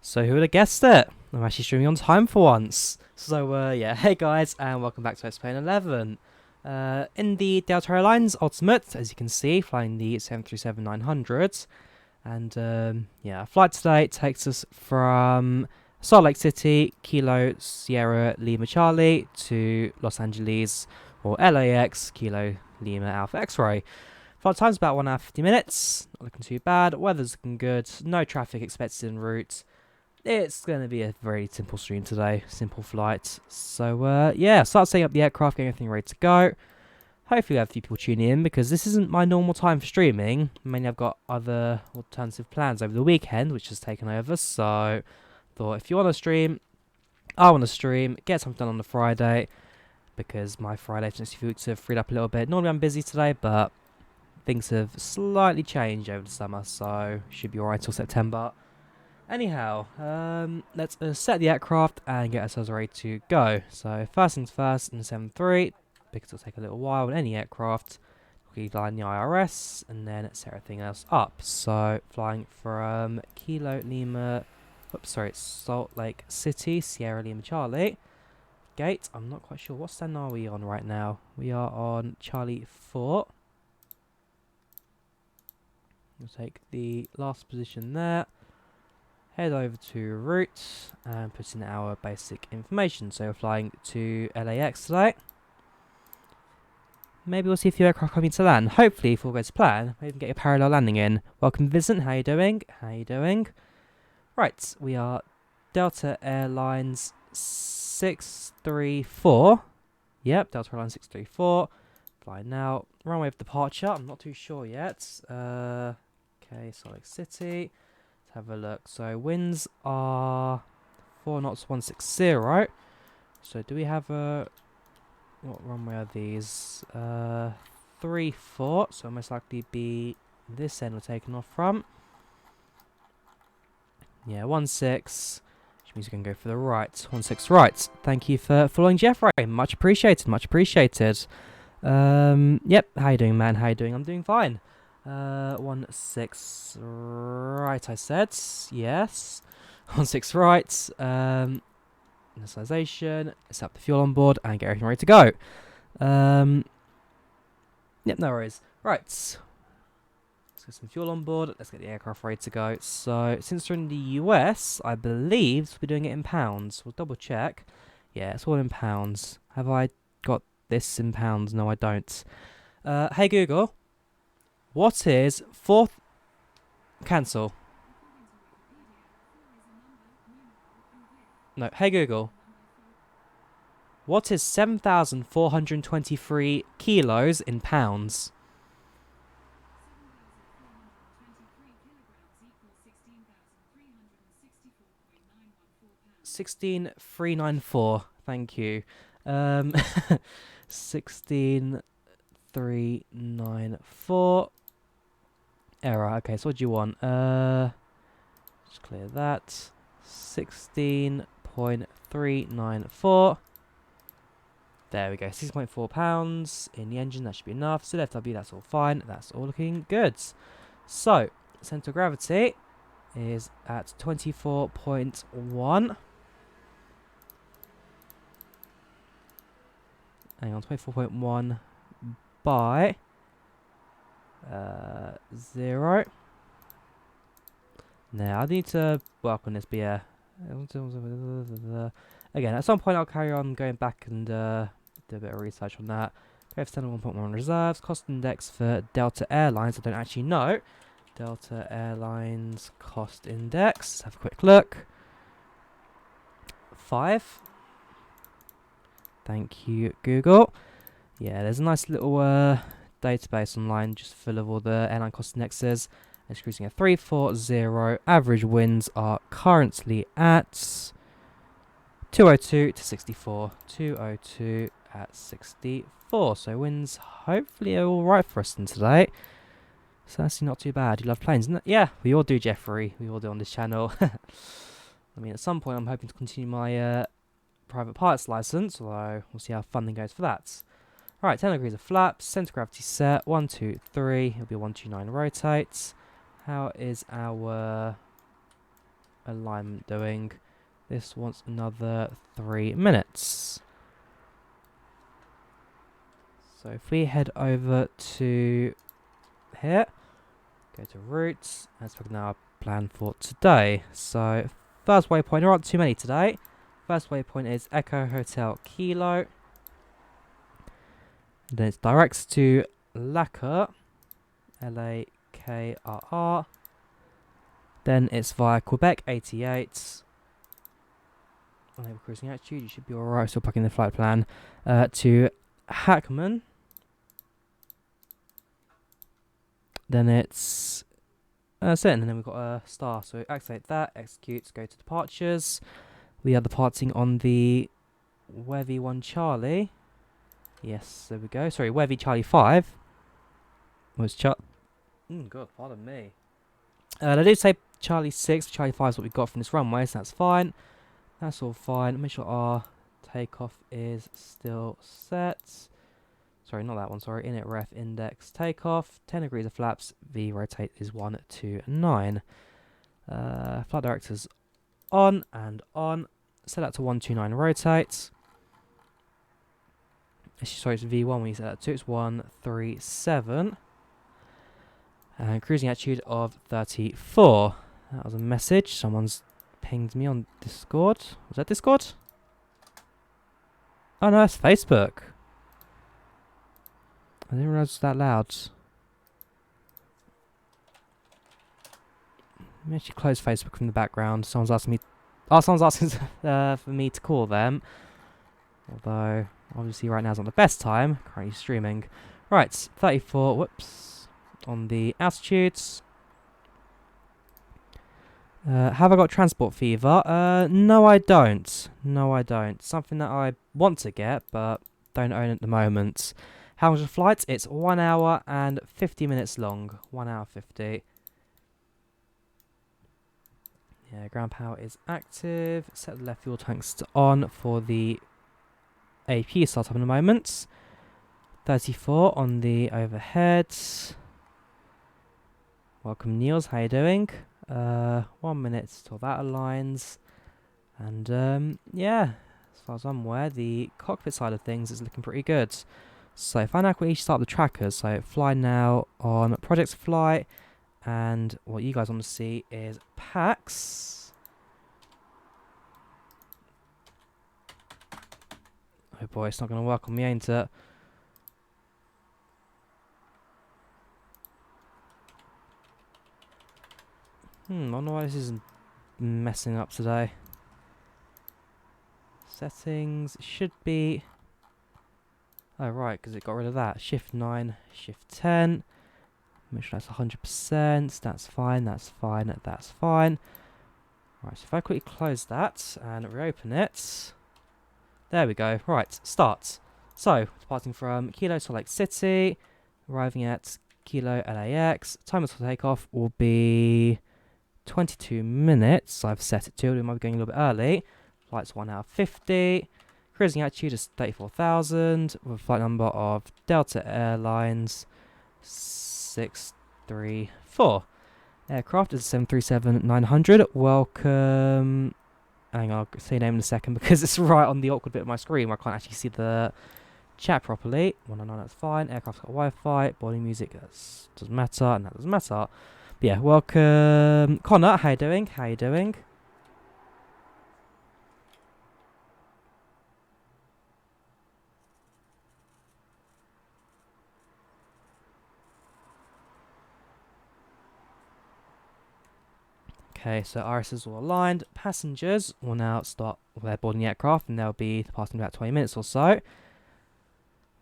So who would have guessed it? I'm actually streaming on time for once. So yeah, hey guys, and welcome back to XP11. In the Delta Airlines Ultimate, as you can see, flying the 737-900. And yeah, our flight today takes us from Salt Lake City, Kilo Sierra Lima Charlie, to Los Angeles, or LAX, Kilo Lima Alpha X-Ray. Flight time's about 1 hour 50 minutes, not looking too bad, weather's looking good, no traffic expected en route. It's going to be a very simple stream today, simple flight. So yeah, start setting up the aircraft, getting everything ready to go. Hopefully we have a few people tuning in because this isn't my normal time for streaming. Mainly I've got other alternative plans over the weekend, which has taken over. So thought if you want to stream, I want to stream, get something done on the Friday. Because my Friday for the next few weeks have freed up a little bit. Normally I'm busy today, but things have slightly changed over the summer. So should be alright till September. Anyhow, let's set the aircraft and get ourselves ready to go. So first things first, in the 7-3, because it'll take a little while in any aircraft, we line the IRS and then set everything else up. So flying from Kilo Lima, Salt Lake City, Sierra Lima Charlie. Gate, I'm not quite sure, what stand are we on right now? We are on Charlie 4. We'll take the last position there. Head over to route and put in our basic information. So we're flying to LAX today. Maybe we'll see a few aircraft coming to land. Hopefully, if all goes to plan, maybe we can get a parallel landing in. Welcome, Vincent. How you doing? How you doing? Right, we are Delta Airlines 634. Yep, Delta Airlines 634. Flying now. Runway of departure. I'm not too sure yet. Okay, Salt Lake City. Have a look. So winds are 4 knots 160. So do we have a what runway are these? 3-4. So most likely be this end we're taking off from. Yeah, 16. Which means we can go for the right. 16 right. Thank you for following Jeffrey. Much appreciated. Much appreciated. Yep. How you doing, man? How you doing? I'm doing fine. 16 right, I said. Yes. 16 right. Initialization. Set up the fuel on board and get everything ready to go. Yep, no worries. Right. Let's get some fuel on board. Let's get the aircraft ready to go. So, since we're in the US, I believe we're doing it in pounds. We'll double check. Yeah, it's all in pounds. Have I got this in pounds? No, I don't. Hey, Google. What is fourth? Cancel. No, hey Google. What is 7,423 kilos in pounds? 16,394. Thank you. 16,394. Error. Okay, so what do you want? Just clear that. 16.394. There we go. 6.4 pounds in the engine. That should be enough. So FW, that's all fine. That's all looking good. So center of gravity is at 24.1. Hang on, 24.1 by 0. Now I need to work on this, but yeah. Again, at some point I'll carry on going back and do a bit of research on that. We have 1.1 reserves. Cost index for Delta Airlines, I don't actually know. Delta Airlines cost index. Let's have a quick look. 5. Thank you, Google. Yeah, there's a nice little database online just full of all the airline cost indexes. It's cruising at 340. Average winds are currently at 202 to 64. 202 at 64. So winds hopefully are all right for us in today. So that's not too bad. You love planes, isn't it? Yeah, we all do, Jeffrey. We all do on this channel. I mean, at some point I'm hoping to continue my private pilot's license, although we'll see how funding goes for that. Alright, 10 degrees of flaps, center gravity set, 1, 2, 3, it'll be 129 rotates. How is our alignment doing? This wants another 3 minutes. So if we head over to here, go to routes, let's look at our plan for today. So first waypoint, there aren't too many today. First waypoint is Echo Hotel Kilo. Then it's directs to Lakrr, Lakrr. Then it's via Quebec 88. Unable cruising altitude, you should be alright, still plugging the flight plan. To Hackman. Then it's that's it, and then we've got a star. So activate that, execute, go to departures. We are departing on the Wevy 1 Charlie. Yes, there we go. Sorry, Wevy Charlie 5. Was God, pardon me. They do say Charlie 6, Charlie 5 is what we got from this runway, so that's fine. That's all fine. Make sure our takeoff is still set. Sorry, not that one, sorry. Init ref index takeoff. 10 degrees of flaps. V rotate is 129. Flight directors on and on. Set that to 129 rotate. Sorry, it's V1 when you set that to. It's 137. And cruising altitude of 34. That was a message. Someone's pinged me on Discord. Was that Discord? Oh no, that's Facebook. I didn't realize it was that loud. Let me actually close Facebook from the background. Someone's asking me. Oh, someone's asking for me to call them. Although, obviously, right now is not the best time. Currently streaming. Right, 34. Whoops. On the altitudes. Have I got transport fever? No, I don't. No, I don't. Something that I want to get, but don't own at the moment. How long is the flight? It's 1 hour and 50 minutes long. 1 hour 50. Yeah, ground power is active. Set the left fuel tanks to on for the AP startup in a moment. 34 on the overhead. Welcome, Niels. How you doing? 1 minute till that aligns. And yeah, as far as I'm aware, the cockpit side of things is looking pretty good. So if I now quickly start the trackers, so fly now on Project Flight, and what you guys want to see is PAX. Oh boy, it's not going to work on me, ain't it? I don't know why this isn't messing up today. Settings should be... Oh right, because it got rid of that. Shift 9, Shift 10. Make sure that's 100%. That's fine, that's fine, that's fine. Right, so if I quickly close that and reopen it. There we go. Right, start. So, departing from Kilo Salt Lake City, arriving at Kilo LAX. Time until takeoff will be 22 minutes. I've set it to. We might be going a little bit early. Flight's 1 hour 50. Cruising altitude is 34,000 with a flight number of Delta Airlines 634. Aircraft is 737-900. Welcome. Hang on, I'll say your name in a second because it's right on the awkward bit of my screen where I can't actually see the chat properly. 109, that's fine. Aircraft's got Wi-Fi. Boarding music, that doesn't matter, and that doesn't matter. But yeah, welcome. Connor, how you doing? How you doing? Okay, so RS is all aligned. Passengers will now start their boarding the aircraft, and they'll be departing in about 20 minutes or so.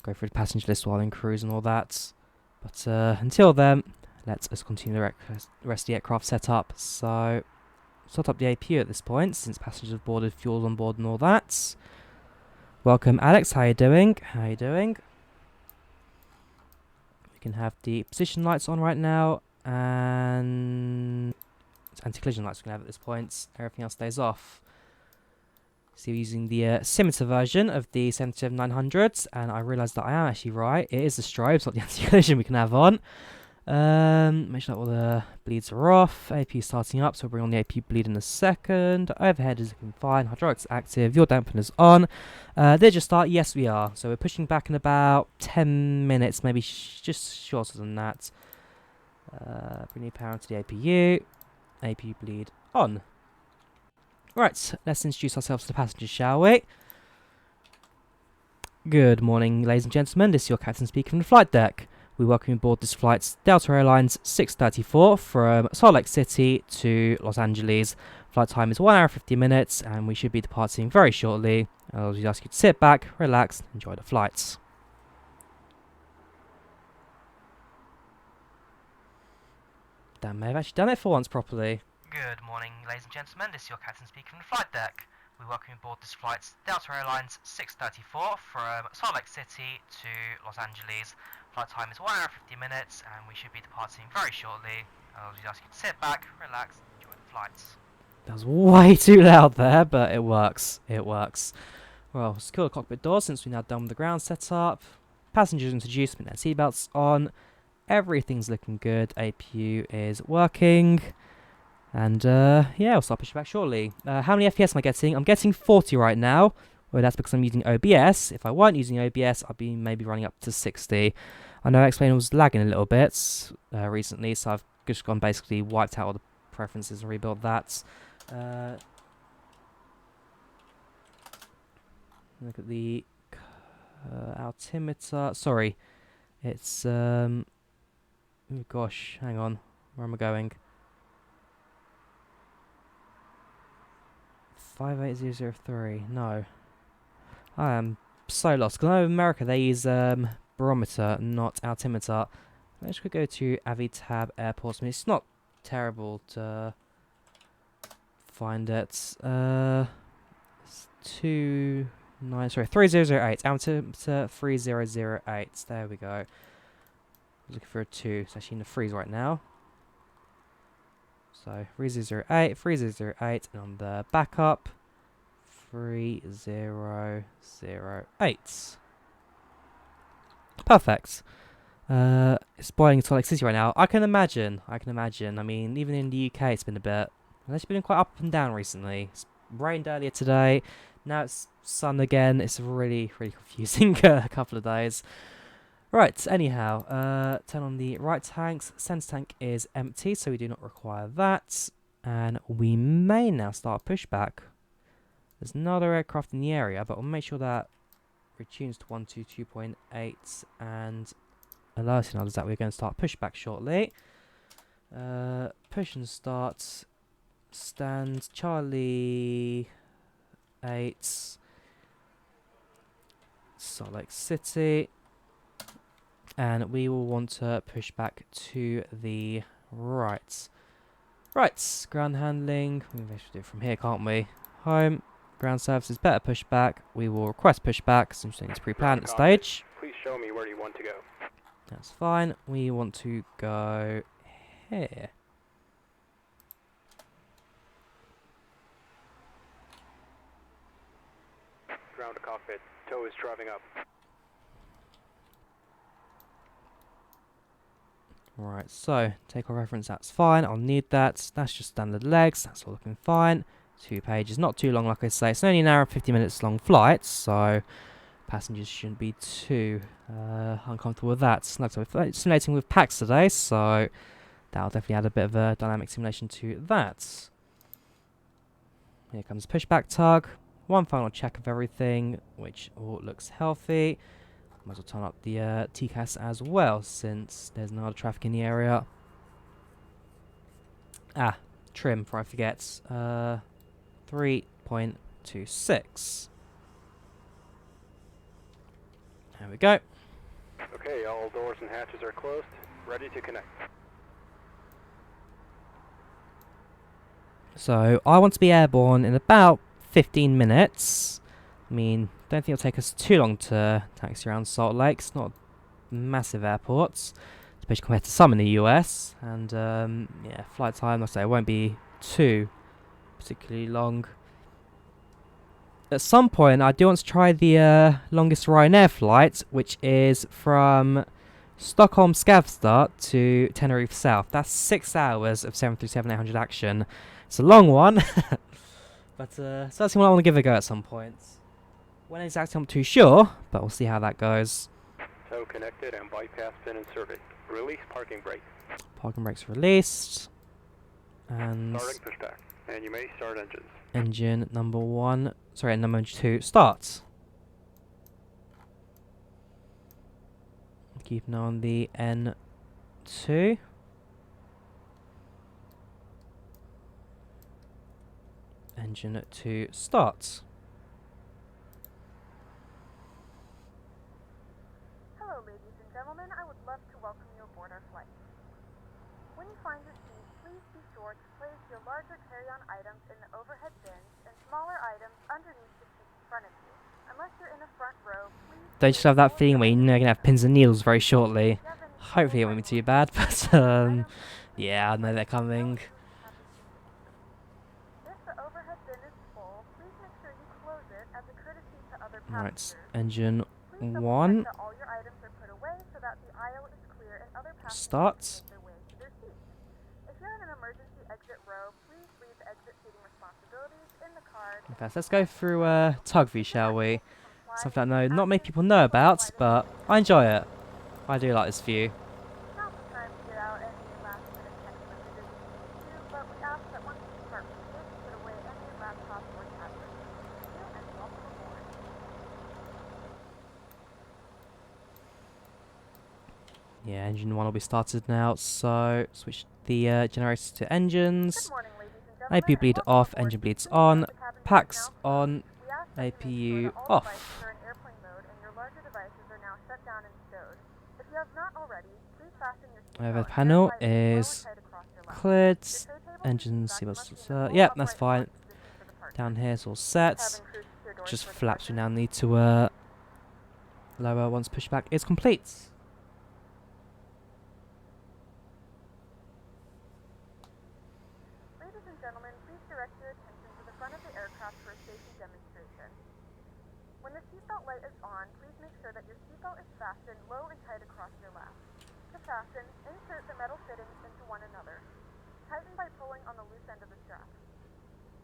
Go through the passenger list while in cruise and all that. But until then, let's continue the rest of the aircraft setup. So, set up the APU at this point, since passengers have boarded, fuel's on board and all that. Welcome, Alex. How you doing? How you doing? We can have the position lights on right now, and anti-collision lights we can have at this point. Everything else stays off. So we're using the scimitar version of the 737-900s, and I realised that I am actually right. It is the strobes, not the anti-collision we can have on. Make sure that all the bleeds are off. APU starting up, so we'll bring on the APU bleed in a second. Overhead is looking fine. Hydraulics active. Your dampener's on. Did you start? Yes, we are. So we're pushing back in about 10 minutes, maybe just shorter than that. Bring new power into the APU. APU bleed on. Right, let's introduce ourselves to the passengers, shall we? Good morning, ladies and gentlemen. This is your captain speaking from the flight deck. We welcome you aboard this flight's Delta Airlines 634 from Salt Lake City to Los Angeles. Flight time is 1 hour 50 minutes and we should be departing very shortly. I'll just ask you to sit back, relax, enjoy the flights. Damn, may have actually done it for once properly. Good morning, ladies and gentlemen. This is your captain speaking from the flight deck. We welcome you aboard this flight's Delta Airlines 634 from Salt Lake City to Los Angeles. Flight time is 1 hour 50 minutes and we should be departing very shortly. I'll just ask you to sit back, relax, enjoy the flights. That was way too loud there, but it works. It works. Well, secure the cockpit doors since we're now done with the ground setup. Passengers introduced, put their seatbelts on. Everything's looking good. APU is working. And yeah, I'll start pushing back shortly. How many FPS am I getting? I'm getting 40 right now. Well, that's because I'm using OBS. If I weren't using OBS, I'd be maybe running up to 60. I know X11 was lagging a little bit recently, so I've just gone basically wiped out all the preferences and rebuilt that. Look at the altimeter. Sorry, it's oh gosh, hang on. Where am I going? 58003. No. I am so lost. Because I know in America they use barometer, not altimeter. Let's go to Avitab Airports. I mean, it's not terrible to find it. It's 3008. Altimeter 3008. There we go. I was looking for a 2. It's actually in the freeze right now. So 3008, 3008, and on the backup 3008. Perfect. It's boiling in Salt Lake City right now. I can imagine. I mean, even in the UK, it's been a bit. It's been quite up and down recently. It's rained earlier today. Now it's sun again. It's really confusing a couple of days. Right, anyhow, turn on the right tanks. Center tank is empty, so we do not require that. And we may now start pushback. There's another aircraft in the area, but we'll make sure that retunes to 122.8 and alerting others that we're going to start pushback shortly. Push and start. Stand Charlie 8. Salt Lake City. And we will want to push back to the right. Right, ground handling. We should do it from here, can't we? Home, ground services, better pushback. We will request pushback, since it's pre-planned at the stage. Please show me where you want to go. That's fine. We want to go here. Ground to cockpit. Tow is driving up. Right, so take our reference, that's fine. I'll need that. That's just standard legs. That's all looking fine. 2 pages, not too long, like I say. It's only an hour and 50 minutes long flight, so passengers shouldn't be too uncomfortable with that. Like I said, simulating with packs today, so that'll definitely add a bit of a dynamic simulation to that. Here comes pushback tug. One final check of everything, which all looks healthy. Might as well turn up the TCAS as well, since there's no other traffic in the area. Trim, before I forget. 3.26. There we go. Okay, all doors and hatches are closed. Ready to connect. So, I want to be airborne in about 15 minutes. I mean, don't think it'll take us too long to taxi around Salt Lake. It's not a massive airport, especially compared to some in the US. And yeah, flight time, like I say, it won't be too particularly long. At some point, I do want to try the longest Ryanair flight, which is from Stockholm Scav start to Tenerife South. That's 6 hours of 737-800 action. It's a long one, but so that's what I want to give it a go at some point. When exactly, I'm not too sure, but we'll see how that goes. Tow connected and bypass pin inserted. Release parking brake. Parking brakes released. And Starting pushback. And you may start engines. engine number 1, sorry, number 2 starts. Keep an eye on the N2. Engine 2 starts. Hello, ladies and gentlemen. I would love to welcome you aboard our flight. When you find your seat, please be sure to place your larger carry-on items in the overhead bins and smaller items underneath the seat in front of you. Unless you're in a front row, please... Don't just have that feeling where you know you're going to have pins and needles very shortly. Hopefully it won't be too bad, but yeah, I know they're coming. If the overhead bin is full, please make sure you close it as a courtesy to other Right, passengers. engine Please 1 double check that all your items are put away so that the aisle is clear and other passengers starts. can make their way to their seats. If you're in an emergency exit row, please leave the exit seating responsibilities in the card. In fact, let's go through tug view, shall we? Something I know not many people know about, but I enjoy it. I do like this view. Now's the time to get out any last-minute text messages if you need to, but we ask that once you depart from the gate, you put away any laptops or tablets. Thank you, and welcome aboard. Yeah, engine 1 will be started now, so switch the generators to engines. Good morning, ladies and gentlemen. APU bleed and welcome off, aboard. engine bleeds Please note on, the cabin is packs now on, closed. We ask that you make sure APU that all off. devices are in airplane mode and your larger devices are now shut down and stowed. If you have not already, please fasten your seatbelt. Over the and panel verify it low and is tight across your lap. cleared. Your tray table Engine and seat back must be in the seatbelts. full Yep, that's upright fine. lock position for departure. Down here it's all set. Cabin crew secure doors Just for flaps we departure. now need to lower once pushback is complete. Ladies and gentlemen, please direct your attention to the front of the aircraft for a safety demonstration. When the seatbelt light is on, please make sure that your seatbelt is fastened low and tight across your lap. To fasten, insert the metal fittings into one another. Tighten by pulling on the loose end of the strap.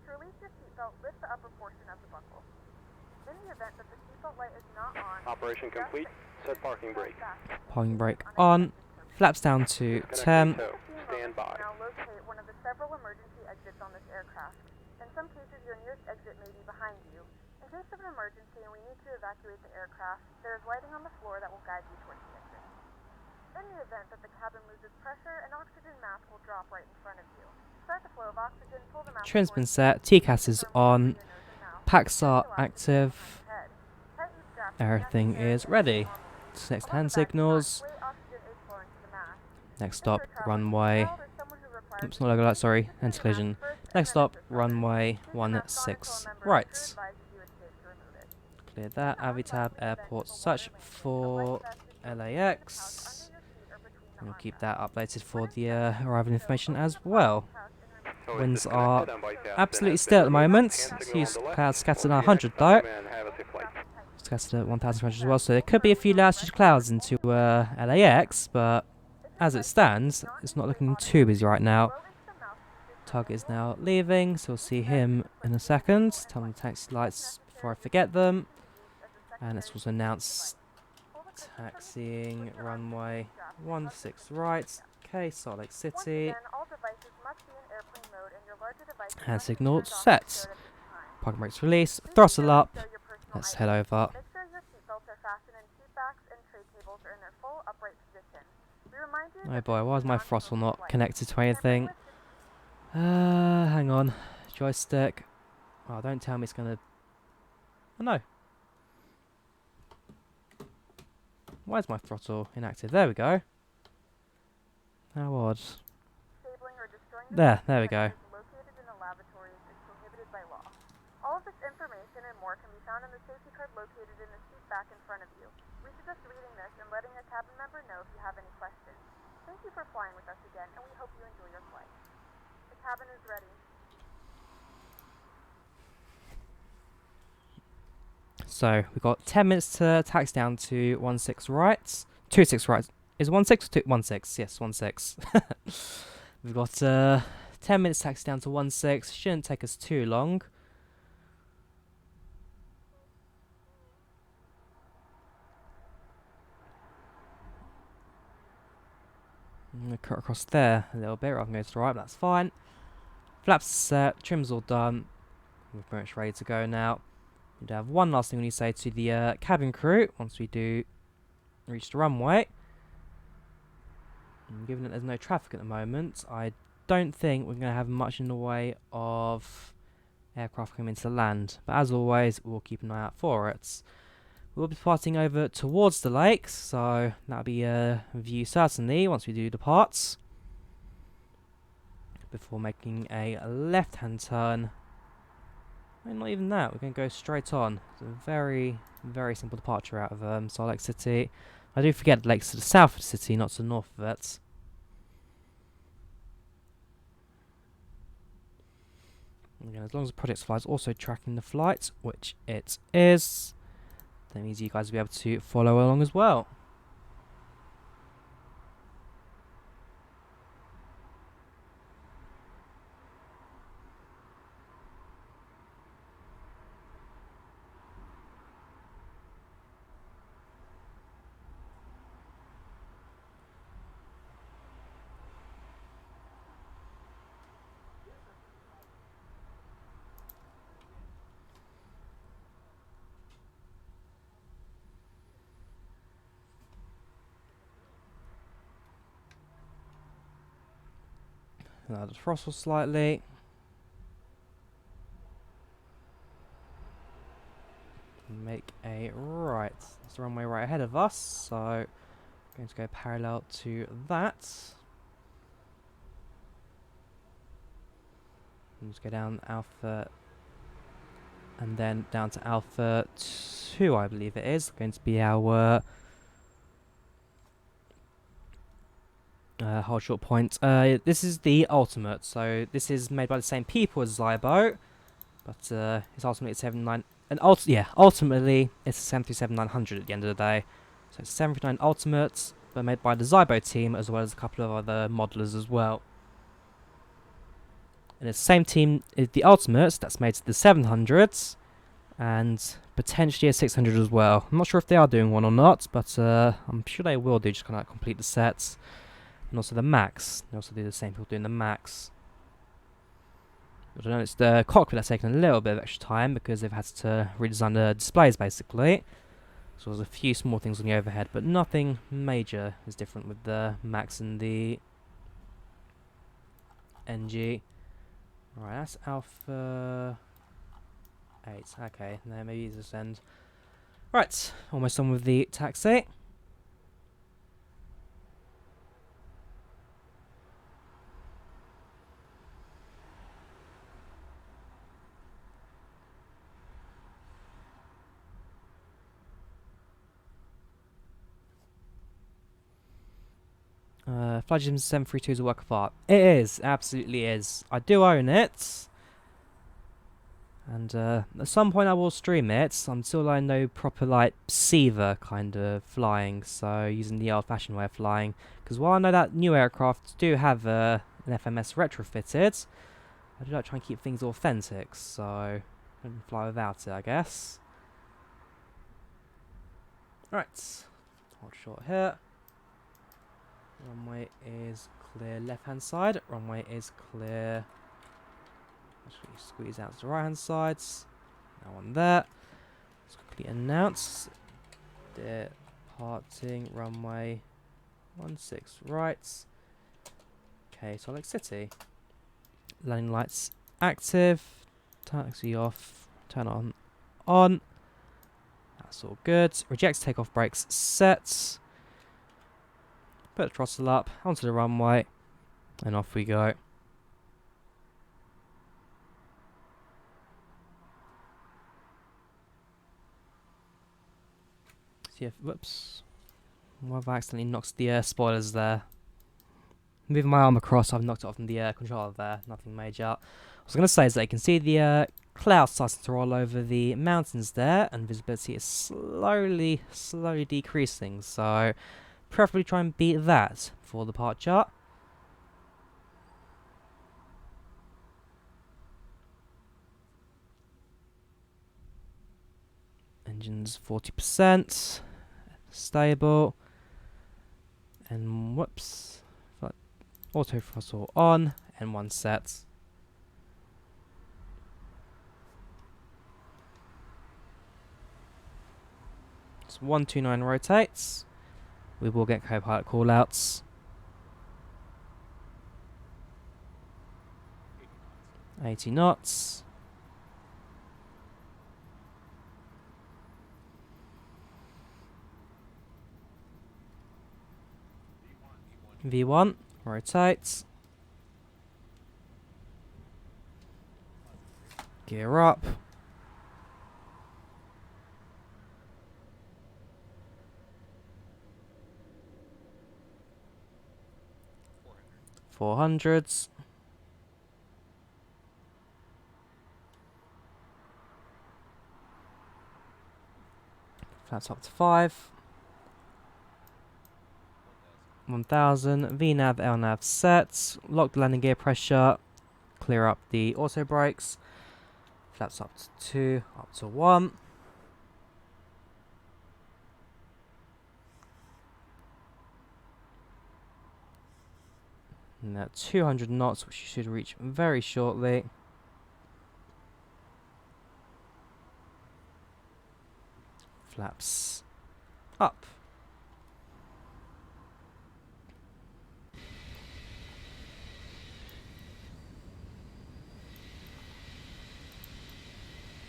To release your seatbelt, lift the upper portion of the buckle. In the event that the seatbelt light is not on, Operation complete. Set parking brake. Parking brake on. Flaps down to Disconnect 10. tow. Stand by. Now locate one of the several emergency exits on this aircraft. In some cases, your nearest exit may be behind you. In case of an emergency and we need to evacuate the aircraft, there is lighting on the floor that will guide you towards the exit. In the event that the cabin loses pressure, an oxygen mask will drop right in front of you. To start the flow of oxygen, pull the mask Trim's been forward. set. TCAS is on. Your nose and mouth. Packs are active. Head. Tighten straps. Everything is ready. Next hand signals. Next stop, runway. Oops, not logo light, sorry. Anti collision. Next stop, runway 16 right. Clear that. Avitab Airport search for LAX. And we'll keep that updated for the arrival information as well. Winds are absolutely still at the moment. Seems clouds scattered at 100 though. Scattered at 1,500 as well, so there could be a few last clouds into LAX, but as it stands, it's not looking too busy right now. Tug is now leaving, so we'll see him in a second. Turn on the taxi lights before I forget them. And let's also announce taxiing runway 16 right. Okay, Salt Lake City. Hand signal set. Parking brakes release. Throttle up. Let's head over. Oh boy, why is my throttle not connected to anything? Hang on. Joystick. Oh, don't tell me it's gonna... Oh no. Why is my throttle inactive? There we go. How odd. There we go. All of this information and more can be found in the safety card located in the seat back in front of you. We suggest reading this and letting a cabin member know if you have any questions. Thank you for flying with us again, and we hope you enjoy your flight. The cabin is ready. So we've got 10 minutes to taxi down to 16 right. 26 right. Is 16 or 16? Yes, 16. We've got 10 minutes taxi down to 16. Shouldn't take us too long. I'm going to cut across there a little bit. I can go to the right, but that's fine. Flaps set, trim's all done. We're pretty much ready to go now. We'd have one last thing we need to say to the cabin crew once we do reach the runway. And given that there's no traffic at the moment, I don't think we're going to have much in the way of aircraft coming into land. But as always, we'll keep an eye out for it. We'll be departing over towards the lakes, so that'll be a view certainly once we do depart. Before making a left-hand turn. And not even that, we're going to go straight on. It's a very, very simple departure out of Salt Lake City. I do forget the lake's to the south of the city, not to the north of it. Again, as long as the project flight is also tracking the flight, which it is, that means you guys will be able to follow along as well. Now the throttle slightly. Make a right. That's the runway right ahead of us, so going to go parallel to that. And just go down Alpha and then down to Alpha 2, I believe it is. Going to be our hold short point. This is the Ultimate, so this is made by the same people as Zybo, but it's ultimately 79. And ultimately it's a 737-900 at the end of the day. So it's 739 Ultimate, but made by the Zybo team as well as a couple of other modelers as well. And it's the same team as the Ultimates that's made the 700s and potentially a 600 as well. I'm not sure if they are doing one or not, but I'm sure they will do, just kind of complete the sets. And also the Max. They also do the same people doing the Max. I don't know, it's the cockpit that's taken a little bit of extra time because they've had to redesign the displays basically. So there's a few small things on the overhead, but nothing major is different with the Max and the NG. Right, that's Alpha 8. Okay, now maybe it's this end. Right, almost done with the taxi. Flagship 732 is a work of art. It is, absolutely is. I do own it. And at some point I will stream it until I know proper like Seaver kind of flying, so using the old fashioned way of flying. Because while I know that new aircraft do have an FMS retrofitted, I do like try and keep things authentic, so I don't fly without it, I guess. Right, hold short here. Runway is clear left hand side, runway is clear. Actually squeeze out to the right hand sides. Now on there. Let's quickly announce. Departing runway 16 right. Okay, Salt Lake City. Landing lights active. Taxi off. Turn on. On. That's all good. Reject takeoff brakes set. Put the throttle up, onto the runway, and off we go. See if, whoops. Well, I've accidentally knocked the spoilers there. Moving my arm across, I've knocked it off from the controller there, nothing major. What I was going to say is that you can see the clouds starting to roll over the mountains there, and visibility is slowly decreasing, so preferably try and beat that for the departure. Engines 40%, stable, and whoops, auto throttle on, and one set. It's 129 rotates. We will get co-pilot callouts. 80 knots. V1 rotates. Gear up. Four hundreds. Flaps up to 5. 1000. VNAV, LNAV sets. Lock the landing gear pressure. Clear up the auto brakes. Flaps up to 2, up to 1. And at 200 knots, which you should reach very shortly. Flaps up.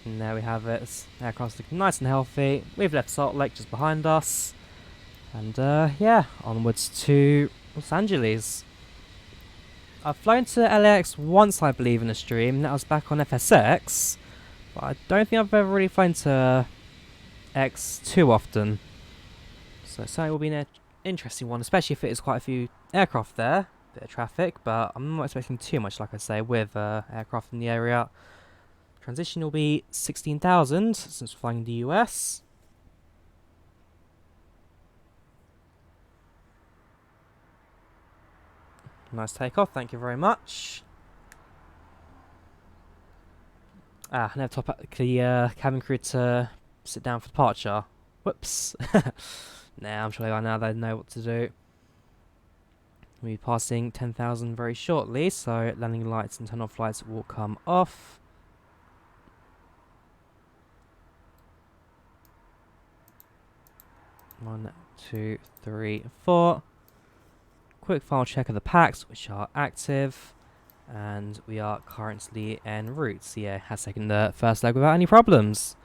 And there we have it. Aircraft's looking nice and healthy. We've left Salt Lake just behind us. And yeah, onwards to Los Angeles. I've flown to LAX once, I believe, in a stream. That was back on FSX. But I don't think I've ever really flown to X too often. So it will be an interesting one, especially if it is quite a few aircraft there. Bit of traffic, but I'm not expecting too much, like I say, with aircraft in the area. Transition will be 16,000 since we're flying the US. Nice takeoff, thank you very much. I never top up the cabin crew to sit down for departure. Whoops. Nah, I'm sure by now they know what to do. We'll be passing 10,000 very shortly, so landing lights and turn-off lights will come off. One, two, three, 4. Quick final check of the packs, which are active, and we are currently en route. So yeah, has taken the first leg without any problems.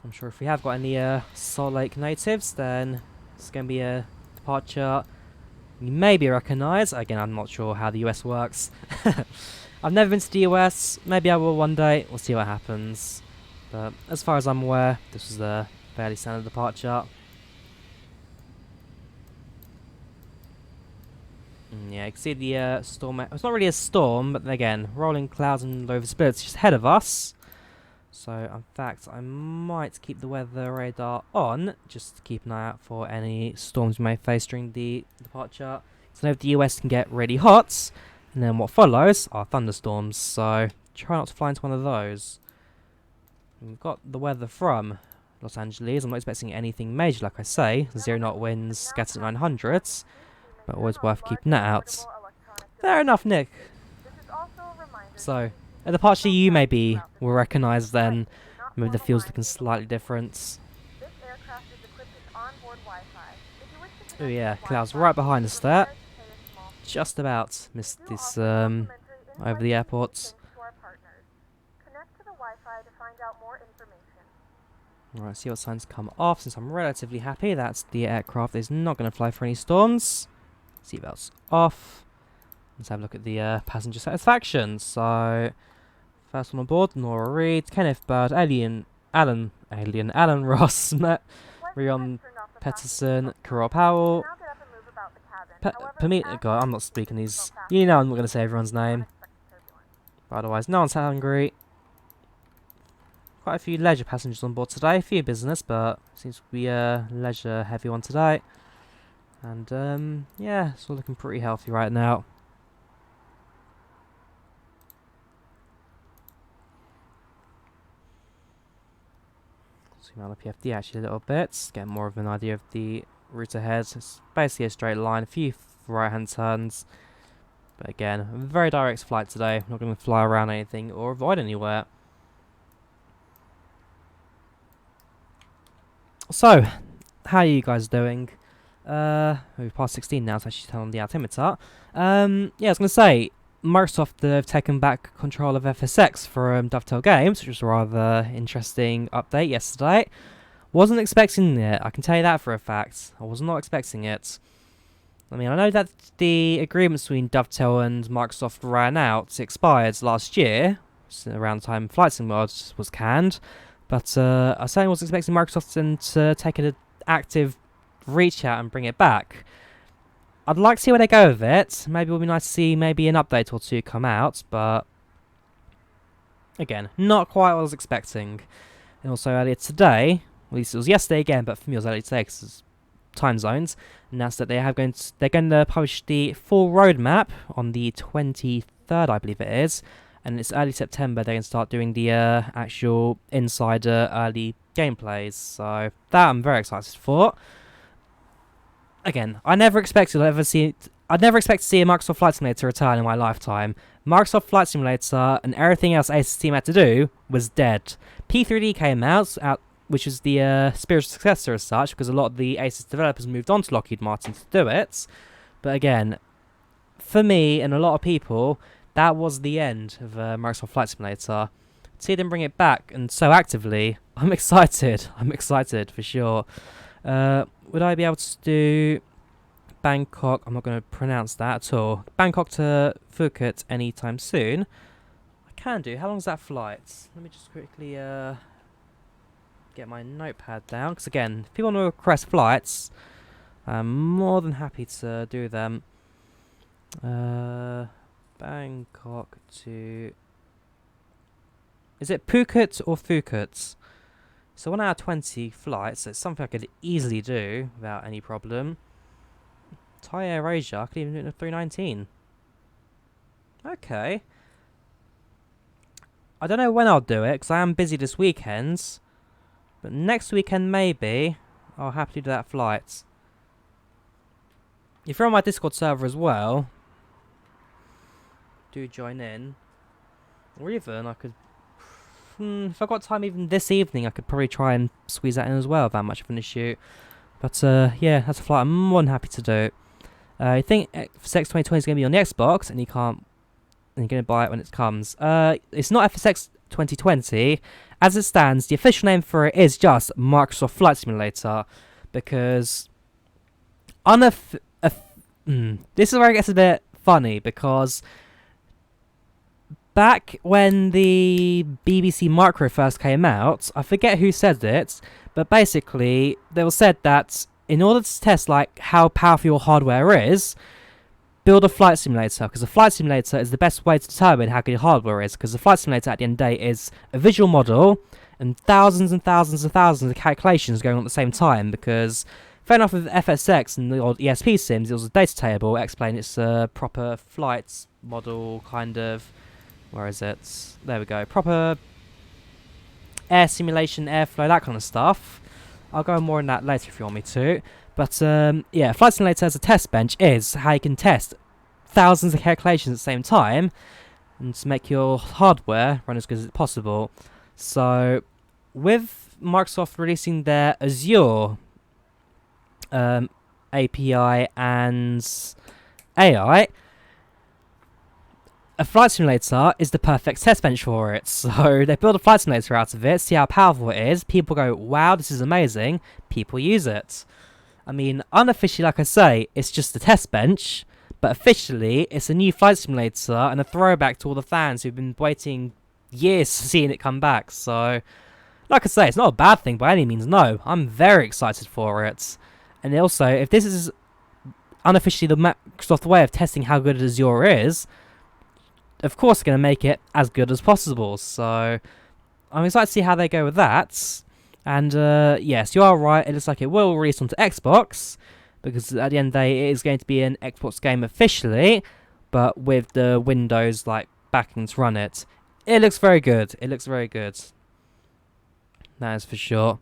I'm sure if we have got any Salt Lake natives, then it's going to be a departure you maybe recognise. Again, I'm not sure how the US works. I've never been to the US. Maybe I will one day. We'll see what happens. But as far as I'm aware, this was a fairly standard departure. Yeah, you can see the storm. It's not really a storm, but again, rolling clouds and low visibility just ahead of us. So, in fact, I might keep the weather radar on, just to keep an eye out for any storms we may face during the departure. So, I know the US can get really hot, and then what follows are thunderstorms. So, try not to fly into one of those. We've got the weather from Los Angeles. I'm not expecting anything major, like I say. 0 knot winds, scattered at 900s. But always worth keeping that out. Fair enough, Nick. So, a departure you maybe will recognise then. Maybe the field's looking slightly different. Oh yeah, clouds right behind us there. Just about missed this over the airport. Alright, see what signs come off. Since I'm relatively happy that the aircraft is not going to fly for any storms. Seatbelts off. Let's have a look at the passenger satisfaction. So, first one on board, Nora Reid, Kenneth Bird, Alan Ross, Rion Peterson, Carol Powell, God, I'm not speaking these. You know I'm not going to say everyone's name. But otherwise, no one's hungry. quite a few leisure passengers on board today. A few business, but seems to be a leisure heavy one today. And yeah, it's all looking pretty healthy right now. Zoom out the PFD actually a little bit, get more of an idea of the route ahead. It's basically a straight line, a few right hand turns. But again, a very direct flight today. I'm not going to fly around anything or avoid anywhere. So, how are you guys doing? We've passed 16 now, so I should turn on the altimeter. Yeah, I was going to say, Microsoft have taken back control of FSX from Dovetail Games, which was a rather interesting update yesterday. Wasn't expecting it, I can tell you that for a fact. I was not expecting it. I mean, I know that the agreement between Dovetail and Microsoft ran out, expired last year, around the time Flight Sim World was canned, but I certainly was expecting Microsoft to take an active reach out and bring it back. I'd like to see where they go with it. Maybe it would be nice to see maybe an update or two come out, but again, not quite what I was expecting. And also earlier today, at least it was yesterday again, but for me it was earlier today because it's time zones, announced that they're going to publish the full roadmap on the 23rd, I believe it is, and it's early September. They're going to start doing the actual insider early gameplays, so that I'm very excited for. Again, I'd never expect to see a Microsoft Flight Simulator return in my lifetime. Microsoft Flight Simulator and everything else Asus team had to do was dead. P3D came out, which is the spiritual successor as such, because a lot of the Asus developers moved on to Lockheed Martin to do it. But again, for me and a lot of people, that was the end of Microsoft Flight Simulator. To see them bring it back and so actively, I'm excited. I'm excited for sure. Would I be able to do Bangkok? I'm not going to pronounce that at all. Bangkok to Phuket anytime soon. I can do. How long is that flight? Let me just quickly get my notepad down. Because again, if people want to request flights, I'm more than happy to do them. Bangkok to... Is it Phuket or Phuket? So 1 hour 20 flights, so it's something I could easily do without any problem. Thai Air Asia, I could even do it in a 319. Okay. I don't know when I'll do it, because I am busy this weekend. But next weekend maybe, I'll happily do that flight. If you're on my Discord server as well, do join in. Or even I could... if I've got time even this evening, I could probably try and squeeze that in as well, without much of an issue. But yeah, that's a flight I'm more than happy to do. I think FSX 2020 is going to be on the Xbox, and you're going to buy it when it comes. It's not FSX 2020. As it stands, the official name for it is just Microsoft Flight Simulator, because this is where it gets a bit funny, because back when the BBC Micro first came out, I forget who said it, but basically they said that in order to test like how powerful your hardware is, build a flight simulator, because a flight simulator is the best way to determine how good your hardware is, because the flight simulator at the end of the day is a visual model and thousands and thousands and thousands of calculations going on at the same time, because fair enough with FSX and the old ESP sims, it was a data table explaining its proper flight model kind of... Where is it? There we go. Proper air simulation, airflow, that kind of stuff. I'll go more on that later if you want me to. But yeah, Flight Simulator as a test bench is how you can test thousands of calculations at the same time and to make your hardware run as good as possible. So with Microsoft releasing their Azure API and AI, a flight simulator is the perfect test bench for it. So they build a flight simulator out of it, see how powerful it is. People go, wow, this is amazing. People use it. I mean, unofficially, like I say, it's just a test bench. But officially, it's a new flight simulator and a throwback to all the fans who've been waiting years seeing it come back. So, like I say, it's not a bad thing by any means, no. I'm very excited for it. And also, if this is unofficially the Microsoft way of testing how good Azure is, of course, going to make it as good as possible. So, I'm excited to see how they go with that. And yes, you are right. It looks like it will release onto Xbox, because at the end of the day, it is going to be an Xbox game officially, but with the Windows like backing to run it. It looks very good. It looks very good. That is for sure.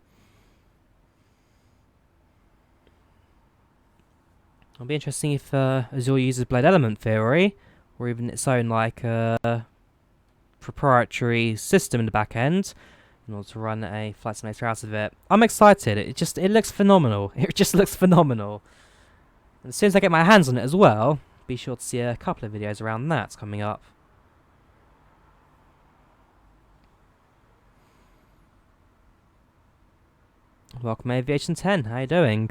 It'll be interesting if Azure uses Blade Element Theory, or even its own like proprietary system in the back end, in order to run a flight simulator out of it. I'm excited. It looks phenomenal. It just looks phenomenal. And as soon as I get my hands on it as well, be sure to see a couple of videos around that coming up. Welcome Aviation 10. How you doing?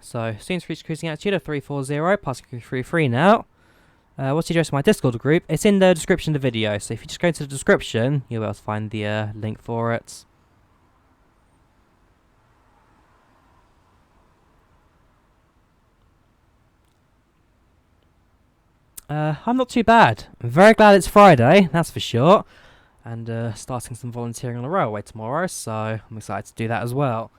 So, seems to reach cruising altitude of 340, passing through 33 now. What's the address of my Discord group? It's in the description of the video, so if you just go into the description, you'll be able to find the link for it. I'm not too bad. I'm very glad it's Friday, that's for sure. And starting some volunteering on the railway tomorrow, so I'm excited to do that as well.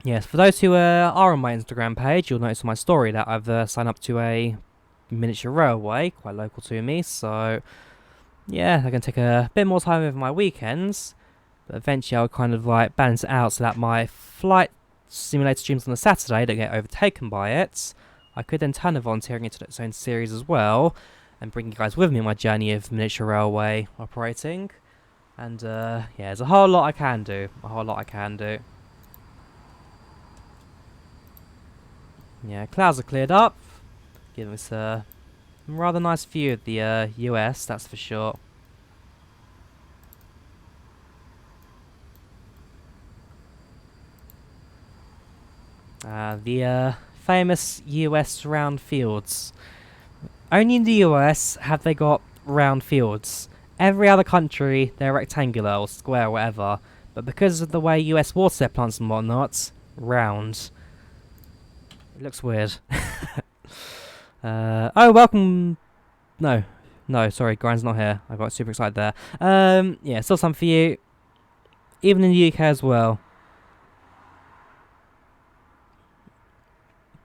Yes, for those who are on my Instagram page, you'll notice on my story that I've signed up to a miniature railway, quite local to me, so yeah, I can take a bit more time over my weekends, but eventually I'll kind of like balance it out so that my flight simulator streams on a Saturday don't get overtaken by it. I could then turn the volunteering into its own series as well, and bring you guys with me on my journey of miniature railway operating. And yeah, there's a whole lot I can do, Yeah, clouds are cleared up, giving us a rather nice view of the US, that's for sure. The famous US round fields. Only in the US have they got round fields. Every other country, they're rectangular or square or whatever, but because of the way US water their plants and whatnot, round. It looks weird. Oh, welcome. No, sorry, Grind's not here. I got super excited there. Yeah, still some for you. Even in the UK as well.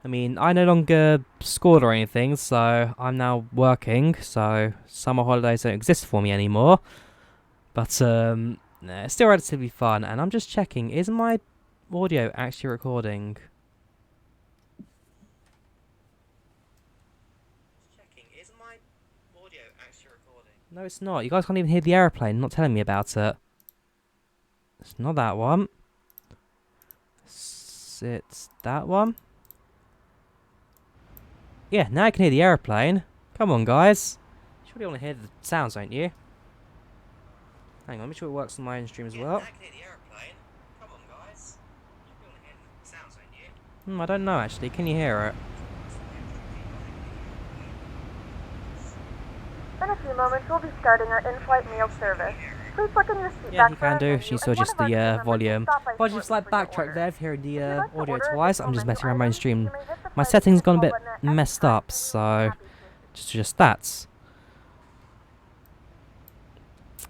I mean, I no longer scored or anything, so I'm now working, so summer holidays don't exist for me anymore. But, nah, it's still relatively fun, and I'm just checking, is my audio actually recording? No, it's not. You guys can't even hear the airplane, not telling me about it. It's not that one. It's that one. Yeah, now I can hear the airplane. Come on, guys. Surely you want to hear the sounds, don't you? Hang on, let me sure it works on my own stream as well. Now I can hear the airplane. Come on, guys. Surely you want to hear the sounds, don't you? I don't know, actually. Can you hear it? In a few moments, we'll be starting our in-flight meal service. Please look in your seat Yeah, you can do. She saw just the volume. If I just like backtrack there, if hearing the audio twice, I'm just messing around my own stream. My settings gone a bit messed up, so just that.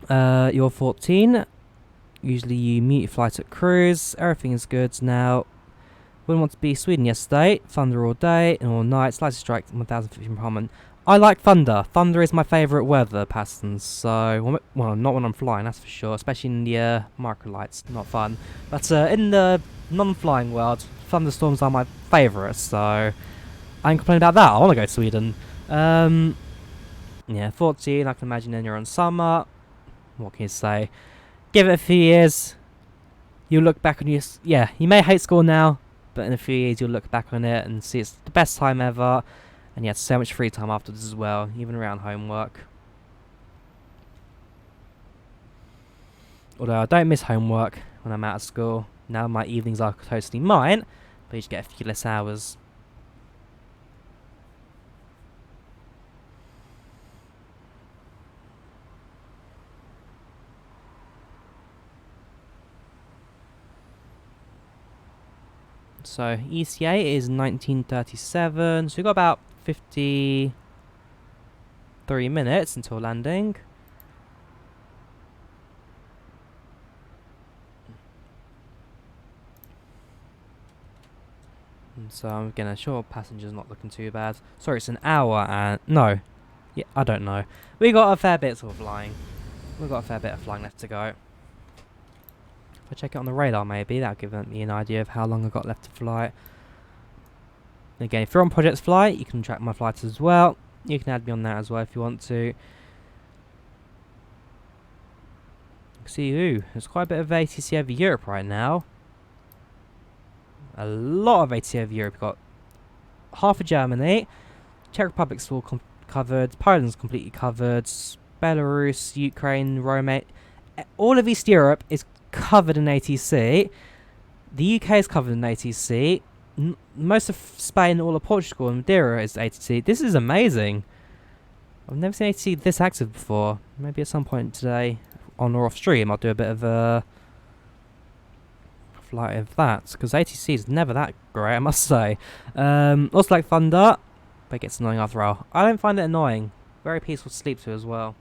You're 14. Usually you mute your flight at cruise. Everything is good now. Wouldn't want to be Sweden yesterday. Thunder all day and all night. Slightly strike 1050 from Harman. I like thunder. Thunder is my favourite weather patterns. So, well, not when I'm flying, that's for sure. Especially in the microlights, not fun. But in the non-flying world, thunderstorms are my favourite. So, I ain't complaining about that. I want to go to Sweden. Yeah, 14. I can imagine then you're on summer. What can you say? Give it a few years. You'll look back on your... Yeah, you may hate school now, but in a few years you'll look back on it and see it's the best time ever. And you had so much free time afterwards as well, even around homework. Although I don't miss homework when I'm out of school. Now my evenings are totally mine, but you just get a few less hours. So ECA is 1937, so we've got about 53 minutes until landing. And so I'm gonna sure passengers not looking too bad. Sorry, it's an hour and no. Yeah, I don't know. We got a fair bit of flying. We've got a fair bit of flying left to go. If I check it on the radar maybe, that'll give me an idea of how long I've got left to fly. Again, if you're on Project Flight, you can track my flights as well. You can add me on that as well if you want to. See who? There's quite a bit of ATC over Europe right now. A lot of ATC over Europe. We've got half of Germany. Czech Republic's all covered. Poland's completely covered. Belarus, Ukraine, Rome. All of East Europe is covered in ATC. The UK is covered in ATC. Most of Spain, all of Portugal and Madeira is ATC. This is amazing. I've never seen ATC this active before. Maybe at some point today, on or off stream, I'll do a bit of a flight of that, because ATC is never that great, I must say. Also like Thunder, but it gets annoying after a while. I don't find it annoying. Very peaceful to sleep to as well.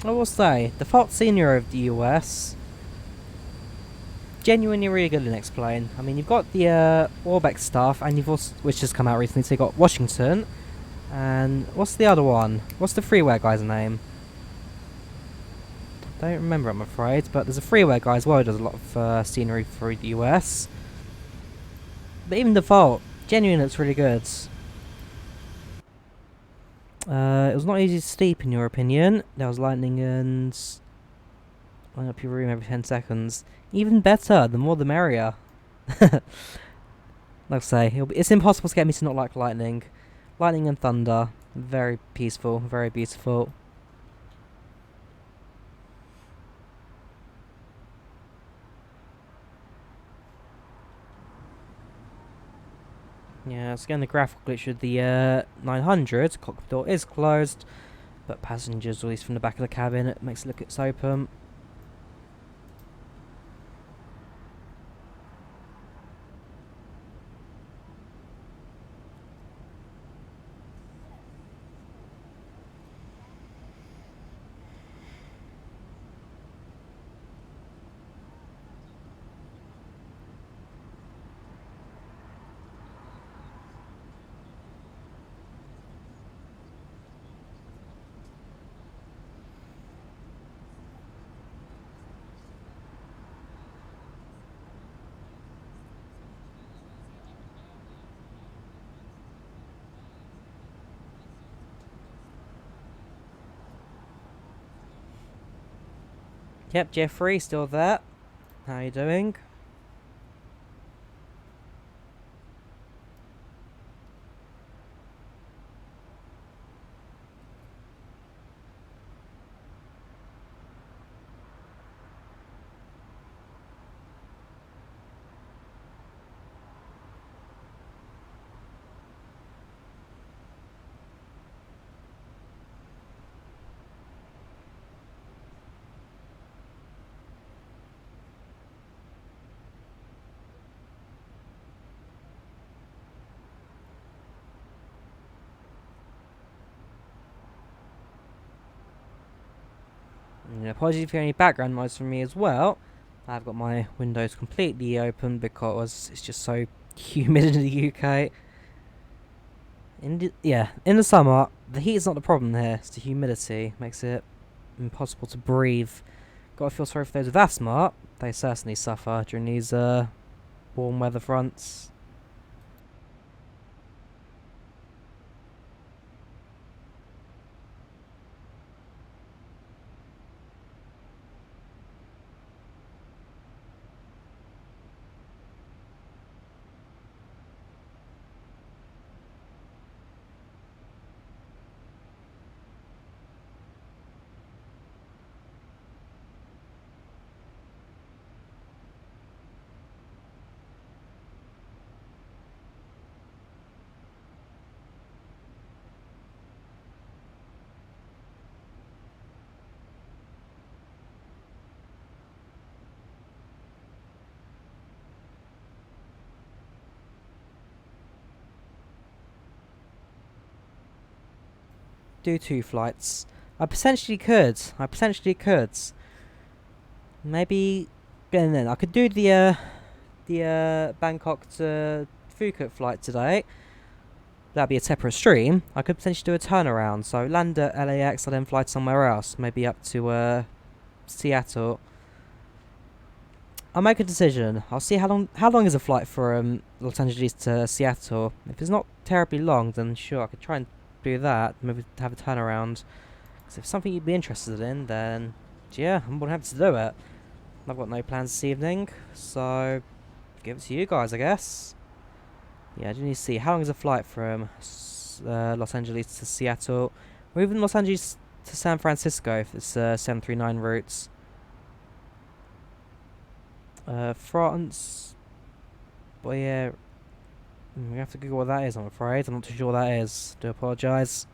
I will say, the default scenery of the US, genuinely really good in X-Plane. I mean, you've got the Warbeck stuff, and you've also, which has come out recently, so you've got Washington, and what's the other one? What's the freeware guy's name? Don't remember, I'm afraid, but there's a freeware guy as well who does a lot of scenery for the US. But even default, genuinely looks really good. It was not easy to sleep, in your opinion. There was lightning and lighting up your room every 10 seconds. Even better, the more the merrier. Like I say, it's impossible to get me to not like lightning. Lightning and thunder, very peaceful, very beautiful. Yeah, it's again the graphical glitch with the 900. Cockpit door is closed, but passengers released from the back of the cabin. It makes it look it's open. Yep, Jeffrey, still there. How you doing? And apologies if you hear any background noise from me as well. I've got my windows completely open because it's just so humid in the UK. In the summer, the heat is not the problem here. It's the humidity makes it impossible to breathe. Gotta feel sorry for those with asthma. They certainly suffer during these warm weather fronts. Do 2 flights. I potentially could. Maybe. And then I could do the Bangkok to Phuket flight today. That'd be a separate stream. I could potentially do a turnaround. So land at LAX and then fly somewhere else. Maybe up to Seattle. I'll make a decision. I'll see how long is a flight from Los Angeles to Seattle. If it's not terribly long, then sure, I could try and do that. Maybe have a turnaround. Because if it's something you'd be interested in, then yeah, I'm more than happy to do it. I've got no plans this evening, so give it to you guys, I guess. Yeah, I do need to see how long is a flight from Los Angeles to Seattle, or even Los Angeles to San Francisco if it's 739 routes. France, but yeah, we have to Google what that is. I'm afraid I'm not too sure what that is. Do apologise.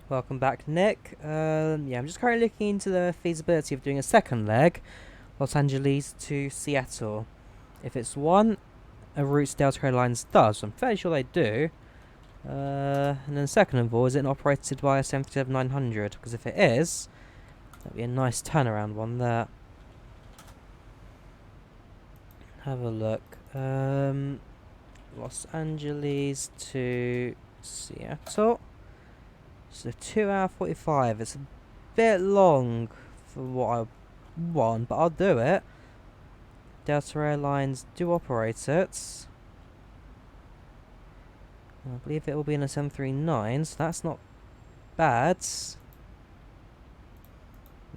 Welcome back, Nick. Yeah, I'm just currently looking into the feasibility of doing a second leg, Los Angeles to Seattle. If it's one, a route Delta Airlines does. I'm fairly sure they do. And then second of all, is it operated by a 737-900? Because if it is, that'd be a nice turnaround one there. Have a look. Los Angeles to Seattle. So 2 hour 45. It's a bit long for what I want, but I'll do it. Delta Airlines do operate it. I believe it will be in a 739, so that's not bad.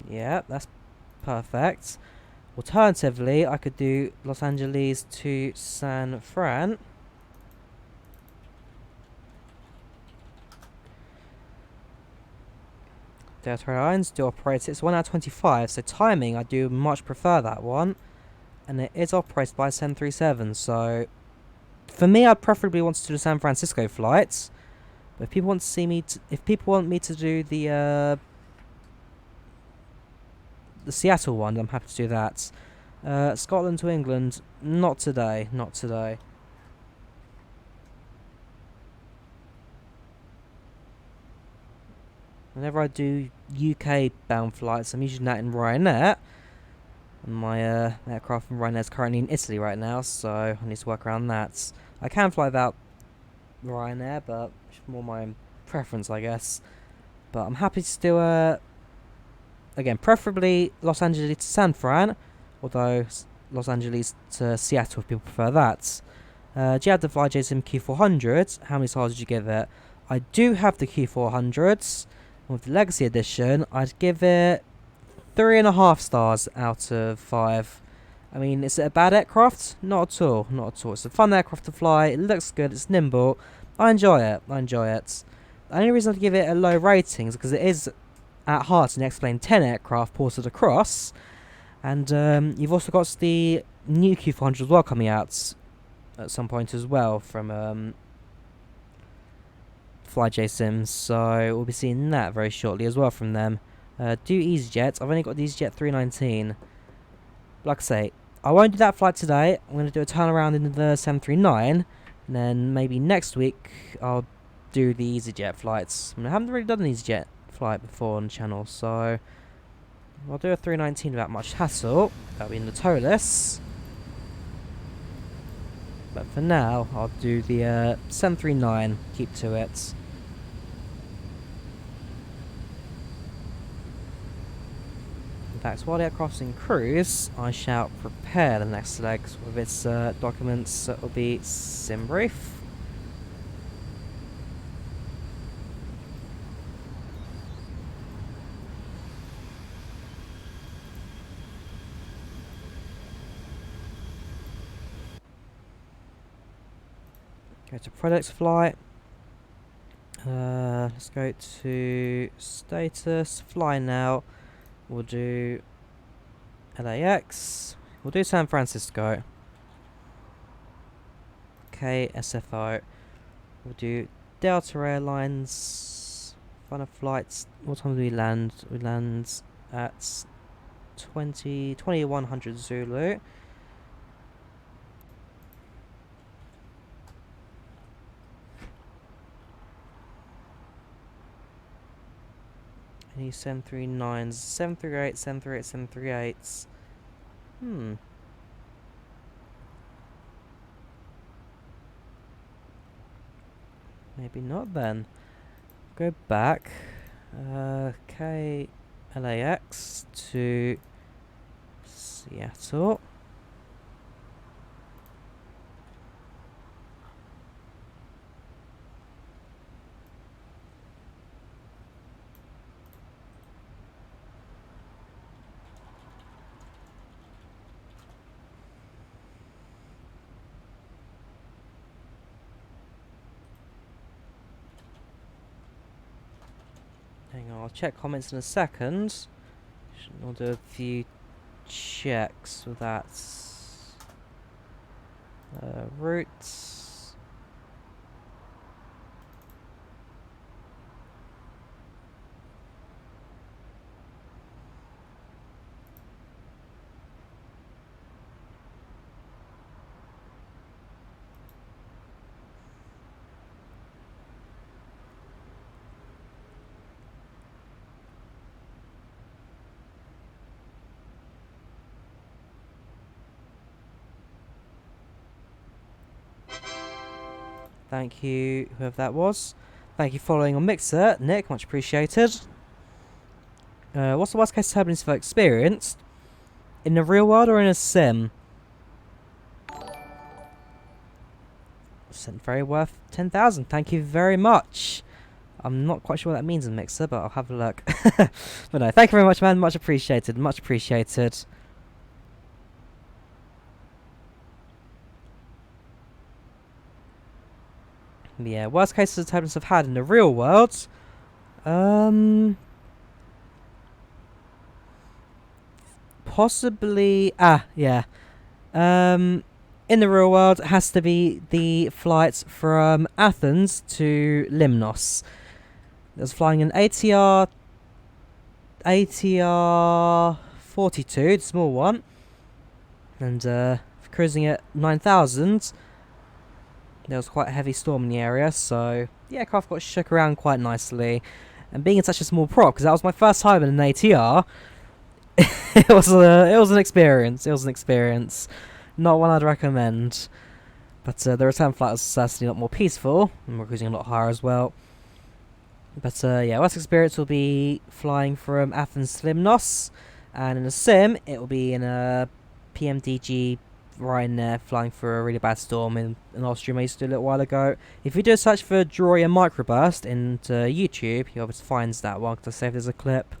Yeah, that's perfect. Alternatively, I could do Los Angeles to San Fran. Delta Airlines do operate it. It's 1 out of 25, so timing, I do much prefer that one. And it is operated by 737, so for me, I'd preferably want to do the San Francisco flights. But if people want to see me, if people want me to do the Seattle one, I'm happy to do that. Scotland to England, not today, not today. Whenever I do UK bound flights, I'm using that in Ryanair. And my aircraft from Ryanair is currently in Italy right now, so I need to work around that. I can fly without Ryanair, but it's more my own preference, I guess. But I'm happy to do again, preferably Los Angeles to San Fran, although Los Angeles to Seattle if people prefer that. Do you have the Fly JSIM Q400? How many stars did you give it? I do have the Q400s. With the Legacy Edition, I'd give it 3.5 stars out of 5. I mean, is it a bad aircraft? Not at all, not at all. It's a fun aircraft to fly, it looks good, it's nimble. I enjoy it, I enjoy it. The only reason I'd give it a low rating is because it is, at heart, an X-Plane 10 aircraft ported across. And you've also got the new Q400 as well coming out at some point as well from Fly JSIMs, so we'll be seeing that very shortly as well from them. Do EasyJet. I've only got the EasyJet 319. Like I say, I won't do that flight today. I'm going to do a turnaround in the 739, and then maybe next week I'll do the EasyJet flights. I haven't really done an EasyJet flight before on the channel, so I'll do a 319 without much hassle. That'll be in the TOLUS. But for now, I'll do the 739, keep to it. In fact, while the aircraft's in cruise, I shall prepare the next legs with its documents. That will be sim brief. Go to products flight. Let's go to status, fly now. We'll do LAX. We'll do San Francisco. Okay, SFO. We'll do Delta Airlines. Final flights. What time do we land? We land at 2100 Zulu. Any 739s, 738, 738, 738s. Maybe not then. Go back. Okay, LAX to Seattle. Hang on, I'll check comments in a second. I'll do a few checks with that. Routes. Thank you, whoever that was. Thank you for following on Mixer, Nick, much appreciated. What's the worst case turbulence you've experienced? In the real world or in a sim? Sent very worth 10,000, thank you very much. I'm not quite sure what that means in Mixer, but I'll have a look. But no, thank you very much, man, much appreciated, much appreciated. Yeah, worst cases of turbulence I've had in the real world. possibly... yeah. In the real world, it has to be the flights from Athens to Limnos. There's flying an ATR 42, the small one, and cruising at 9,000. There was quite a heavy storm in the area, so the aircraft got shook around quite nicely. And being in such a small prop, because that was my first time in an ATR, it was an experience. It was an experience, not one I'd recommend. But the return flight was certainly a lot more peaceful, and we're cruising a lot higher as well. But yeah, worst experience will be flying from Athens to Limnos, and in a sim, it will be in a PMDG Ryanair flying for a really bad storm in Austria I used to do a little while ago. If you do a search for Drawyah microburst into YouTube, you obviously finds that one because I saved as a clip.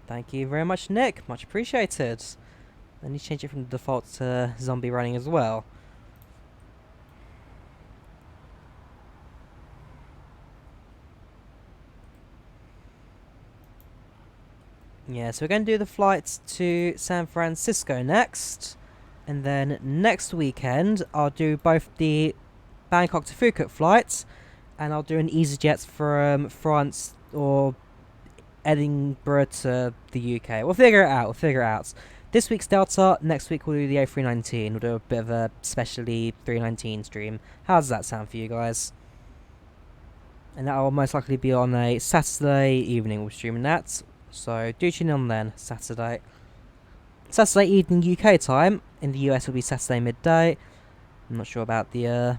Thank you very much, Nick. Much appreciated. Then you change it from the default to zombie running as well. Yeah, so we're going to do the flights to San Francisco next. And then next weekend, I'll do both the Bangkok to Phuket flights, and I'll do an EasyJet from France or Edinburgh to the UK. We'll figure it out. This week's Delta, next week we'll do the A319. We'll do a bit of a specially 319 stream. How does that sound for you guys? And that will most likely be on a Saturday evening, we're streaming that. So do tune in then, Saturday. Saturday evening UK time. In the US will be Saturday midday. I'm not sure about the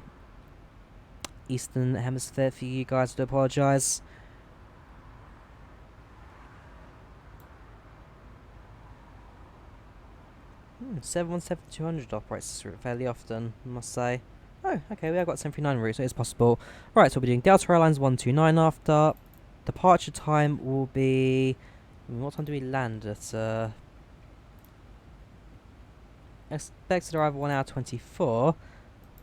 Eastern Hemisphere for you guys, I do apologise. Hmm, 717-200 operates this route fairly often, I must say. Oh, okay, we have got 739 route, so it's possible. Right, so we'll be doing Delta Airlines 129 after. Departure time will be... what time do we land at? Expected arrival 1 hour 24.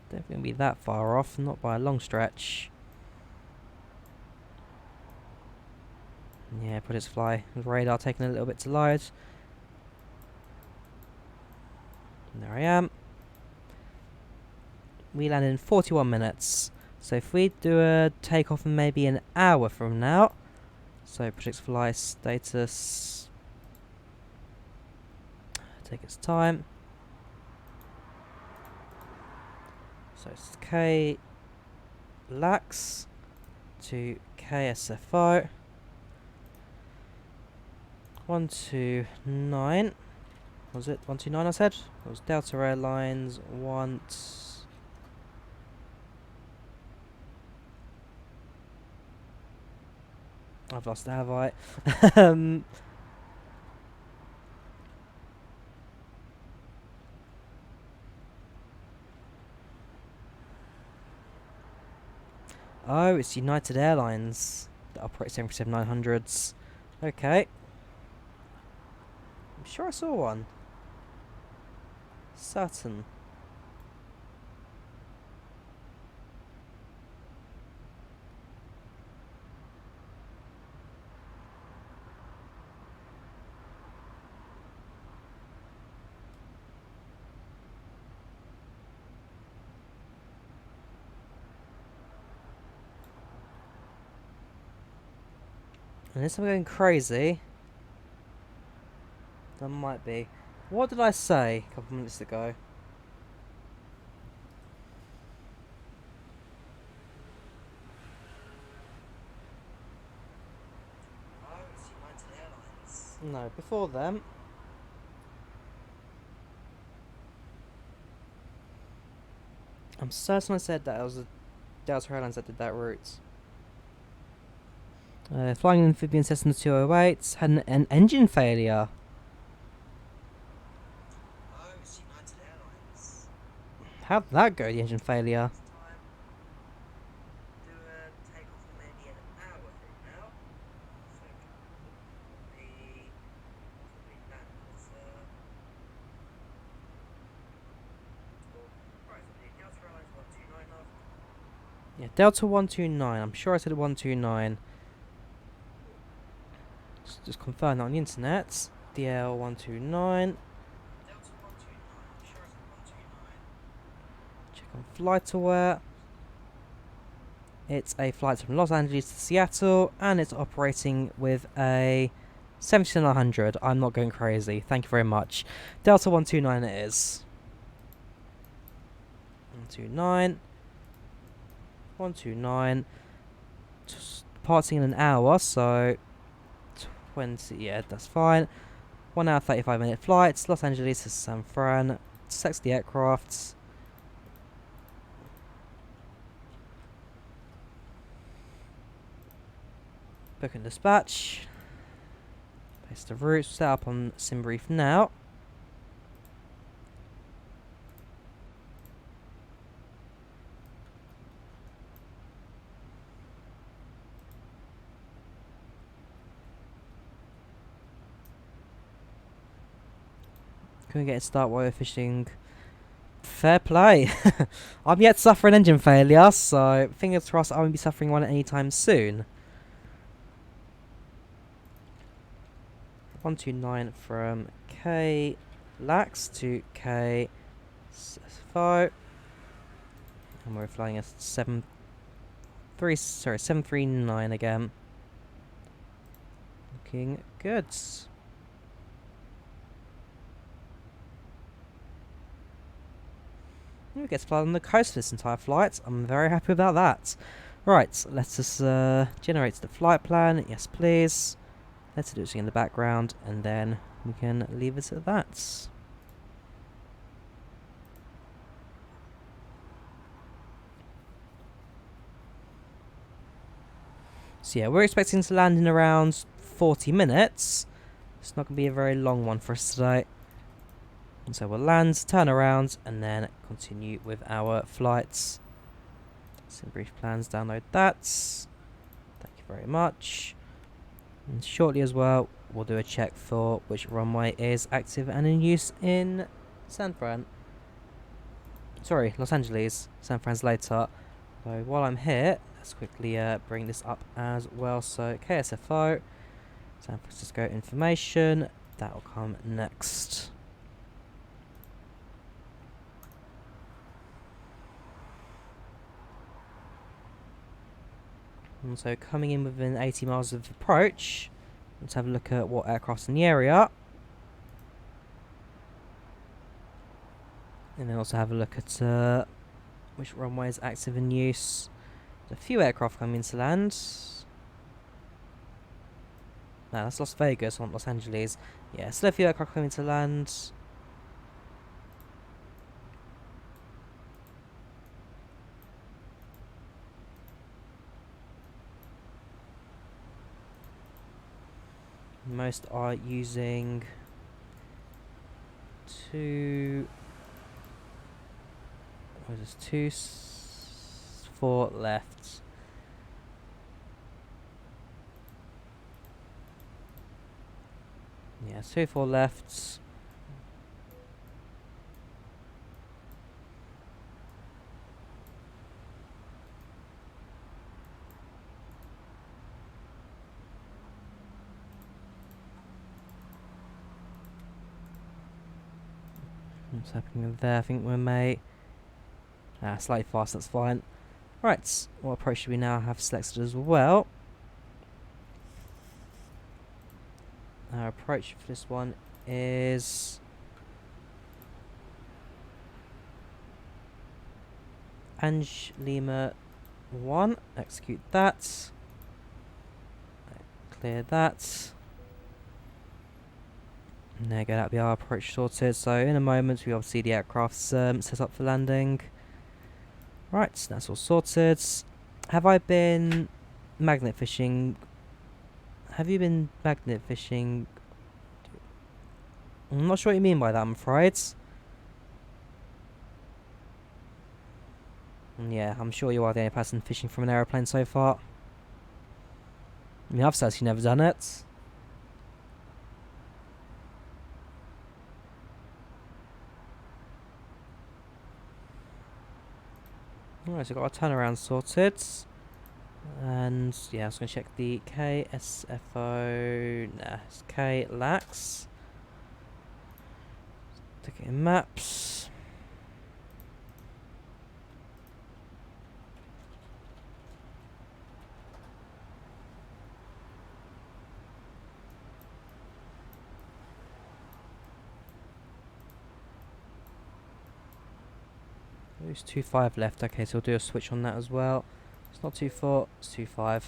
Don't think it'll be that far off, not by a long stretch. Yeah, projects fly. Radar taking a little bit to load. And there I am. We land in 41 minutes. So if we do a takeoff in maybe an hour from now. So projects fly status. Take its time. So it's K lax to KSFO 129. Was it 129 I said? It was Delta Airlines I've lost it, have I? Oh, it's United Airlines that operates 737-900s. Okay. I'm sure I saw one. Certain. Unless I'm going crazy. That might be. What did I say a couple minutes ago? Oh, it's United Airlines. No, before them. I'm certain I said that it was the Delta Airlines that did that route. Flying an amphibian Cessna 208 had an engine failure. Oh, it's United Airlines. How'd that go, the engine failure? Do a takeoff in maybe an hour from now. So probably land at right, so the Delta Airlines 129. Yeah, Delta 129. I'm sure I said 129. Just confirm that on the internet. DL 129. Check on FlightAware. It's a flight from Los Angeles to Seattle, and it's operating with a 7900. I'm not going crazy. Thank you very much. Delta 129 it is. 129. 129. Departing in an hour, so 20. Yeah, that's fine. 1 hour 35-minute flights. Los Angeles to San Fran. Select the aircraft. Book and dispatch. Paste the route. Set up on SimBrief now. Can we get a start while we're fishing? Fair play. I'm yet to suffer an engine failure, so fingers crossed I won't be suffering one anytime soon. 129 from K Lax to K SFO. And we're flying a 739 again. Looking good. We get to fly on the coast for this entire flight. I'm very happy about that. Right, let's just generate the flight plan. Yes, please. Let's do it in the background, and then we can leave it at that. So yeah, we're expecting to land in around 40 minutes. It's not going to be a very long one for us today. And so we'll land, turn around, and then continue with our flights. Some brief plans, download that. Thank you very much. And shortly as well, we'll do a check for which runway is active and in use in San Fran. Sorry, Los Angeles. San Fran's later. So while I'm here, let's quickly bring this up as well. So KSFO, San Francisco information, that will come next. And so coming in within 80 miles of approach, let's have a look at what aircraft's in the area. And then also have a look at which runway is active in use. There's a few aircraft coming to land. No, that's Las Vegas, not Los Angeles. Yeah, still a few aircraft coming to land. Most are using four left. Yeah, 4 left. What's happening there? I think we're slightly fast, that's fine. Right, what approach should we now have selected as well? Our approach for this one is Ange Lima 1. Execute that. Clear that. And there you go, that'll be our approach sorted. So in a moment we obviously the aircraft's set up for landing. Right, so that's all sorted. Have I been magnet fishing? Have you been magnet fishing? I'm not sure what you mean by that, I'm afraid. Yeah, I'm sure you are the only person fishing from an aeroplane so far. I mean, I've certainly never done it. Alright, so got our turnaround sorted. And yeah, I was going to check the KSFO. Nah, it's K lax. Stick it in maps. There's 2.5 left. Okay, so we'll do a switch on that as well. It's not 2.4, it's 2.5.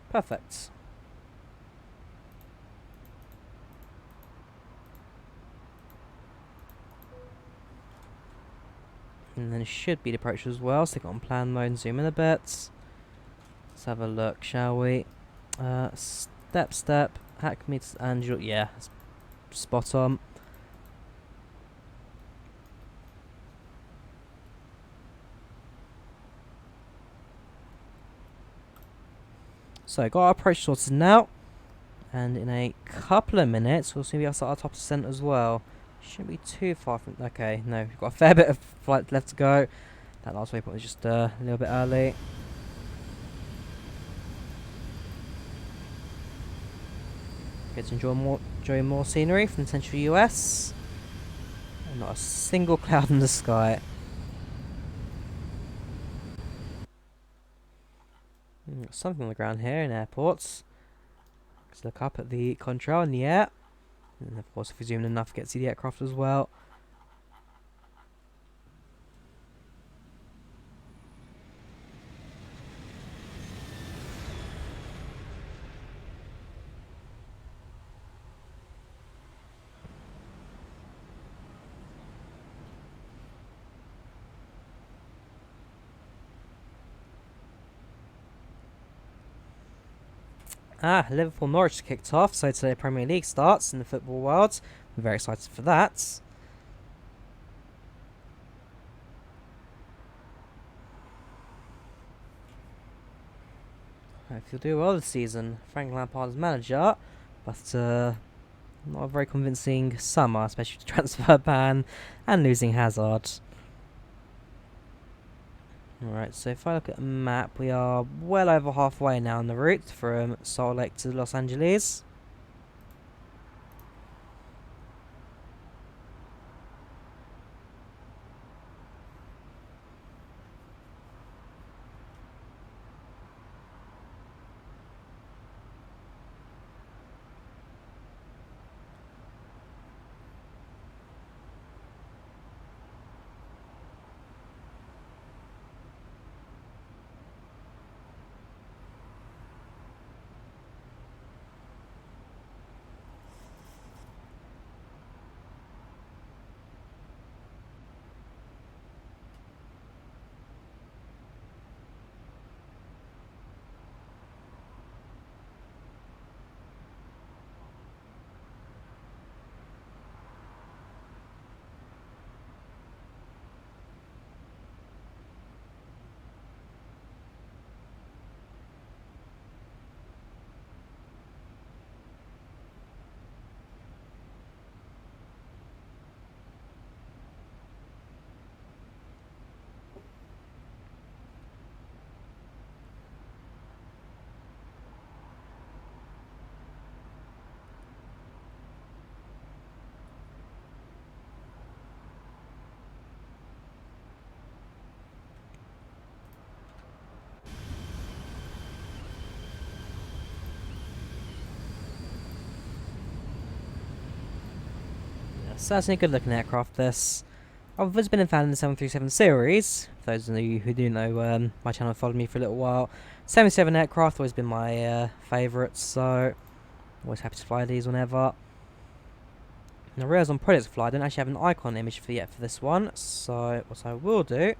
Perfect. And then it should be the approach as well. Stick it on plan mode and zoom in a bit. Let's have a look, shall we? Step, hack meters, Angel. Yeah, spot on. So, got our approach sorted now. And in a couple of minutes, we'll see we start our top descent as well. Shouldn't be too far from... Okay, no, we've got a fair bit of flight left to go. That last waypoint was just a little bit early. Get to enjoy more scenery from the central US. And not a single cloud in the sky. Got something on the ground here in airports. Let's look up at the contrail in the air. And of course, if we zoom in enough, get to see the aircraft as well. Liverpool Norwich kicked off, so today Premier League starts in the football world. I'm very excited for that. Hope he'll do well this season. Frank Lampard is manager, but not a very convincing summer, especially with the transfer ban and losing Hazard. Alright, so if I look at a map, we are well over halfway now on the route from Salt Lake to Los Angeles. Certainly a good looking aircraft this. I've always been a fan of the 737 series. For those of you who do know my channel, followed me for a little while. 77 aircraft always been my favourite, so always happy to fly these whenever. And I realise on Project Fly I don't actually have an icon image yet for this one, so what I will do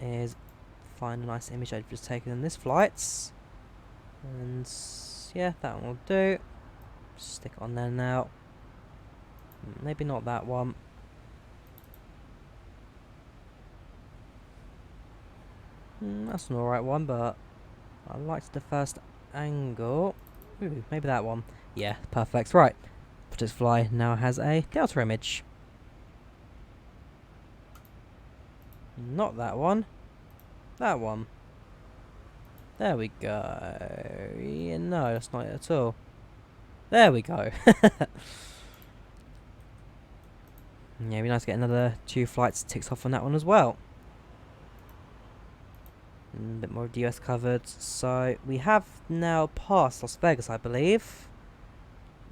is find a nice image I've just taken in this flight. And yeah, that one will do. Stick it on there now. Maybe not that one. That's an alright one, but I liked the first angle. Ooh, maybe that one. Yeah, perfect. Right. Project Fly now has a Delta image. Not that one. That one. There we go. Yeah, no, that's not it at all. There we go. Yeah, it'd be nice to get another 2 flights ticked off on that one as well. A bit more of the US covered. So we have now passed Las Vegas, I believe.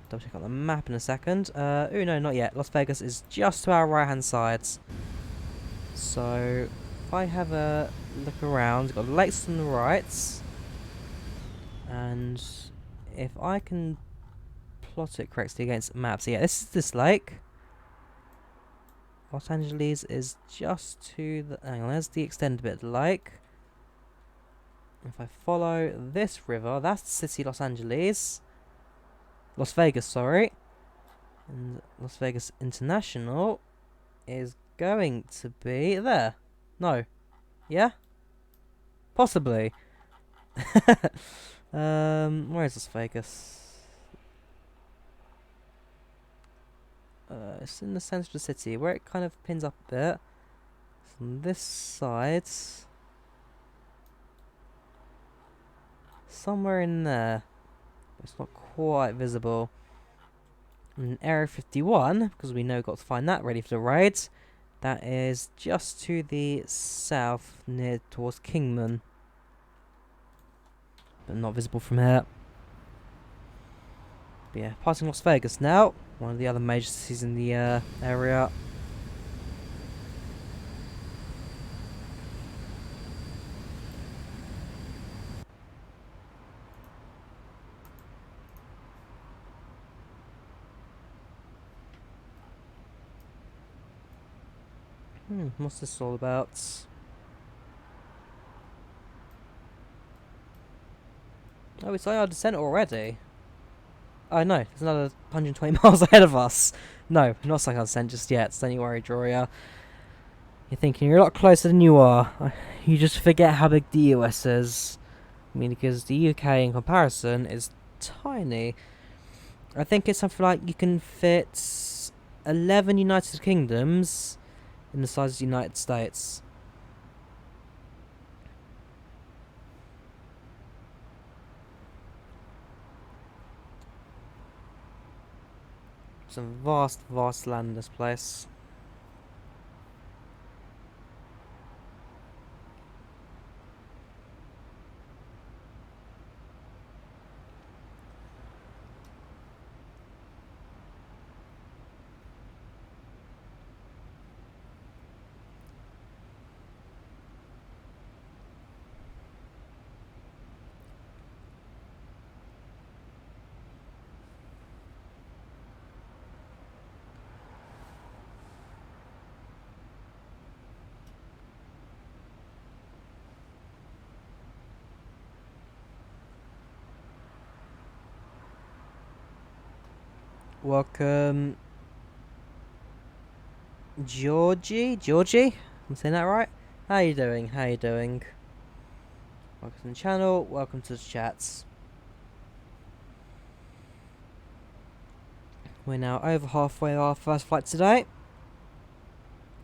Double check on the map in a second. Oh no, not yet. Las Vegas is just to our right hand sides. So if I have a look around, we've got lakes on the right. And if I can plot it correctly against maps, yeah, this is this lake. Los Angeles is just to the... Hang on, there's the extended bit of the lake. If I follow this river, that's the city Los Angeles. Las Vegas, sorry. And Las Vegas International is going to be there. No. Yeah? Possibly. Where is Las Vegas? It's in the centre of the city, where it kind of pins up a bit. From this side, somewhere in there. It's not quite visible. And Area 51, because we know we've got to find that ready for the raid. That is just to the south, near towards Kingman. But not visible from here. But yeah, passing Las Vegas now. One of the other major cities in the area. What's this all about? Oh, it's our descent already. Oh no, there's another 120 miles ahead of us. No, not like our descent just yet, so don't you worry, Drawyah. You're thinking you're a lot closer than you are. You just forget how big the US is. I mean, because the UK in comparison is tiny. I think it's something like you can fit 11 United Kingdoms in the size of the United States. Some vast, vast land in this place. Welcome, Georgie? I'm saying that right? How you doing? Welcome to the channel, welcome to the chats. We're now over halfway our first flight today.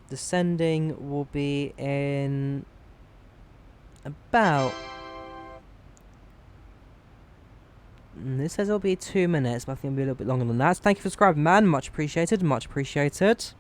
Descending will be in about... This says it'll be 2 minutes, but I think it'll be a little bit longer than that. So thank you for subscribing, man. Much appreciated, much appreciated.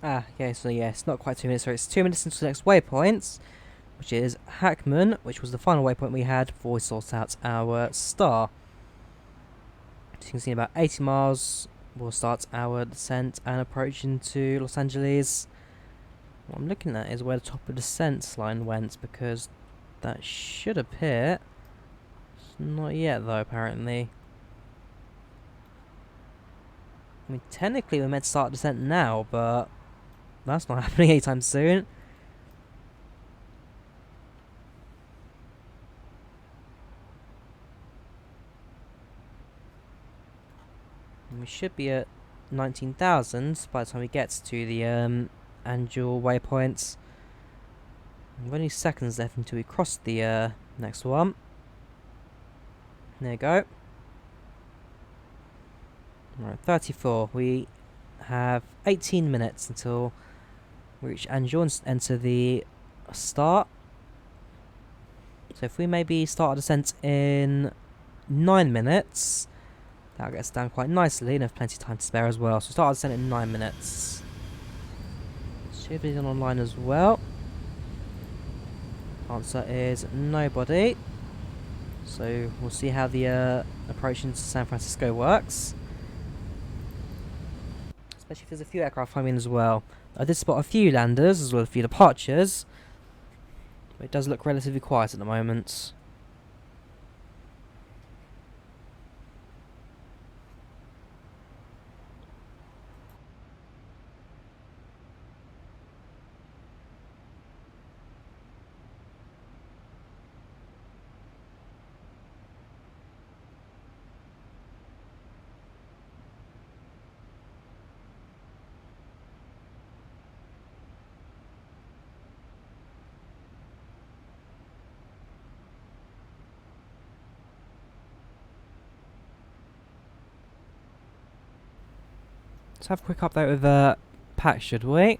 Okay, so yeah, it's not quite 2 minutes, so it's 2 minutes until the next waypoint, which is Hackman, which was the final waypoint we had before we sort out our star. So you can see in about 80 miles, we'll start our descent and approach into Los Angeles. What I'm looking at is where the top of the descent line went, because that should appear. It's not yet though, apparently. I mean, technically we're meant to start descent now, but that's not happening anytime soon. And we should be at 19,000 by the time we get to the annual waypoints. We've only seconds left until we cross the next one. There you go. Right, 34. We have 18 minutes until we reach Angel and enter the start. So if we maybe start our descent in 9 minutes, that'll get us down quite nicely and have plenty of time to spare as well. So start our descent in 9 minutes. Should be done online as well. Answer is nobody. So we'll see how the approach into San Francisco works. Especially if there's a few aircraft coming in as well. I did spot a few landers as well as a few departures. But it does look relatively quiet at the moment. Let's have a quick update with Pat, should we?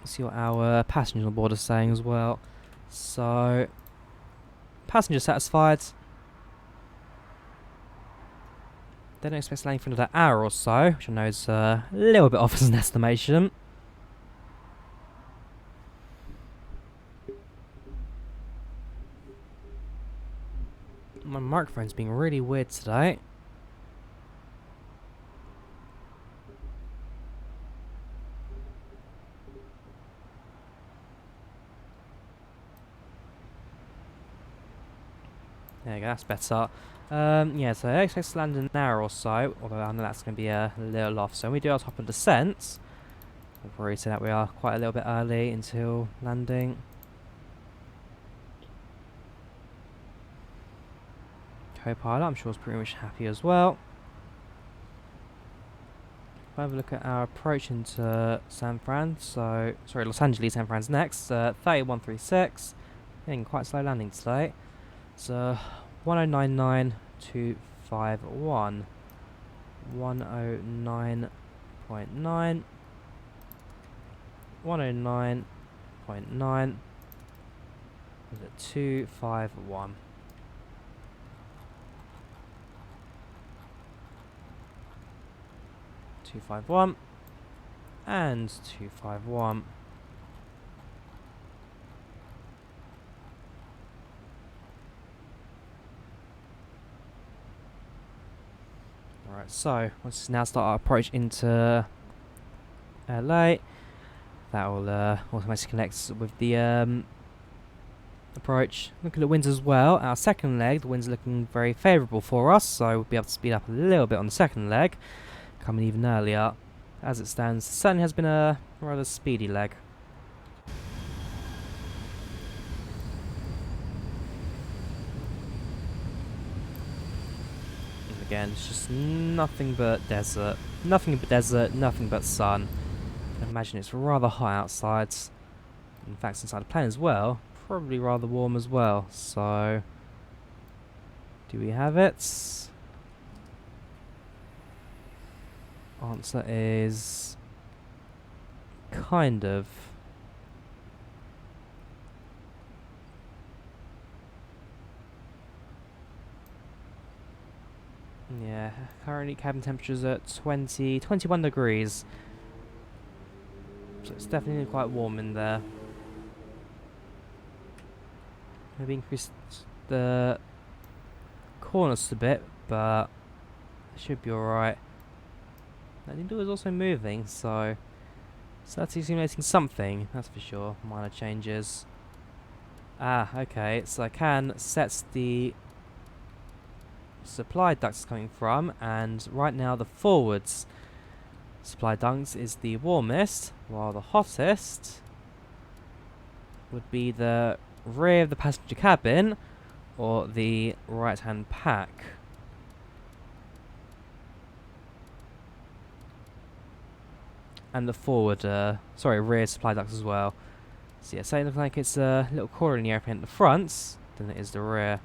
See what our passengers on board are saying as well. So, passengers satisfied. They don't expect landing for another hour or so, which I know is a little bit off as an estimation. My microphone's being really weird today. There you go, that's better. Yeah, so I expect to land in an hour or so, although I know that's going to be a little off. So when we do our top of descent, we've already said that we are quite a little bit early until landing. Co-pilot, I'm sure, is pretty much happy as well. If I have a look at our approach into San Fran, so, sorry, Los Angeles, San Fran's next, 3136, getting quite slow landing today. So 1099.251, 109.9, 109.9, is it 251? 251 and 251. Alright, so let's now start our approach into LA. That will automatically connect with the approach. Look at the winds as well. Our second leg, the winds are looking very favourable for us, so we'll be able to speed up a little bit on the second leg, coming even earlier. As it stands, it certainly has been a rather speedy leg. Again, it's just nothing but desert. Nothing but desert, nothing but sun. I imagine it's rather hot outside. In fact, inside the plane as well, probably rather warm as well. So, do we have it? Answer is kind of. Yeah, currently cabin temperature's at 21 degrees. So it's definitely quite warm in there. Maybe increase the corners a bit, but it should be alright. The door is also moving, so that's simulating something, that's for sure. Minor changes. Ah, okay, so I can set the supply ducts coming from, and right now the forwards supply ducts is the warmest, while the hottest would be the rear of the passenger cabin or the right hand pack. And the forward, rear supply ducts as well. So yeah, so it looks like it's a little cooler in the airplane at the front than it is the rear.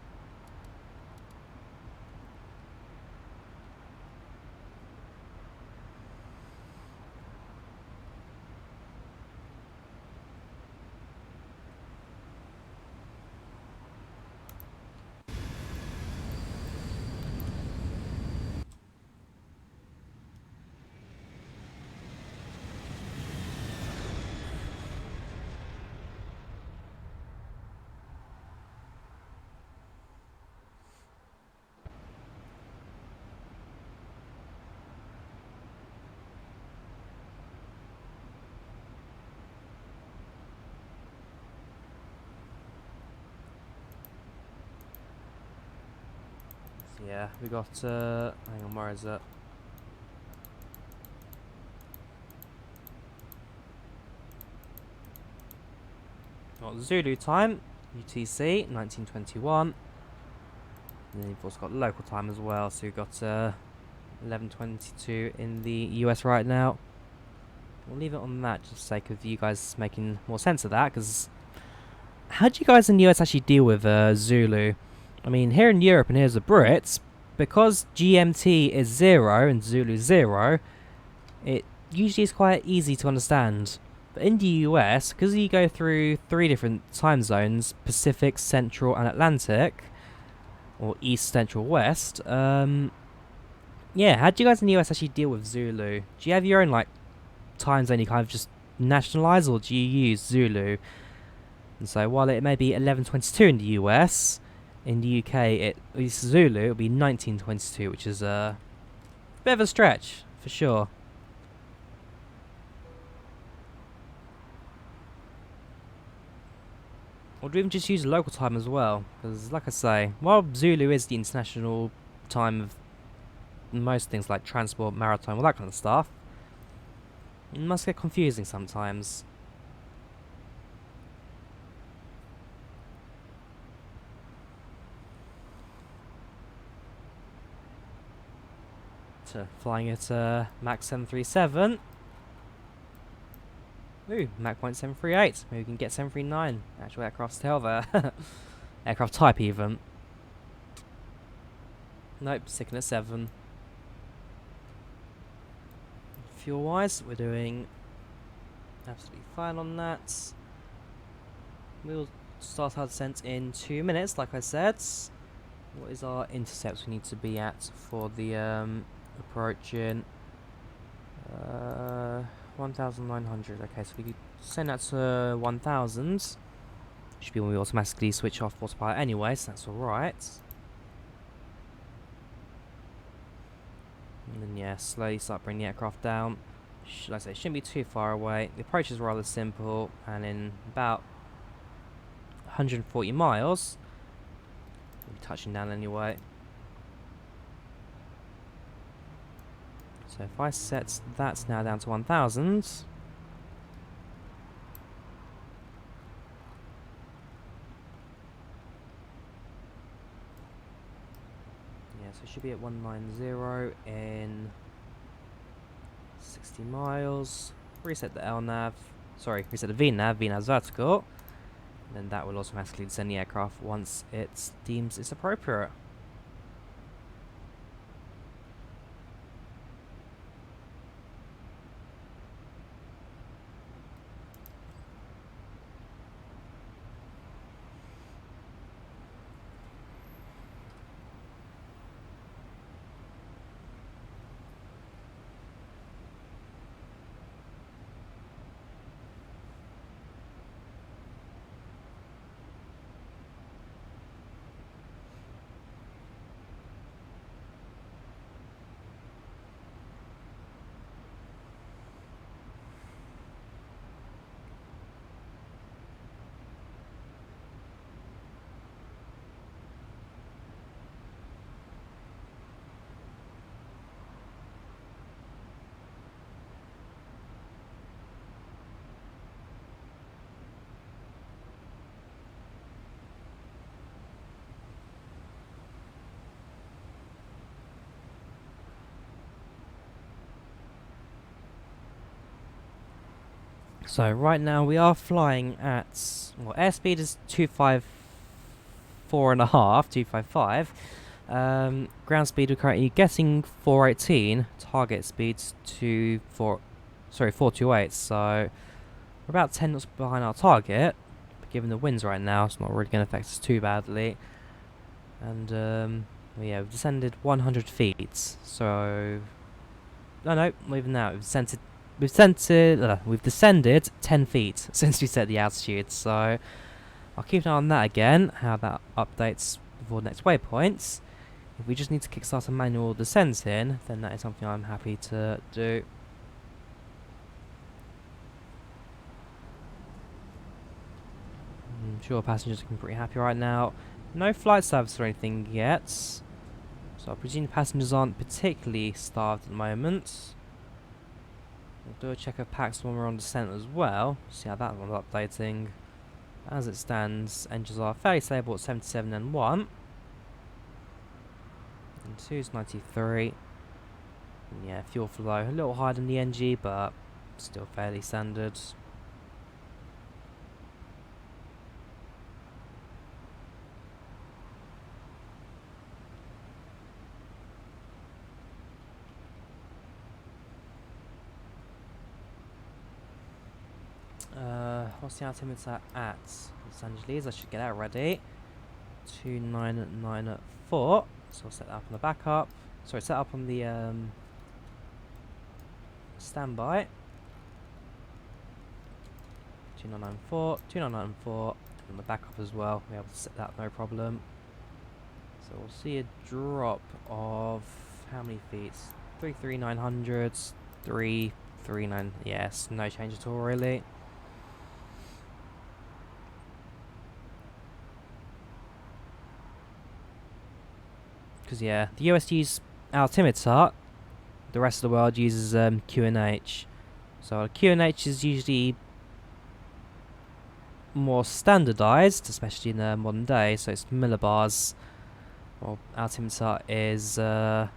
Yeah, we got, hang on, where is it? Got Zulu time, UTC, 1921. And then you've also got local time as well, so you've got, 11:22 in the US right now. We'll leave it on that, just for the sake of you guys making more sense of that, because how do you guys in the US actually deal with, Zulu? I mean, here in Europe and here's the Brits, because GMT is 0 and Zulu 0, it usually is quite easy to understand. But in the US, because you go through 3 different time zones, Pacific, Central and Atlantic, or East, Central, West, yeah, how do you guys in the US actually deal with Zulu? Do you have your own, like, time zone you kind of just nationalise, or do you use Zulu? And so while it may be 11:22 in the US, in the UK, it's Zulu, it'll be 19:22, which is a bit of a stretch, for sure. Or do we even just use local time as well? Because, like I say, while Zulu is the international time of most things like transport, maritime, all that kind of stuff, it must get confusing sometimes. Flying at Mach 737. Ooh, Mach 738. Maybe we can get 739. Actual aircraft tail there. Aircraft type even. Nope, sticking at 7. Fuel wise, we're doing absolutely fine on that. We'll start our descent in 2 minutes, like I said. What is our intercepts we need to be at for the approaching 1,900. Okay, so we could send that to 1,000. Should be when we automatically switch off autopilot anyway, so that's alright. And then yeah, slowly start bringing the aircraft down. Like I say, it shouldn't be too far away. The approach is rather simple, and in about 140 miles, we'll be touching down anyway. So if I set that now down to 1,000, yeah, so it should be at 190 in 60 miles. Reset the LNAV, sorry, reset the VNAV, VNAV's vertical, and then that will automatically descend the aircraft once it deems it's appropriate. So right now we are flying at, well, airspeed is 254.5, 255. Ground speed we're currently getting 418. Target speed's 428. So we're about 10 knots behind our target. But given the winds right now, it's not really going to affect us too badly. And well, yeah, we've descended 100 feet. So no, not even that. We've descended 10 feet since we set the altitude. So I'll keep an eye on that again, how that updates before the next waypoints. If we just need to kickstart a manual descent in, then that is something I'm happy to do. I'm sure passengers are looking pretty happy right now. No flight service or anything yet, so I presume passengers aren't particularly starved at the moment. We'll do a check of packs when we're on descent as well, see how that one's updating. As it stands, engines are fairly stable at 77 and 1. And 2's 93. And yeah, fuel flow a little higher than the NG, but still fairly standard. What's the altimeter at Los Angeles? I should get that ready. 2994. So I'll set that up on the backup. Sorry, set up on the standby. 2994, 2994, and on the backup as well. We'll be able to set that no problem. So we'll see a drop of how many feet? 33900, 339. Yes, no change at all really. Because yeah, the US uses altimeter, the rest of the world uses QNH. So QNH is usually more standardized, especially in the modern day, so it's millibars. Well, altimeter is what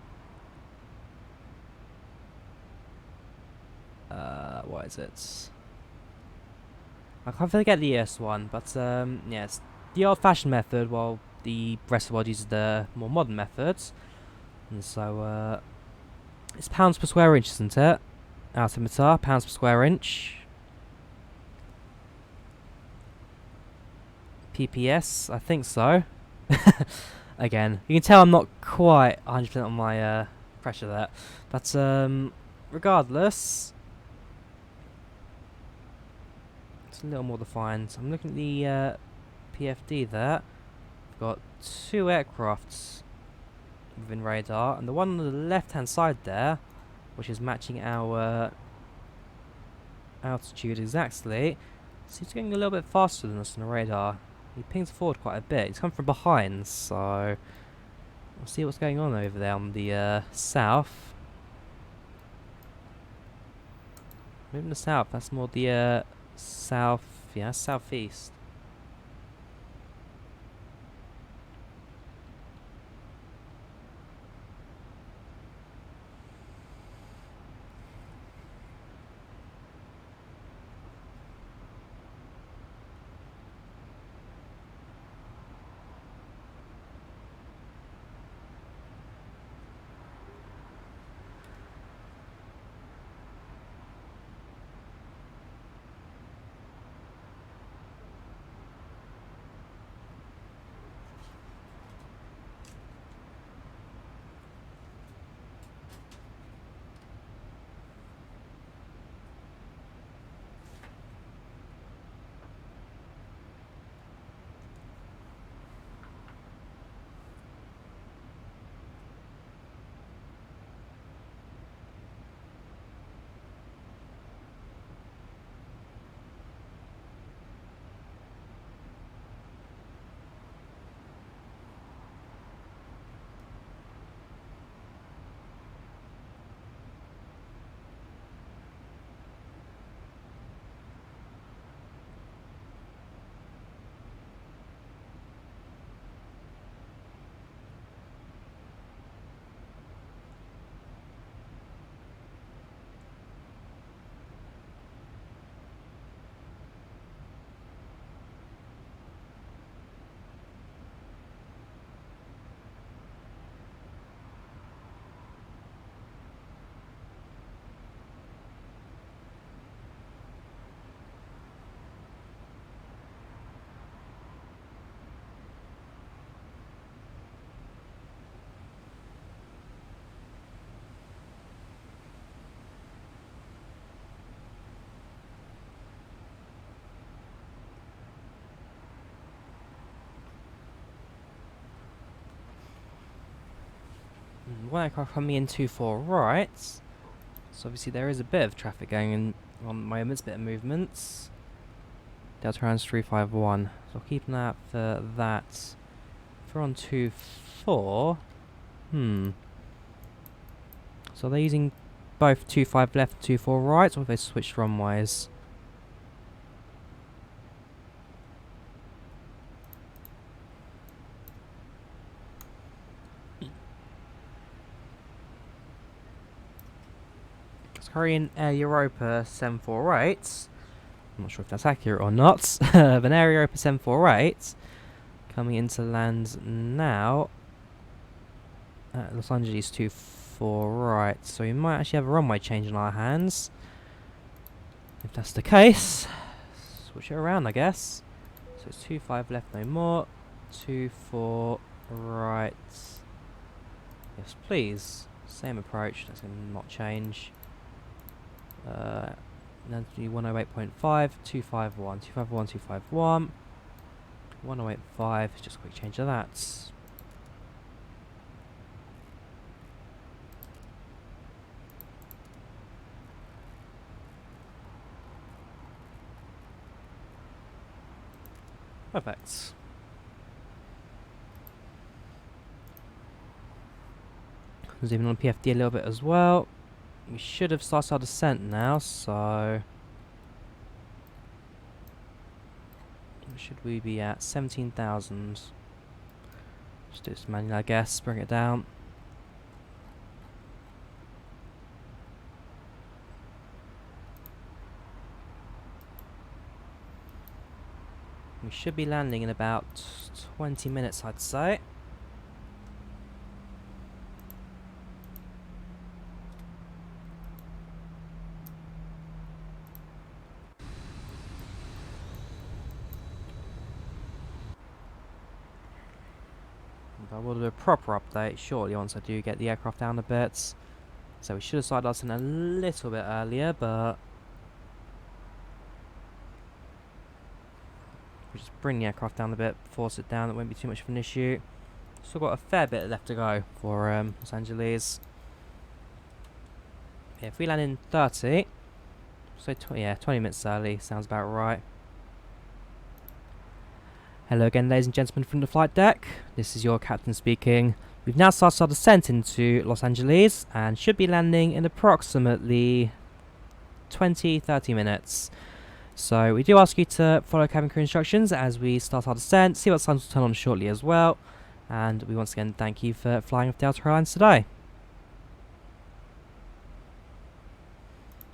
is it? I can't forget the US one, but yeah, it's the old-fashioned method, while the rest of the world uses the more modern methods. And so it's pounds per square inch, isn't it? Altimeter, pounds per square inch. PPS, I think so. Again, you can tell I'm not quite 100% on my pressure there. But regardless, it's a little more defined. I'm looking at the PFD there. We've got 2 aircrafts within radar, and the one on the left-hand side there, which is matching our altitude exactly, seems to be going a little bit faster than us on the radar. He pings forward quite a bit. He's come from behind, so we'll see what's going on over there on the south. Moving to south, that's more the south, yeah, southeast. one aircraft coming in 24 right. So obviously there is a bit of traffic going in on moments, bit of movements. Delta Airlines 351. So I'll keep an eye out for that. If we're on 24, so they're using both 25 left, 24 right, or have they switched runways? It's Korean Air Europa 748. I'm not sure if that's accurate or not. But an Air Europa 748 coming into land now at Los Angeles 24 right. So we might actually have a runway change in our hands. If that's the case, switch it around, I guess. So it's 25 left, no more. 24 right. Yes, please. Same approach. That's going to not change. Now to do 108.5, 251, 251, 251. 108.5. Just a quick change of that. Perfect. Zooming on PFD a little bit as well. We should have started our descent now, so should we be at 17,000? Just do this manually, I guess. Bring it down. We should be landing in about 20 minutes, I'd say. I will do a proper update shortly once I do get the aircraft down a bit. So we should have started us in a little bit earlier, but we just bring the aircraft down a bit, force it down, it won't be too much of an issue. Still got a fair bit left to go for Los Angeles. Yeah, if we land in 30, so 20 minutes early, sounds about right. Hello again, ladies and gentlemen from the flight deck. This is your captain speaking. We've now started our descent into Los Angeles and should be landing in approximately 20-30 minutes. So we do ask you to follow cabin crew instructions as we start our descent, see what signs will turn on shortly as well. And we once again thank you for flying with Delta Airlines today.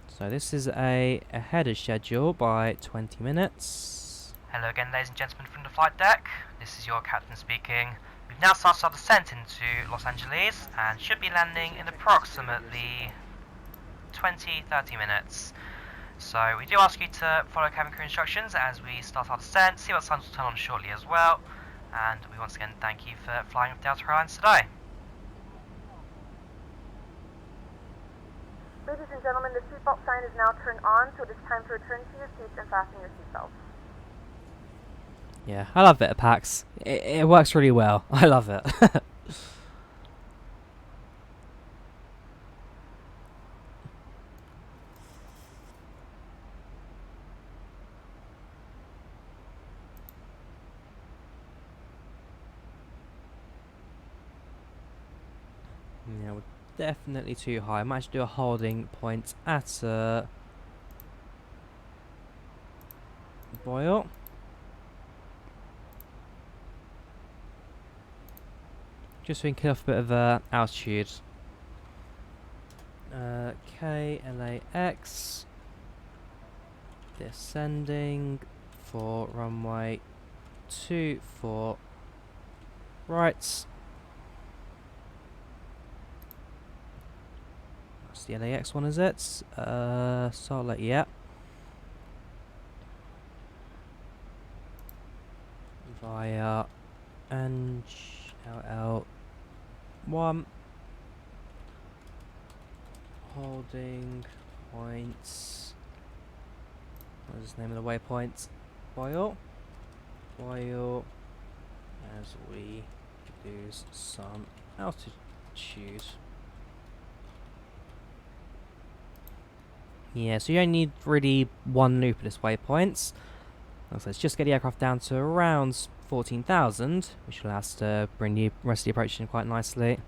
So this is ahead of schedule by 20 minutes. Hello again, ladies and gentlemen from the flight deck. This is your captain speaking. We've now started our descent into Los Angeles and should be landing in approximately 20-30 minutes. So we do ask you to follow cabin crew instructions as we start our descent, see what signs will turn on shortly as well. And we once again thank you for flying with Delta Airlines today. Ladies and gentlemen, the seatbelt sign is now turned on, so it is time to return to your seats and fasten your seatbelts. Yeah, I love Vita Packs. It works really well. I love it. Yeah, we're definitely too high. I might actually do a holding point at Boyle. Just so we can kill off a bit of altitude. KLAX. Descending for runway 24 right. That's the LAX one, is it? Salt Lake, yeah. Via NVIDIA 1 holding points. What is the name of the waypoint? Boyle as we lose some altitude. Yeah, so you only need really one loop at this waypoint. So let's just get the aircraft down to around 14,000, which will allow us to bring the rest of the approach in quite nicely.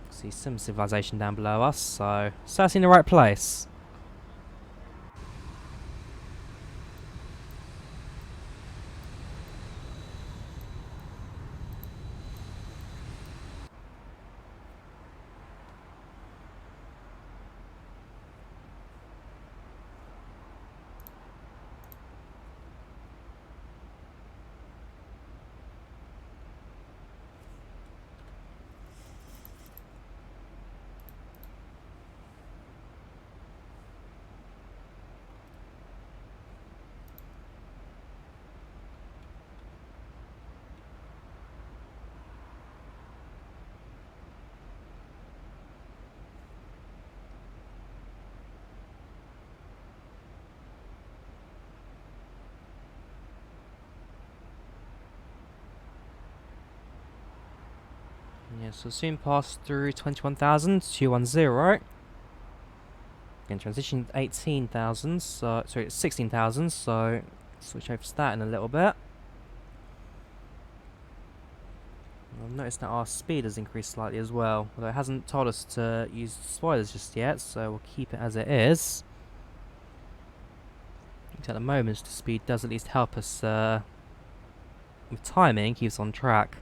See some civilization down below us, so certainly in the right place. Yeah, so soon pass through 21,210. Again, transition 18,000, so sorry, 16,000. So switch over to that in a little bit. I've noticed that our speed has increased slightly as well, although it hasn't told us to use spoilers just yet, so we'll keep it as it is. At the moment, the speed does at least help us with timing, keeps on track.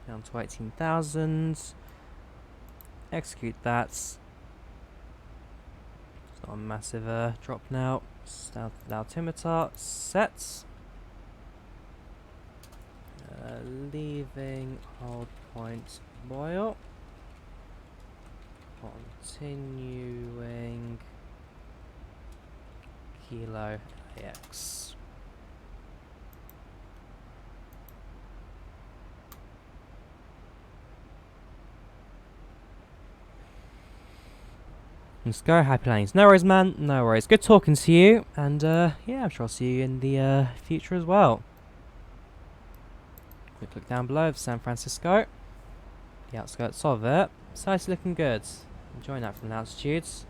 Down to 18,000. Execute that. It's not a massive drop now. Down to the altimeter. Set. Leaving hold point boil. Continuing Kilo AX. Let's go, happy landings. No worries, man. No worries. Good talking to you. And, yeah, I'm sure I'll see you in the future as well. Quick look down below of San Francisco. The outskirts of it. So it's looking good. Enjoying that from the altitudes.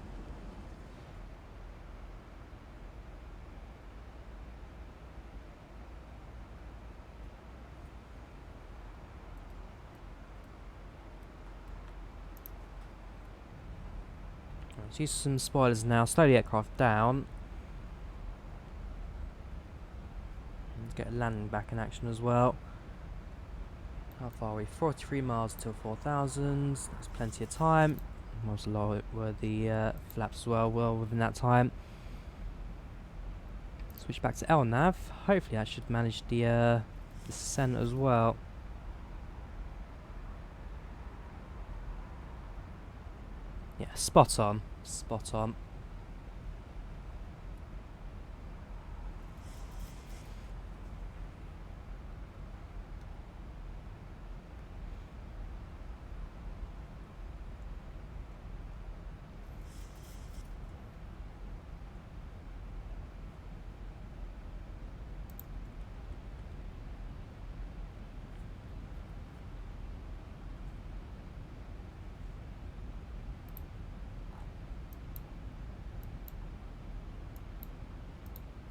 Let's use some spoilers now. Slow the aircraft down. And get a landing back in action as well. How far are we? 43 miles till 4,000. That's plenty of time. Most low were the flaps as well within that time. Switch back to LNAV. Hopefully that should manage the descent as well. Yeah, spot on. Spot on.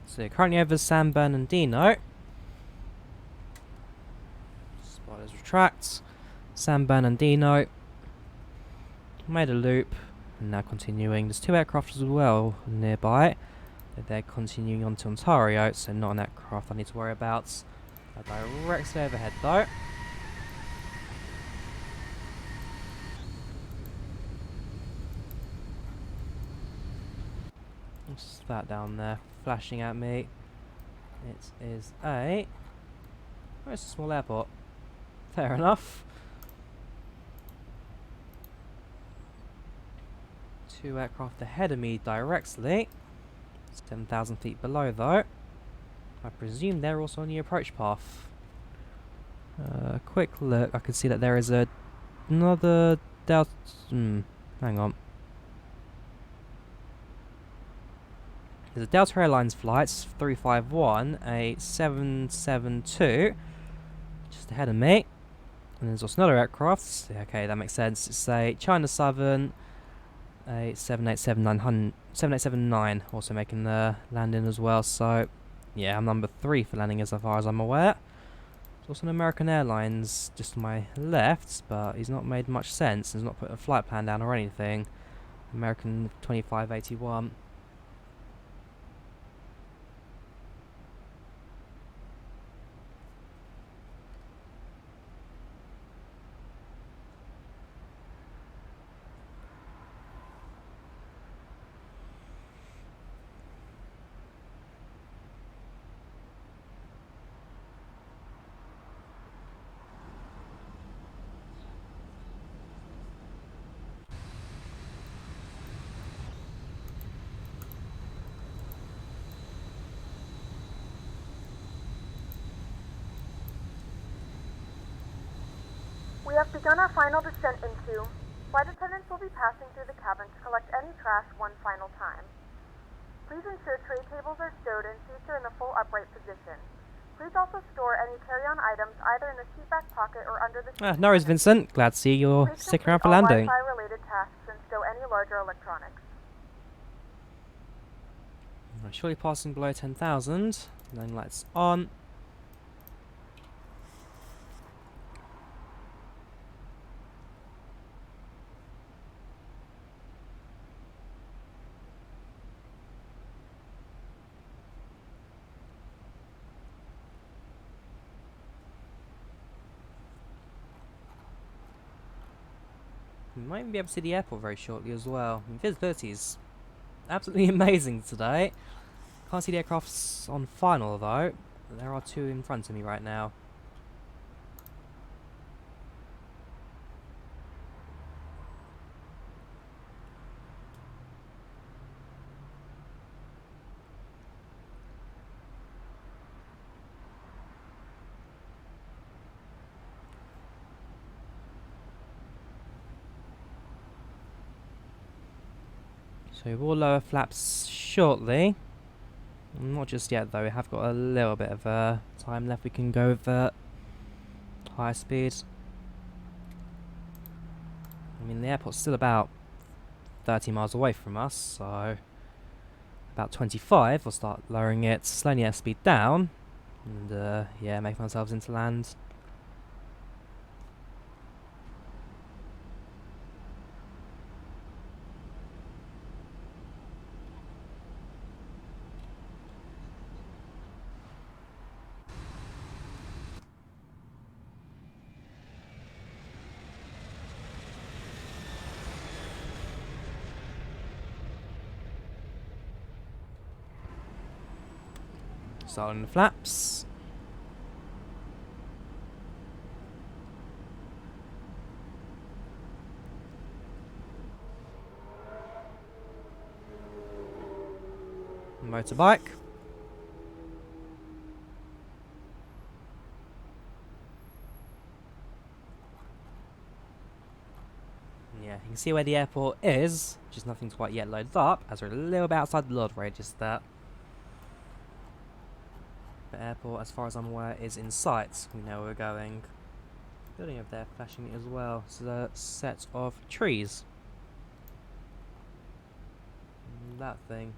So currently over San Bernardino. Spoilers retract. San Bernardino. Made a loop. And now continuing. There's two aircraft as well nearby. They're continuing on to Ontario, so not an aircraft I need to worry about. Directly overhead though. What's that down there? Flashing at me. It is a... Oh, it's a small airport. Fair enough. 2 aircraft ahead of me directly. 7,000 feet below though. I presume they're also on the approach path. Quick look, I can see that there is another Delta... hang on. There's a Delta Airlines flight, 351, a 772, just ahead of me. And there's also another aircraft. Okay, that makes sense. It's a China Southern, a 787-9, also making the landing as well. So, yeah, I'm number 3 for landing as far as I'm aware. There's also an American Airlines just to my left, but he's not made much sense. He's not put a flight plan down or anything. American 2581. We have begun our final descent into. Flight attendants will be passing through the cabin to collect any trash one final time. Please ensure tray tables are stowed and seats are in the full upright position. Please also store any carry-on items either in the seat back pocket or under the seat. No worries, Vincent. Glad to see you're sticking around for landing. Wi-Fi related tasks and stow any larger electronics. Surely passing below 10,000. Landing lights on. We might even be able to see the airport very shortly as well. Visibility is absolutely amazing today. Can't see the aircrafts on final though. There are 2 in front of me right now. So we'll lower flaps shortly. Not just yet though, we have got a little bit of time left. We can go with higher speed. I mean the airport's still about 30 miles away from us, so about 25 we'll start lowering it, slowing the airspeed down and yeah, making ourselves into land. Starting the flaps. Motorbike. Yeah, you can see where the airport is, just nothing's quite yet loaded up, as we're a little bit outside the load radius there. The airport, as far as I'm aware, is in sight. We know where we're going. Building over there, flashing it as well. This is a set of trees. And that thing.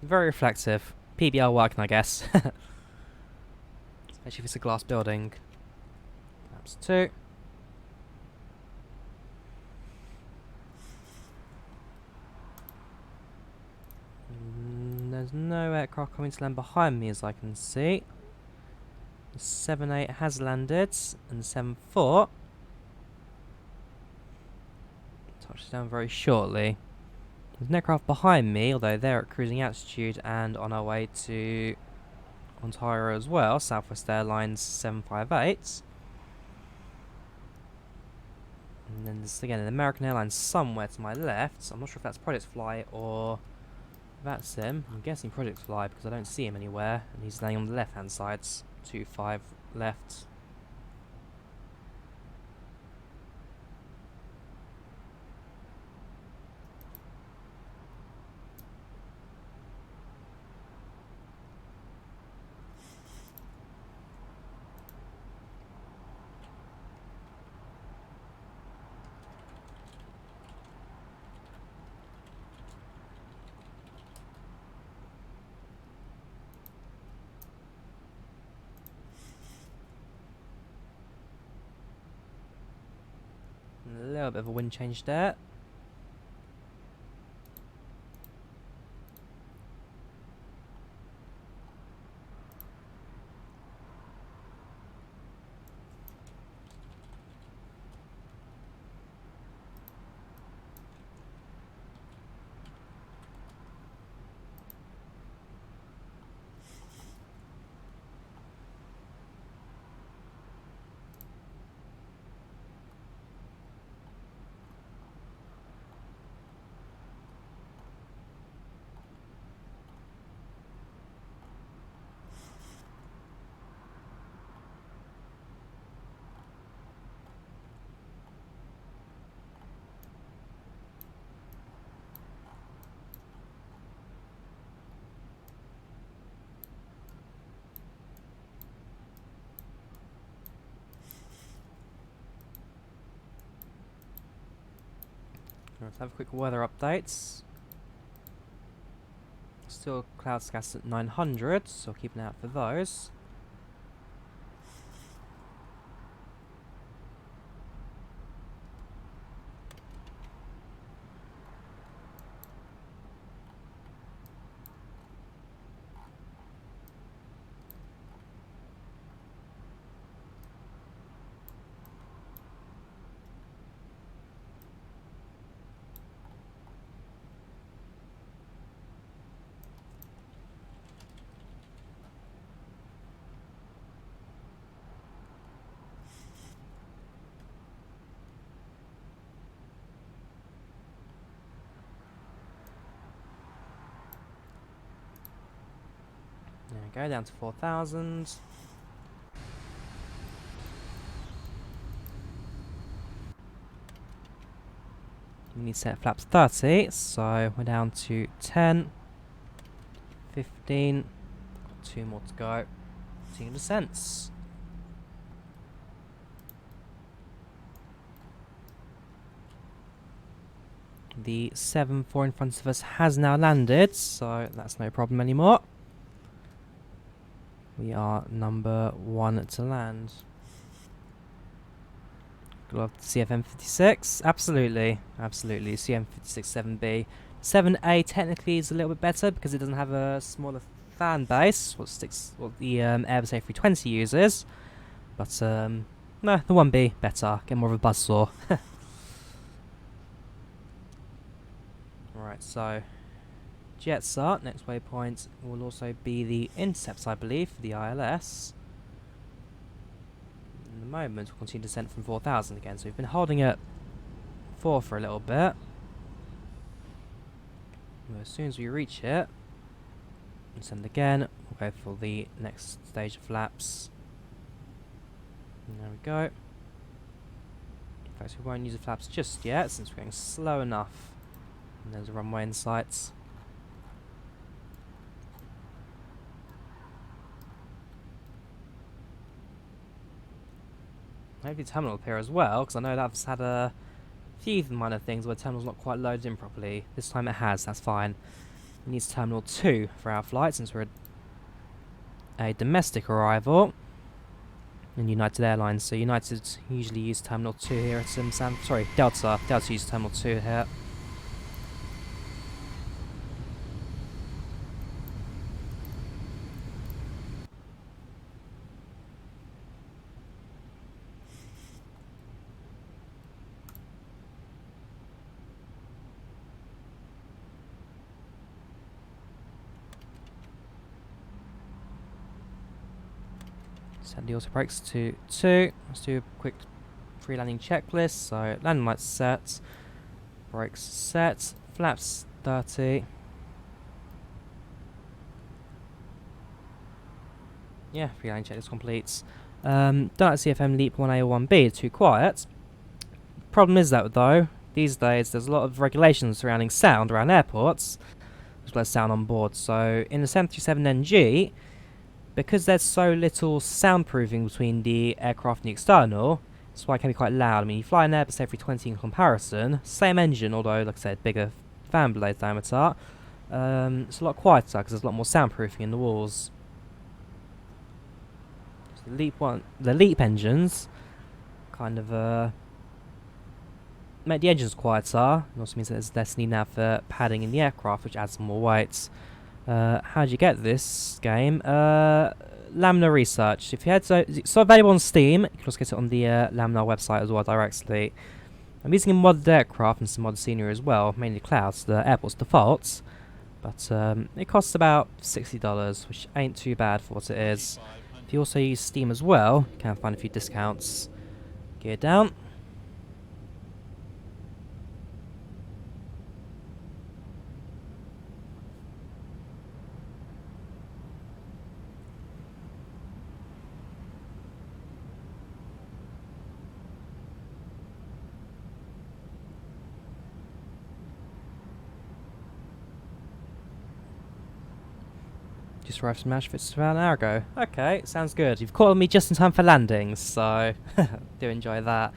Very reflective. PBR working, I guess. Especially if it's a glass building. Perhaps 2. There's no aircraft coming to land behind me as I can see. The 7-8 has landed, and the 7-4 touches down very shortly. There's an aircraft behind me, although they're at cruising altitude and on our way to Ontario as well, Southwest Airlines 758. And then there's again an American Airlines somewhere to my left. So I'm not sure if that's Project Fly or that's him. I'm guessing Project Fly because I don't see him anywhere. And he's laying on the left hand side. 25 left. A little bit of a wind change there. Let's have a quick weather updates. Still cloud scatters at 900, so keep an eye out for those. There we go, down to 4,000. We need to set flaps 30, so we're down to 10, 15, 2 more to go. Continuing descents. The 7-4 in front of us has now landed, so that's no problem anymore. We are number 1 to land. Love CFM56, absolutely, absolutely. CM56 7B, 7A technically is a little bit better because it doesn't have a smaller fan base. What the Airbus A320 uses, but no, the 1B better. Get more of a buzzsaw. Right, so Jetstar next waypoint will also be the intercepts, I believe, for the ILS. In the moment, we'll continue descent from 4,000 again. So we've been holding at 4 for a little bit. And as soon as we reach it, descend again. We'll go for the next stage of flaps. And there we go. In fact, we won't use the flaps just yet, since we're going slow enough. And there's a runway in sight. Maybe the terminal will appear as well, because I know that's had a few minor things where the terminal's not quite loaded in properly. This time it has, that's fine. We need Terminal 2 for our flight, since we're a domestic arrival in United Airlines. So United usually use Terminal 2 here at Delta. Delta use Terminal 2 here. Set the auto brakes to 2. Let's do a quick pre-landing checklist. So landing lights set, brakes set, flaps 30. Yeah, pre-landing checklist completes. Don't like CFM Leap 1A or 1B, too quiet. Problem is that though, these days there's a lot of regulations surrounding sound around airports, as well as sound on board. So in the 737NG, because there's so little soundproofing between the aircraft and the external, that's why it can be quite loud. I mean, you fly an Airbus A320 in comparison, same engine, although, like I said, bigger fan blade diameter. It's a lot quieter because there's a lot more soundproofing in the walls. So the Leap engines kind of make the engines quieter. It also means that there's less need now for padding in the aircraft, which adds some more weight. How do you get this game? Laminar Research. If you head to, it's available on Steam. You can also get it on the Laminar website as well directly. I'm using a modded aircraft and some modded scenery as well, mainly clouds, the airport's defaults. But it costs about $60, which ain't too bad for what it is. If you also use Steam as well, you can find a few discounts. Gear down. Just arrived from Auschwitz about an hour ago. Okay, sounds good. You've caught me just in time for landings, so do enjoy that.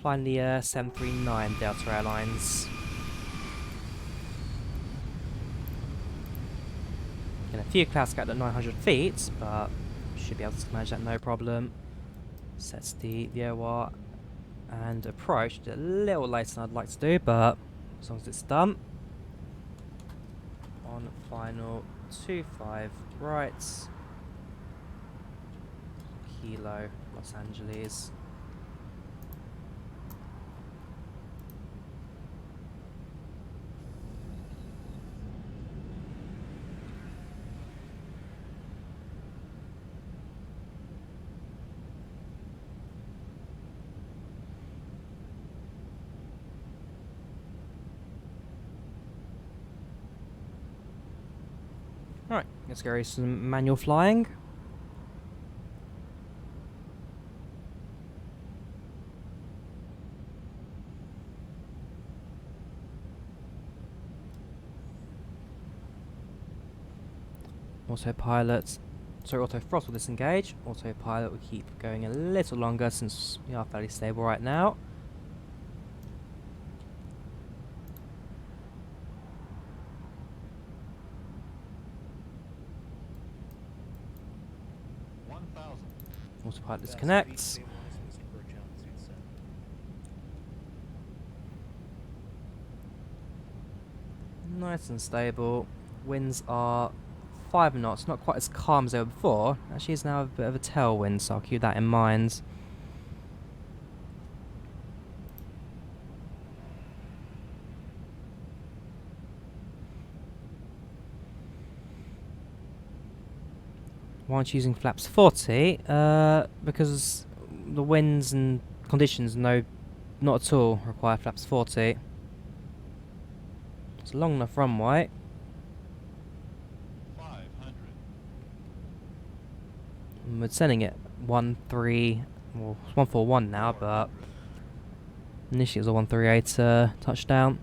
Flying the 739 Delta Airlines. Getting a few clouds scattered at 900 feet, but should be able to manage that no problem. Sets the OR and approach. A little later than I'd like to do, but as long as it's done. On final 25 right, Kilo, Los Angeles. Alright, let's go some manual flying. Autopilot, sorry, auto throttle disengage. Autopilot will keep going a little longer since we are fairly stable right now. Autopilot disconnects. Nice and stable. Winds are 5 knots, not quite as calm as they were before. Actually, it's now a bit of a tailwind, so I'll keep that in mind. Why aren't you using flaps 40? Because the winds and conditions, not at all require flaps 40. It's a long enough runway. 500. And we're sending it 1-3, well, it's 141 now, but initially it was a 138 touchdown.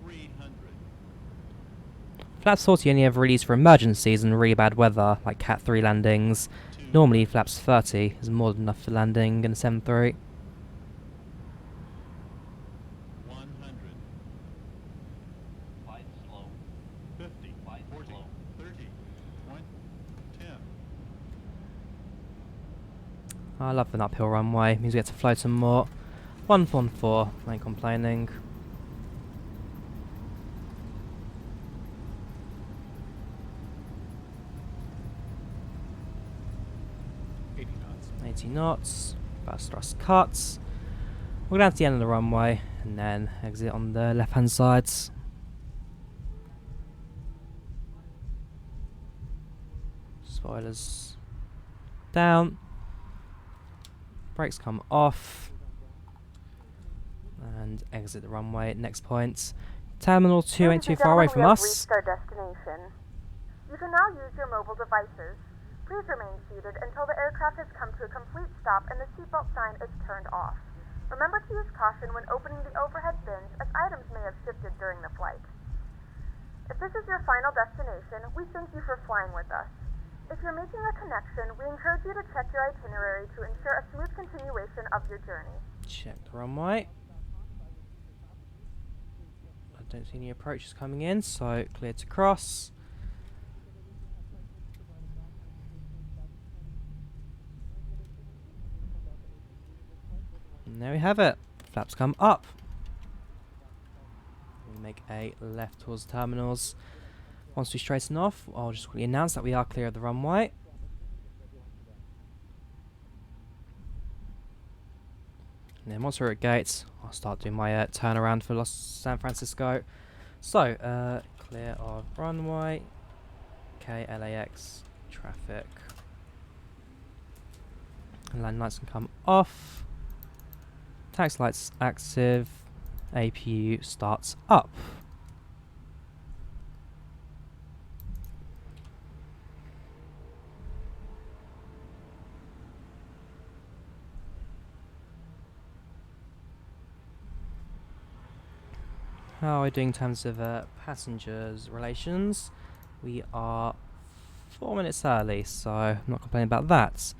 300. Flaps 40 only ever released for emergencies and really bad weather, like Cat 3 landings. Normally flaps 30 is more than enough for landing in a 7.3. 100. 5 slow. 50. 5 40. Slow. 30. 1. 10. I love an uphill runway, means we get to float some more. 114, ain't complaining. knots. 80 knots, first thrust cuts. We're down to the end of the runway and then exit on the left hand side. Spoilers down. Brakes come off. And exit the runway. Next point. Terminal 2 ain't too far away from us. We have reached our destination. You can now use your mobile devices. Please remain seated until the aircraft has come to a complete stop and the seatbelt sign is turned off. Remember to use caution when opening the overhead bins, as items may have shifted during the flight. If this is your final destination, we thank you for flying with us. If you're making a connection, we encourage you to check your itinerary to ensure a smooth continuation of your journey. Check the runway. I don't see any approaches coming in, so clear to cross. And there we have it. Flaps come up. We make a left towards the terminals. Once we straighten off, I'll just quickly announce that we are clear of the runway. And then once we're at gates, I'll start doing my turnaround for San Francisco. So, clear of runway. LAX traffic. And landing lights can come off. Taxi lights active. APU starts up. How are we doing in terms of passengers relations? We are 4 minutes early, so I'm not complaining about that.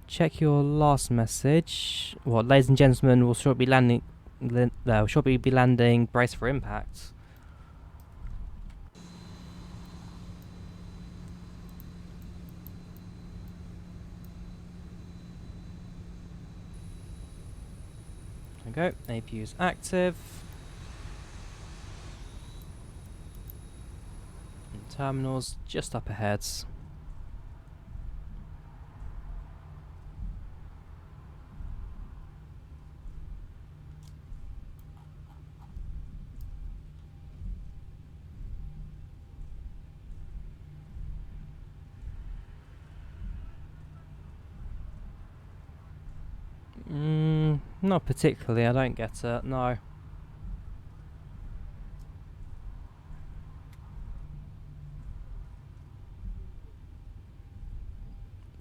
Check your last message. Well, ladies and gentlemen, we'll shortly be landing. Brace for impact. There we go. APU is active. And terminals just up ahead. Not particularly, I don't get it, no.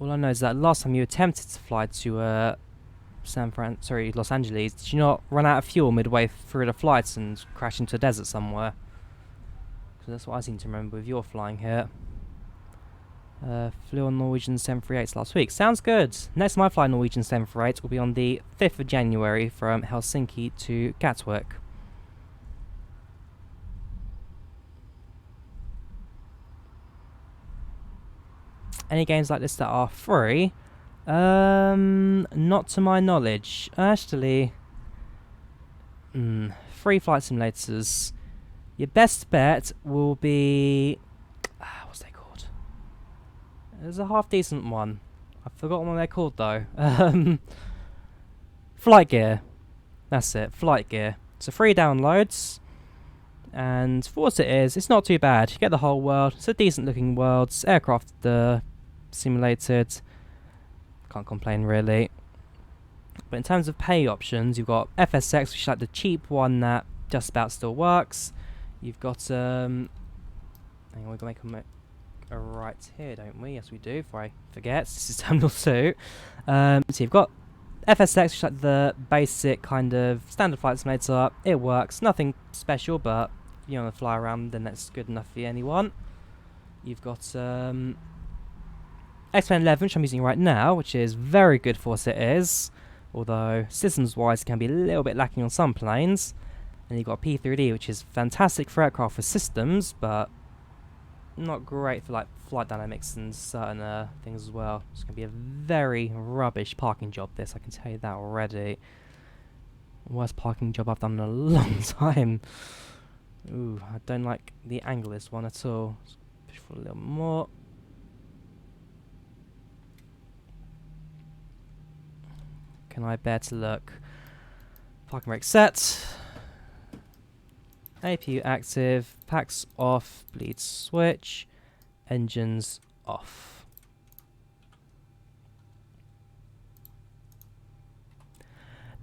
All I know is that last time you attempted to fly to Los Angeles, did you not run out of fuel midway through the flights and crash into a desert somewhere? Because that's what I seem to remember with your flying here. Flew on Norwegian 738s last week. Sounds good. Next time I fly Norwegian 738 will be on the 5th of January from Helsinki to Gatwick. Any games like this that are free? Not to my knowledge. Actually, free flight simulators. Your best bet will be... what's they called? There's a half decent one. I've forgotten what they're called though. Flight Gear. That's it, Flight Gear. So free downloads. And for what it is, it's not too bad. You get the whole world. It's a decent looking world. It's aircraft simulated. Can't complain really. But in terms of pay options, you've got FSX, which is like the cheap one that just about still works. You've got hang on, we've got to make a right here, don't we? Yes, we do. Before I forget, this is Terminal 2. So you've got FSX, which is like the basic kind of standard flight simulator. It works, nothing special, but if you want to fly around, then that's good enough for anyone. You've got XP11, which I'm using right now, which is very good for what it is, although systems-wise it can be a little bit lacking on some planes. And you've got P3D, which is fantastic for aircraft for systems, but not great for like flight dynamics and certain things as well. It's going to be a very rubbish parking job, this, I can tell you that already. Worst parking job I've done in a long time. Ooh, I don't like the angle of this one at all. Let's push for a little more. Can I bear to look? Parking brake set. APU active. Packs off. Bleed switch. Engines off.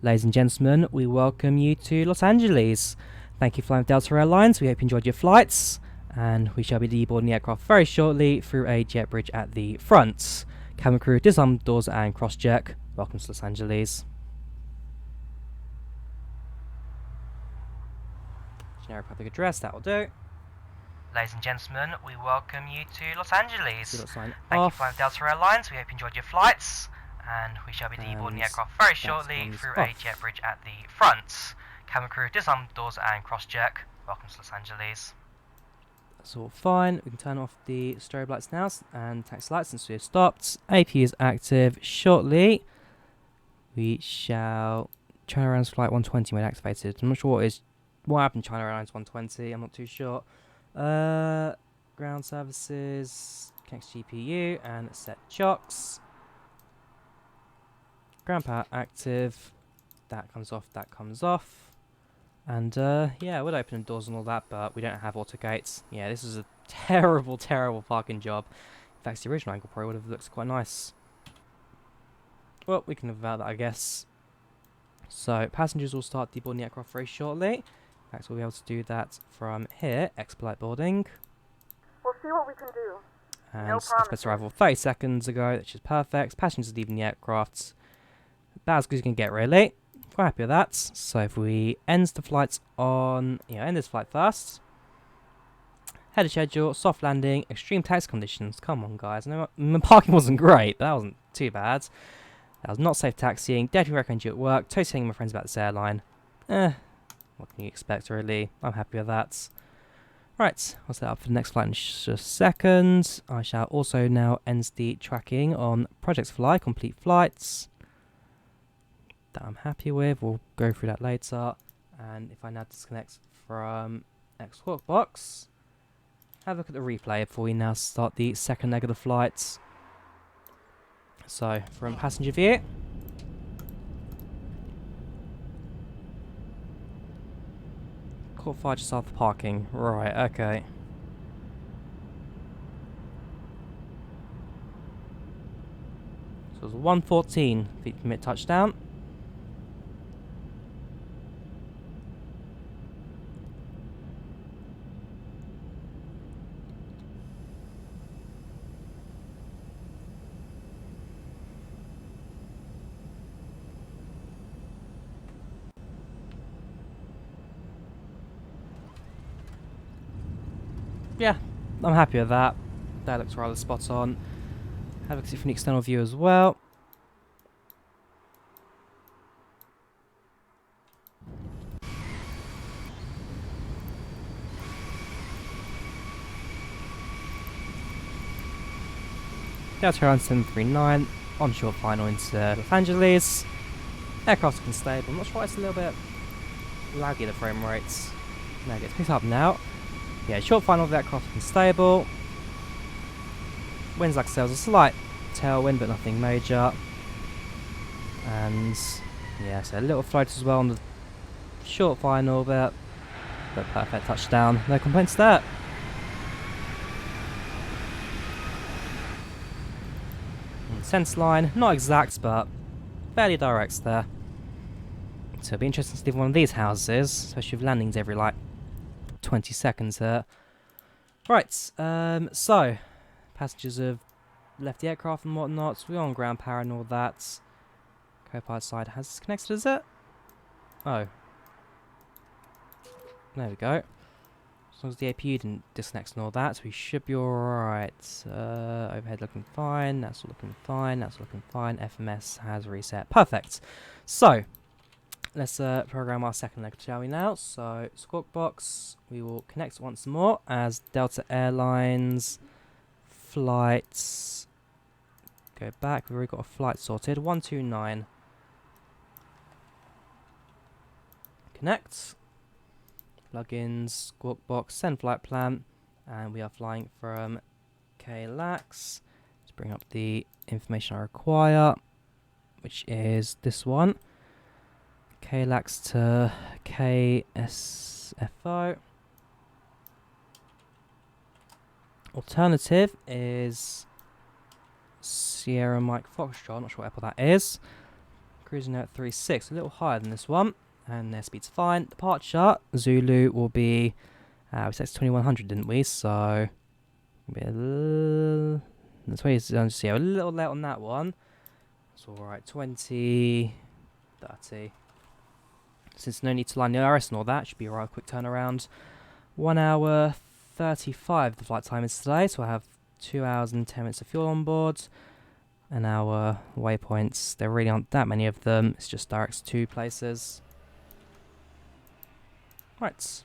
Ladies and gentlemen, we welcome you to Los Angeles. Thank you for flying with Delta Airlines. We hope you enjoyed your flights, and we shall be deboarding the aircraft very shortly through a jet bridge at the front. Cabin crew, disarm doors and cross-check. Welcome to Los Angeles. Generic public address, that will do. Ladies and gentlemen, we welcome you to Los Angeles. Thank you for flying with Delta Airlines. We hope you enjoyed your flights, and we shall be deboarding the aircraft very shortly through a jet bridge at the front. Cabin crew, disarm doors and cross-check. Welcome to Los Angeles. That's all fine. We can turn off the strobe lights now and taxi lights since we have stopped. AP is active. Shortly, we shall China Airlines flight 120 when activated. I'm not sure what happened to China Airlines 120. I'm not too sure. Ground services, connect GPU and set chocks. Ground power active. That comes off. That comes off. And yeah, we'll open the doors and all that, but we don't have auto gates. Yeah, this is a terrible, terrible parking job. In fact, the original angle probably would have looked quite nice. Well, we can live without that, I guess. So, passengers will start deboarding the aircraft very shortly. In fact, we'll be able to do that from here. Expedite boarding. We'll see what we can do. And No expect promises. arrival 30 seconds ago, which is perfect. Passengers are leaving the aircraft. About as good as you can get, really. Quite happy with that. So if we end the flights on, end this flight first. Head of schedule, soft landing, extreme taxi conditions. Come on, guys. No, the parking wasn't great, but that wasn't too bad. That was not safe taxiing. Definitely recommend you at work. Totally telling my friends about this airline. What can you expect, really? I'm happy with that. Right, I'll set up for the next flight in just a second. I shall also now end the tracking on Project Fly, complete flights. That I'm happy with. We'll go through that later. And if I now disconnect from X-Squawk box, have a look at the replay before we now start the second leg of the flight. So, from passenger view. Caught fire just after parking. Right, okay. So it was 114 feet per minute touchdown. Yeah, I'm happy with that. That looks rather spot on. Have a look from the external view as well. Delta Airlines 739 on short final into Los Angeles. Aircraft's looking stable. I'm not sure why it's a little bit laggy, the frame rates. No, it gets picked up now. Yeah, short final of the aircraft looking stable. Winds like sails, a slight tailwind, but nothing major. And yeah, so a little float as well on the short final bit. But perfect touchdown. No complaints there. Sense line, not exact, but fairly direct there. So it'll be interesting to leave one of these houses, especially with landings every like 20 seconds there. Right, so passengers have left the aircraft and whatnot. So we're on ground power and all that. Co-pilot side has disconnected, is it? Oh. There we go. As long as the APU didn't disconnect and all that, so we should be alright. Overhead looking fine, that's all looking fine, that's all looking fine. FMS has reset. Perfect. So, let's program our second leg, shall we now? So, Squawk Box, we will connect once more as Delta Airlines flights. Go back, we've already got a flight sorted. 129. Connect. Plugins, Squawk Box, send flight plan, and we are flying from KLAX. Let's bring up the information I require, which is this one. KLAX to KSFO. Alternative is Sierra Mike Foxtrot. I'm not sure what airport that is. cruising at 3.6, a little higher than this one. And their speed's fine. Departure, Zulu will be, we set 2100, didn't we? So, be a little, a little late on that one. It's alright, 20, 30. Since no need to line the RS and all that, should be alright, quick turnaround. 1 hour 35 the flight time is today, so I have 2 hours and 10 minutes of fuel on board. An hour waypoints, there really aren't that many of them, it's just directs to 2 places. Right.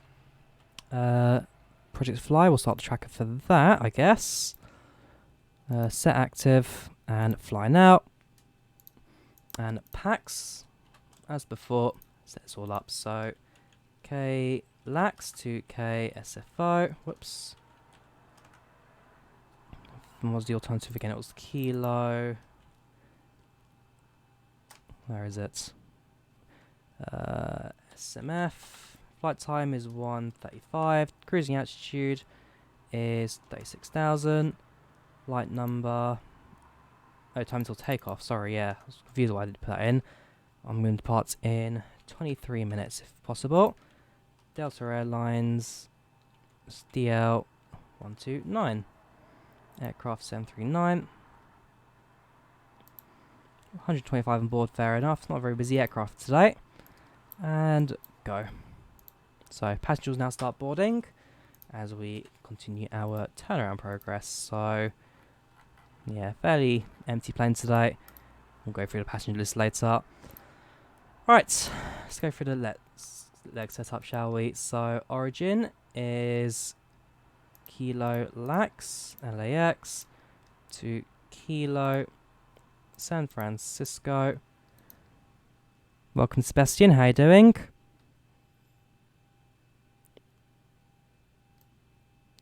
Project Fly, we'll start the tracker for that, I guess. Set active and fly now. And packs, as before, set this all up. So K lax to K SFO. Whoops. And what was the alternative again? It was kilo. Where is it? SMF. Flight time is 1:35. Cruising altitude is 36,000. Light number. Oh, time till takeoff. Sorry, yeah. I was confused why I didn't put that in. I'm going to depart in 23 minutes if possible. Delta Airlines. DL 129. Aircraft 739. 125 on board, fair enough. Not a very busy aircraft today. And go. So passengers now start boarding as we continue our turnaround progress. So yeah, fairly empty plane today. We'll go through the passenger list later. Right, let's go through the leg setup, shall we? So origin is Kilo Lax, LAX, to Kilo San Francisco. Welcome, Sebastian. How you doing?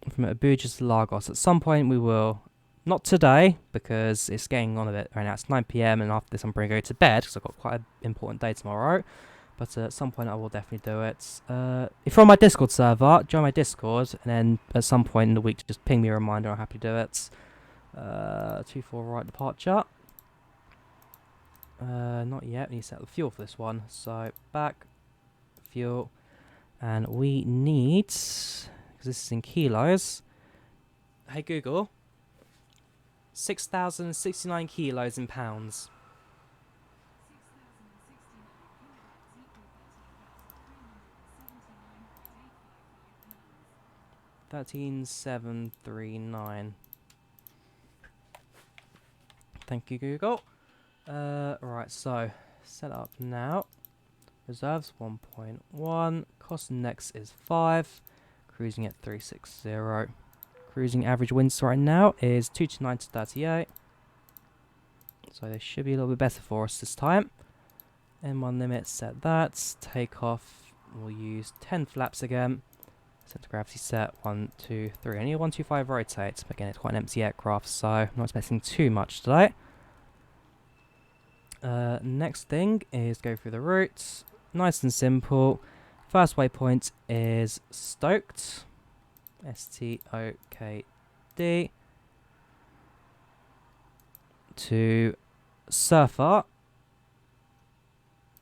From Abuja to Lagos. At some point we will, not today because it's getting on a bit right now. It's 9 PM and after this I'm going to go to bed because I've got quite an important day tomorrow. But at some point I will definitely do it. If you're on my Discord server, join my Discord, and then at some point in the week just ping me a reminder. I'll happily do it. 24 right departure. Not yet. We need to set the fuel for this one. So back, fuel, and we need, because this is in kilos. Hey Google, 6,069 kilos in pounds. 13,739. Thank you, Google. Right, so set up now. Reserves 1.1. Cost index is 5. Cruising at 360. Cruising average winds right now is 229 to 38. So they should be a little bit better for us this time. M1 limit, set that. Takeoff, we'll use 10 flaps again. Center gravity set 1, 2, 3. Only 125 rotates, but again it's quite an empty aircraft, so I'm not expecting too much today. Next thing is go through the routes. Nice and simple. First waypoint is Stoked. STOKD. To Surfer.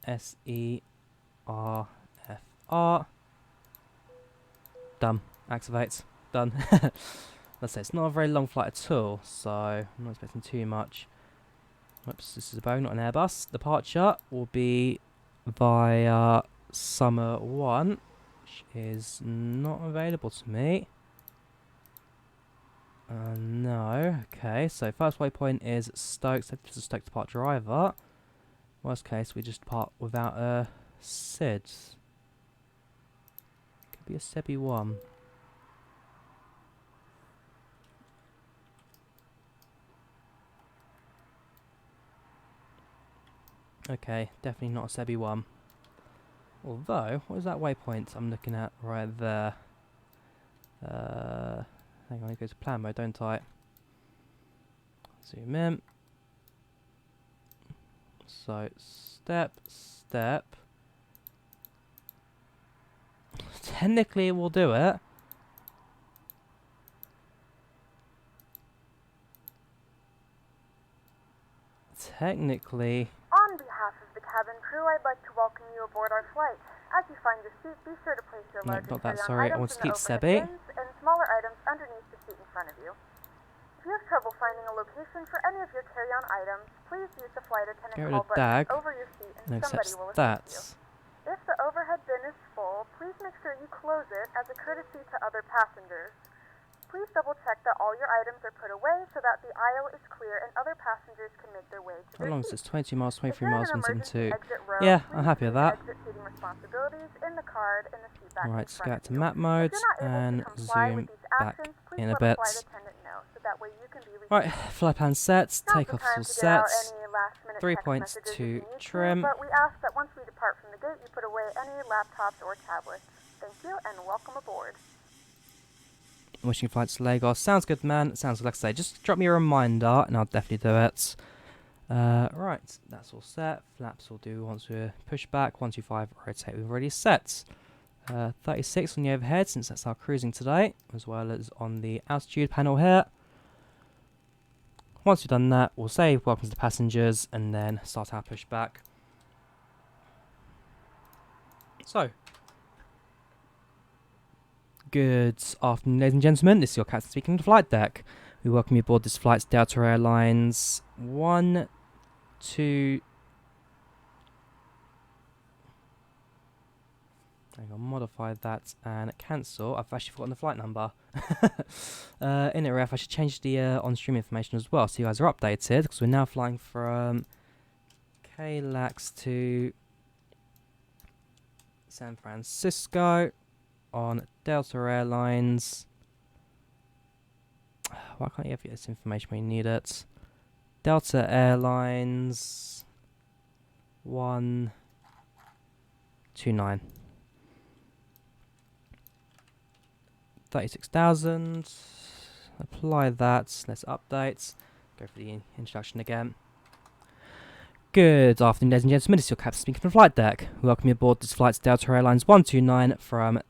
SERFR. Done. Activate. Done. Let's say it's not a very long flight at all, so I'm not expecting too much. Whoops, this is a Boeing, not an Airbus. Departure will be via Summer 1, which is not available to me. No. Okay, so first waypoint is Stoke. So this is Stoke to Park Drawyah. Worst case, we just depart without a SID. Could be a SEBI 1. Okay, definitely not a SEBI 1. Although, what is that waypoint I'm looking at right there? Hang on, I go to plan mode, don't I? Zoom in. So, step. Technically, it will do it. Technically. On behalf of the cabin crew, I'd like to welcome you aboard our flight. As you find your seat, be sure to place your No, larger not that, carry-on sorry. I items want to in the keep overhead Sebby. bins and smaller items underneath the seat in front of you. If you have trouble finding a location for any of your carry-on items, please use the flight attendant Get rid call of button Dag. over your seat and And somebody accepts will that. assist you. If the overhead bin is full, please make sure you close it as a courtesy to other passengers. Please double check that all your items are put away so that the aisle is clear and other passengers can make their way to How their long is seats. this? 22 miles, If 23 you're in miles, an emergency 172. exit row, Yeah, please I'm happy with include that. exit seating responsibilities in the card in the seat back in Right, front scout of to you. map If mode you're not able and to comply zoom with these back actions, please in a let bit. a flight attendant know so that way you can be Right, reseated. flight plan set, Now's the takeoff's time all to get out set. any last-minute 3 text points messages if to you need trim. to, but we ask that once we depart from the gate, you put away any laptops or tablets. Thank you, and welcome aboard. Wishing flights to Lagos. Sounds good, man. Sounds good. Like I say, just drop me a reminder and I'll definitely do it. Right, that's all set. Flaps will do once we push back. 125 rotate we've already set. 36 on the overhead since that's our cruising today, as well as on the altitude panel here. Once we've done that, we'll say welcome to the passengers and then start our pushback. So, good afternoon, ladies and gentlemen. This is your captain speaking on the flight deck. We welcome you aboard this flight to Delta Airlines 1, 2. Hang on, modify that and cancel. I've actually forgotten the flight number. In it, ref, I should change the on-stream information as well so you guys are updated because we're now flying from KLAX to San Francisco on Delta Airlines. Why can't you have this information when you need it? Delta Airlines 129. 36,000. Apply that. Let's update. Go for the introduction again. Good afternoon, ladies and gentlemen. This is your captain speaking from the flight deck. Welcome you aboard this flight to Delta Airlines 129 from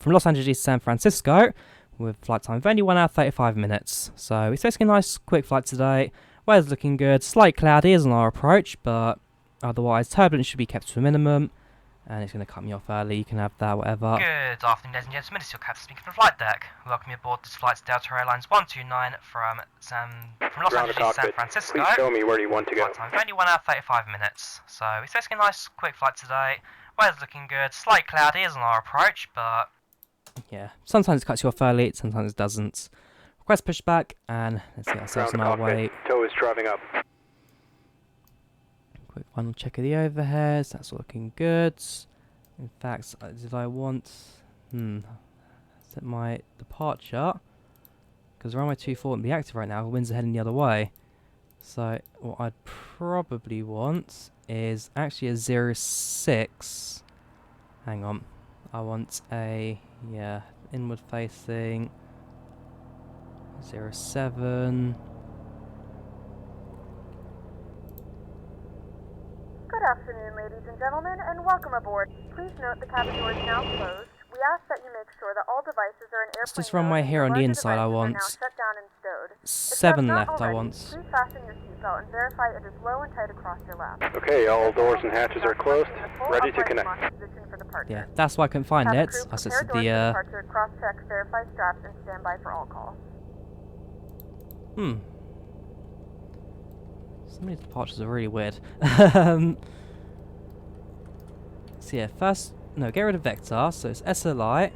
Los Angeles to San Francisco with flight time of only 1 hour 35 minutes. So it's basically a nice quick flight today. Weather's looking good. Slight cloudy is on our approach, but otherwise turbulence should be kept to a minimum. And it's going to cut me off early. You can have that, whatever. Good afternoon, ladies and gentlemen. This is your captain speaking from the flight deck. Welcome you aboard this flight to Delta Airlines 129 from Los Ground Angeles to San cockpit. Francisco. Please show me where you want to go. Flight time of only 1 hour 35 minutes. So it's basically a nice quick flight today. Weather's looking good. Slight cloudy is on our approach, but yeah, sometimes it cuts you off early, sometimes it doesn't. Request pushback, and let's get ourselves on our way. Tow is driving up. Quick final check of the overheads. That's looking good. In fact, did I want... set my departure. Because runway 24 wouldn't be active right now. The wind's heading the other way. So what I'd probably want is actually a 06. Hang on. I want a, inward facing 07. Good afternoon, ladies and gentlemen, and welcome aboard. Please note the cabin door is now closed. We ask that you make sure that all devices are in airplane It's this mode runway and here the on the larger inside I devices are want. now shut down and stowed. If you 7 have not left I already, want. Please fasten your seatbelt and verify it is low and tight across your lap. Okay, all doors and hatches are closed. Ready to connect. Yeah, that's why I couldn't find Cabin it. crew, I said prepare doors for the departure, cross-check, verify straps, and stand by for all call. Some of these departures are really weird. So yeah, first, no, get rid of vector, so it's SLI,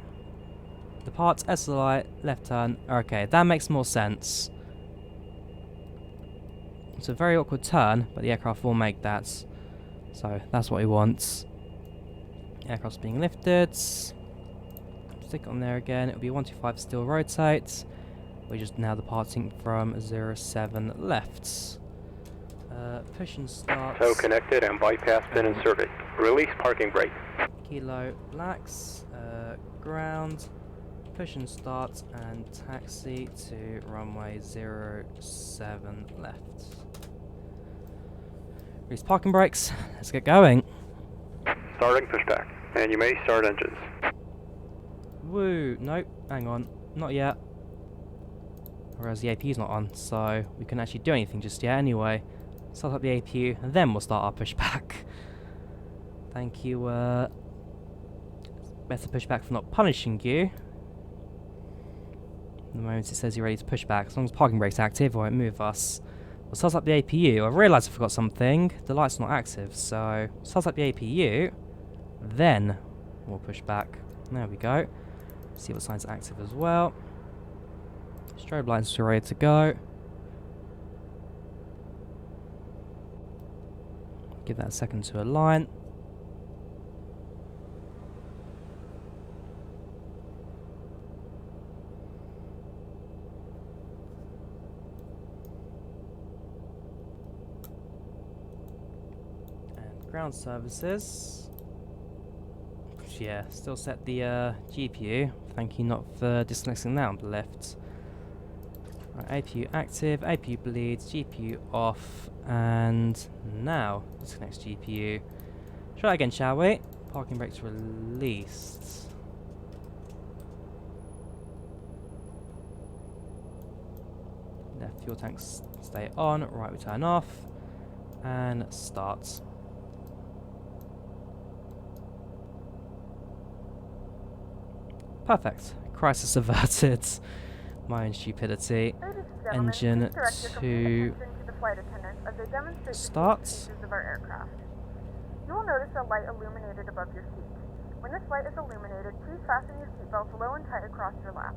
depart, SLI, left turn, okay, that makes more sense. It's a very awkward turn, but the aircraft will make that, so that's what he wants. Aircraft's being lifted, stick it on there again, it'll be 125 still rotate, we're just now departing from 07 left. Push and start. Tow connected and bypass pin inserted. Release parking brake. Kilo blacks, ground, push and start, and taxi to runway 07 left. Release parking brakes, let's get going. Starting pushback, and you may start engines. Woo, nope, hang on, not yet. Whereas the AP's not on, so we couldn't actually do anything just yet anyway. start up the APU, and then we'll start our pushback. Thank you, better pushback for not punishing you. The moment it says you're ready to push back, as long as parking brake's active, it won't move us. We'll start up the APU. I've realised I forgot something. The light's not active, so start up the APU, then we'll push back. There we go. See what signs are active as well. Strobe lights are ready to go. Give that a second to align. And ground services. Yeah, still set the GPU. Thank you not for disconnecting that on the left. Right, APU active, APU bleeds, GPU off, and now disconnects GPU. Try again, shall we? Parking brakes released. Left fuel tanks stay on, right we turn off, and start. Perfect. Crisis averted. My own stupidity. Engine to start. You will notice a light illuminated above your seat. When this light is illuminated, please fasten your seatbelts low and tight across your lap.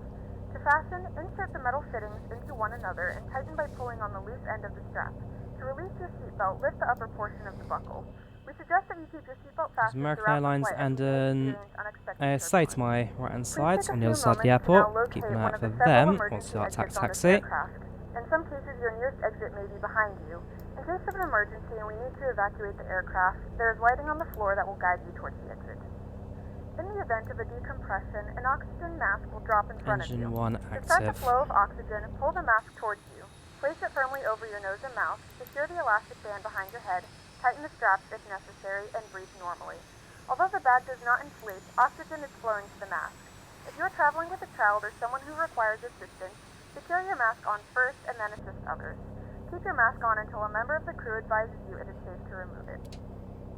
To fasten, insert the metal fittings into one another and tighten by pulling on the loose end of the strap. To release your seatbelt, lift the upper portion of the buckle. We suggest that you keep your seatbelt fastened American throughout Airlines the flight and as you may experience unexpected ASA to turbulence. my right hand Please side, take a on the few other side of the moments to now airport. Keep locate an eye one out of for the several them once emergency we our exits on this taxi. aircraft. In some cases, your nearest exit may be behind you. In case of an emergency and we need to evacuate the aircraft, there is lighting on the floor that will guide you towards the exit. In the event of a decompression, an oxygen mask will drop in front of you. Engine 1 To start the active. flow of oxygen, pull the mask towards you. Place it firmly over your nose and mouth, secure the elastic band behind your head, tighten the straps if necessary, and breathe normally. Although the bag does not inflate, oxygen is flowing to the mask. If you are traveling with a child or someone who requires assistance, secure your mask on first and then assist others. Keep your mask on until a member of the crew advises you it is safe to remove it.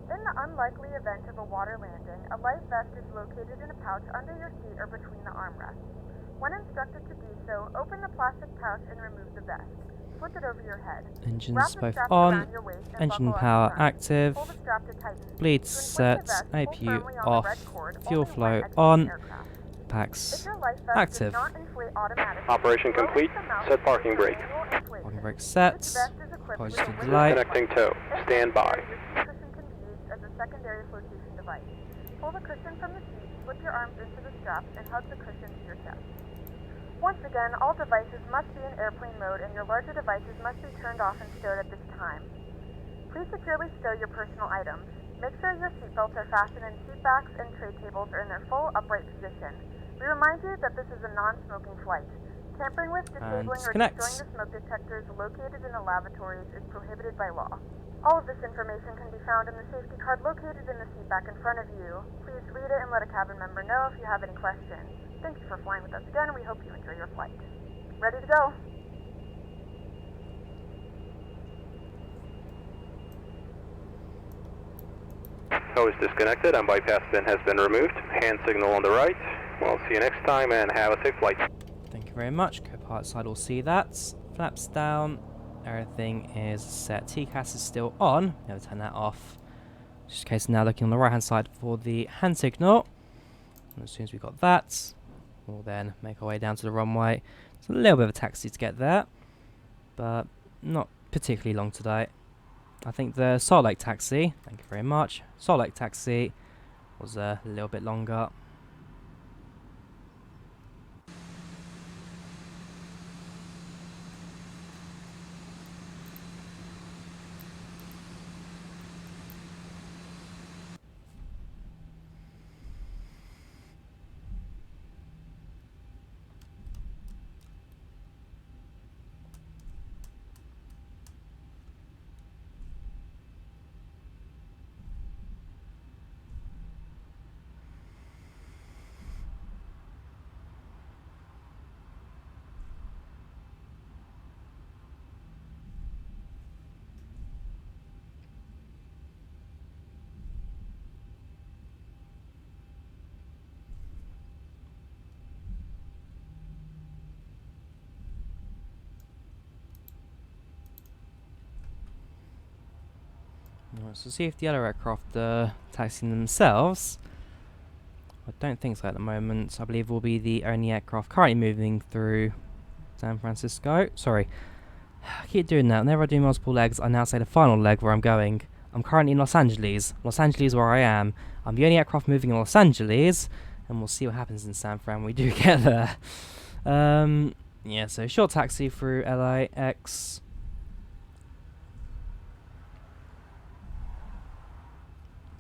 In the unlikely event of a water landing, a life vest is located in a pouch under your seat or between the armrests. When instructed to do so, open the plastic pouch and remove the vest. Flip it over your head. Engines Wrap the both straps on. around your waist and Engine buckle up power the front. active. Pull the strap to tighten. Bleed To inflate the set. vest, pull APU firmly on the off. red cord, Fuel only when flow exiting the on. aircraft. If Packs your life vest active. does not inflate automatically, Operation blow complete. into the mouth Set to parking trigger brake. manual inflation. Parking brake This set. vest is equipped with Apologies a for the window delay. Disconnecting tow. If Stand by. necessary, your seat cushion can be used as a secondary flotation device. Pull the cushion from the seat, slip your arms into the straps, and hug the cushion to your chest. Once again, all devices must be in airplane mode and your larger devices must be turned off and stowed at this time. Please securely stow your personal items. Make sure your seatbelts are fastened and seat backs and tray tables are in their full upright position. We remind you that this is a non-smoking flight. Tampering with, disabling, or disconnect. destroying the smoke detectors located in the lavatories is prohibited by law. All of this information can be found in the safety card located in the seat back in front of you. Please read it and let a cabin member know if you have any questions. Thanks for flying with us again, and we hope you enjoy your flight. Ready to go? Tow is disconnected and bypass bin has been removed. Hand signal on the right. We'll see you next time and have a safe flight. Thank you very much. Co-pilot side will see that. Flaps down. Everything is set. TCAS is still on. Never turn that off. Just in case, now looking on the right hand side for the hand signal. And as soon as we got that, we'll then make our way down to the runway. It's a little bit of a taxi to get there, but not particularly long today. I think the Salt Lake taxi, thank you very much, Salt Lake taxi was a little bit longer. Alright, so see if the other aircraft are taxiing themselves. I don't think so at the moment. I believe we'll be the only aircraft currently moving through San Francisco. Sorry, I keep doing that. Whenever I do multiple legs, I now say the final leg where I'm going. I'm currently in Los Angeles. Los Angeles where I am. I'm the only aircraft moving in Los Angeles, and we'll see what happens in San Fran when we do get there. Yeah, so short taxi through LAX.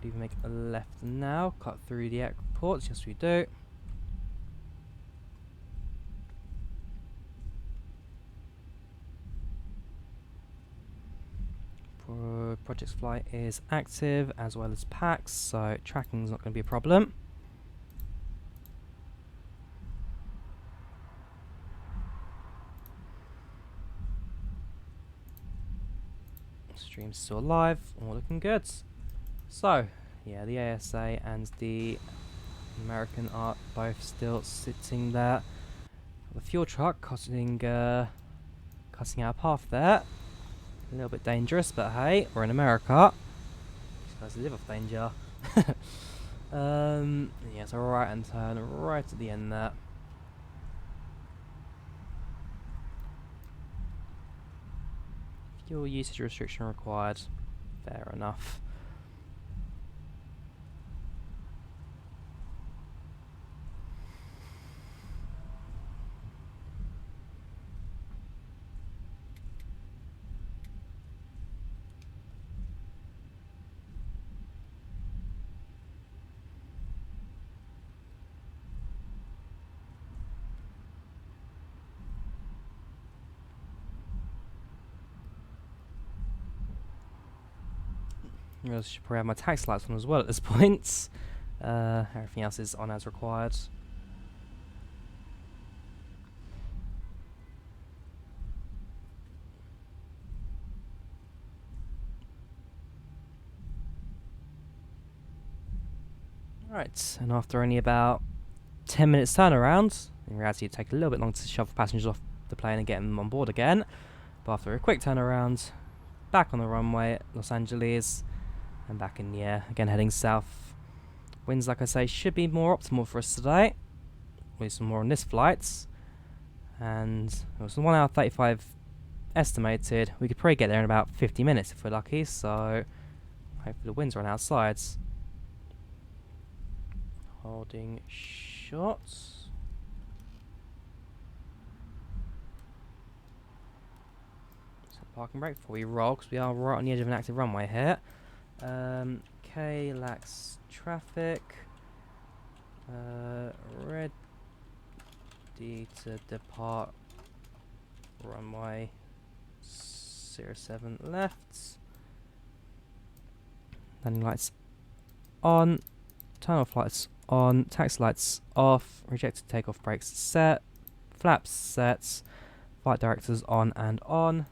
Do we make a left now? Cut through the airports. Yes, we do. Project's flight is active as well as PAX, so tracking's not going to be a problem. Stream's still live, all looking good. So, yeah, the ASA and the American are both still sitting there. The fuel truck cutting out a path there. A little bit dangerous, but hey, we're in America. These guys live off danger. Yeah, so right hand turn right at the end there. Fuel usage restriction required. Fair enough. I should probably have my tax lights on as well at this point. Everything else is on as required. Right, and after only about 10 minutes turnaround, in reality it'd take a little bit longer to shove passengers off the plane and get them on board again. But after a quick turnaround, back on the runway at Los Angeles, and back in the air, again heading south. Winds, like I say, should be more optimal for us today. At least more on this flight. And it was 1 hour 35 estimated. We could probably get there in about 50 minutes if we're lucky, so hopefully the winds are on our sides. Holding shots. So parking brake before we roll, because we are right on the edge of an active runway here. K lacks traffic. Ready to depart. Runway 07 left. Landing lights on. Turn off lights on. Taxi lights off. Rejected takeoff brakes set. Flaps set. Flight directors on and on.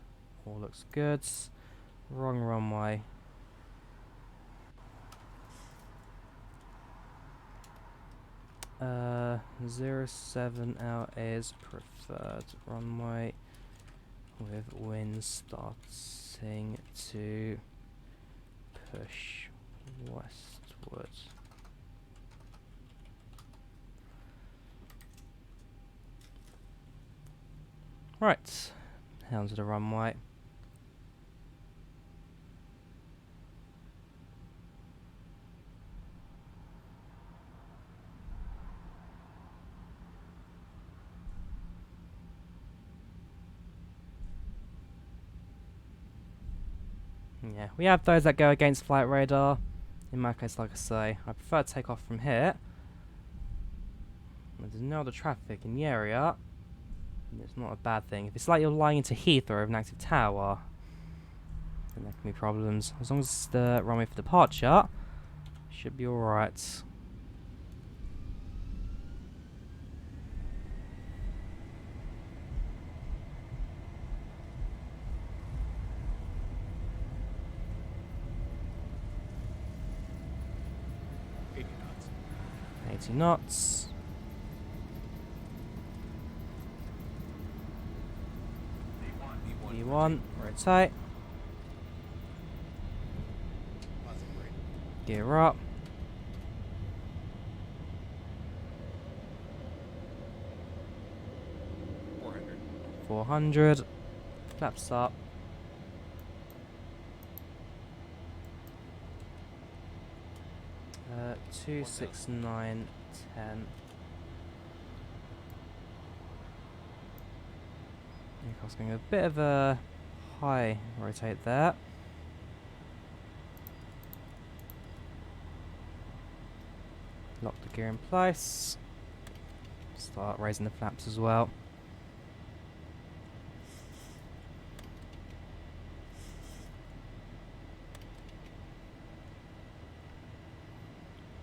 All looks good. Wrong runway. Uh, 07 out is preferred runway with wind starting to push westward. Right, down to the runway. Yeah, we have those that go against flight radar. In my case, like I say, I prefer to take off from here. There's no other traffic in the area. It's not a bad thing. If it's like you're lying into Heathrow of an active tower, then there can be problems. As long as it's the runway for departure, should be alright. knots. 80 knots. V1, rotate. Gear up. 400. Flaps up. Uh, 269, 10. Aircraft's going a bit of a high rotate there. Lock the gear in place. Start raising the flaps as well.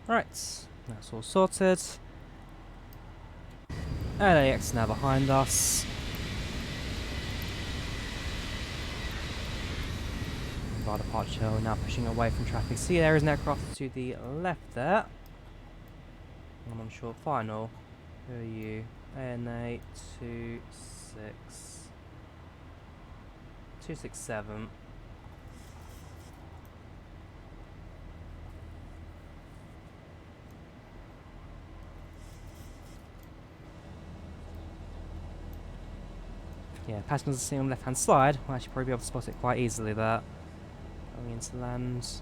Right, that's all sorted. LAX now behind us. Bar departure, we're now pushing away from traffic. See, there is an aircraft to the left there. I'm on short final. Who are you? ANA 267. Yeah, passengers are sitting on the left hand side. We'll actually probably be able to spot it quite easily there. Going into land.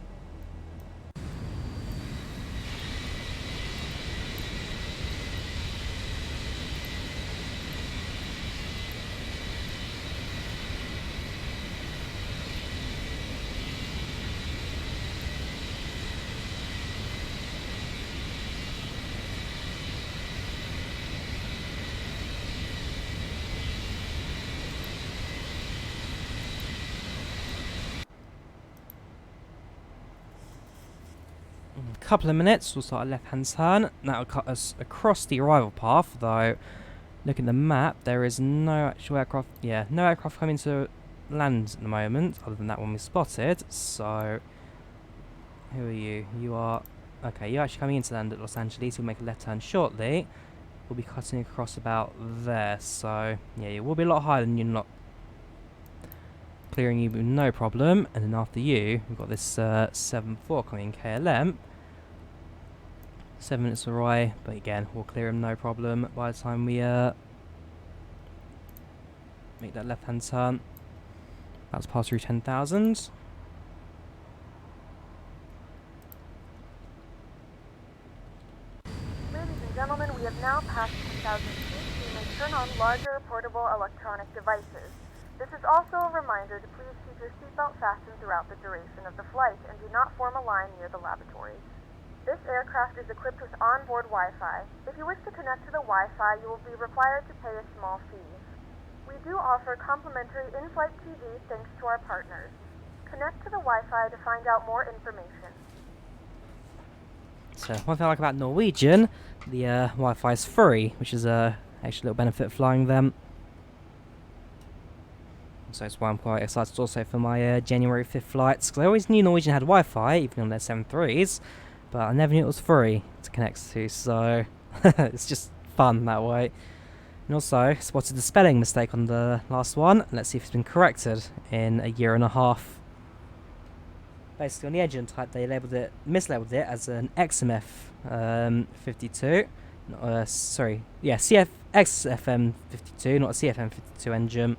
Couple of minutes, we'll start a left-hand turn. That'll cut us across the arrival path, though. Looking at the map, there is no actual aircraft. Yeah, no aircraft coming to land at the moment, other than that one we spotted. So, who are you? You are okay. You're actually coming into land at Los Angeles. We'll make a left turn shortly. We'll be cutting across about there. So, yeah, you will be a lot higher than you're not. Clearing you with no problem. And then after you, we've got this 7-4 coming KLM. 7 minutes away, but again, we'll clear him no problem by the time we make that left-hand turn. That's passed through 10,000. Ladies and gentlemen, we have now passed 10,000 feet. You may turn on larger portable electronic devices. This is also a reminder to please keep your seatbelt fastened throughout the duration of the flight and do not form a line near the lavatories. This aircraft is equipped with onboard Wi-Fi. If you wish to connect to the Wi-Fi, you will be required to pay a small fee. We do offer complimentary in-flight TV thanks to our partners. Connect to the Wi-Fi to find out more information. So one thing I like about Norwegian, the Wi-Fi is free, which is actually a little benefit flying them. So that's why I'm quite excited also for my January 5th flights, because I always knew Norwegian had Wi-Fi, even on their 7.3s, but I never knew it was free to connect to, so it's just fun that way. And also, spotted a spelling mistake on the last one. Let's see if it's been corrected in a year and a half. Basically, on the engine type, they mislabeled it as an XMF 52. Sorry, yeah, XFM 52, not a CFM 52 engine.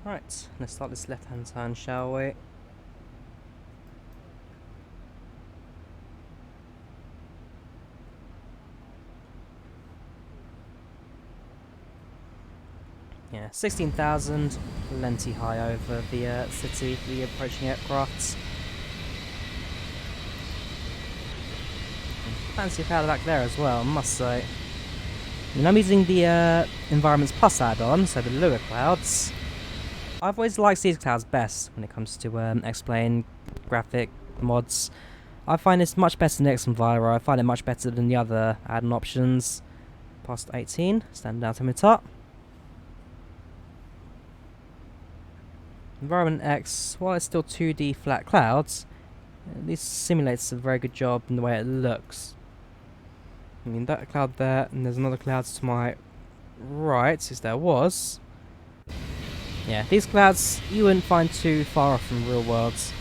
Right, let's start this left-hand turn, shall we? Yeah, 16,000, plenty high over the city for the approaching aircrafts. Fancy powder back there as well, I must say. And I'm using the Environments Plus add-on, so the Lua clouds. I've always liked these clouds best when it comes to explain graphic mods. I find this much better than XenVira. I find it much better than the other add-on options. past 18, stand down to mid up. Environment X, while it's still 2D flat clouds, at least simulates a very good job in the way it looks. I mean, that cloud there, and there's another cloud to my right, as there was. Yeah, these clouds you wouldn't find too far off from real worlds.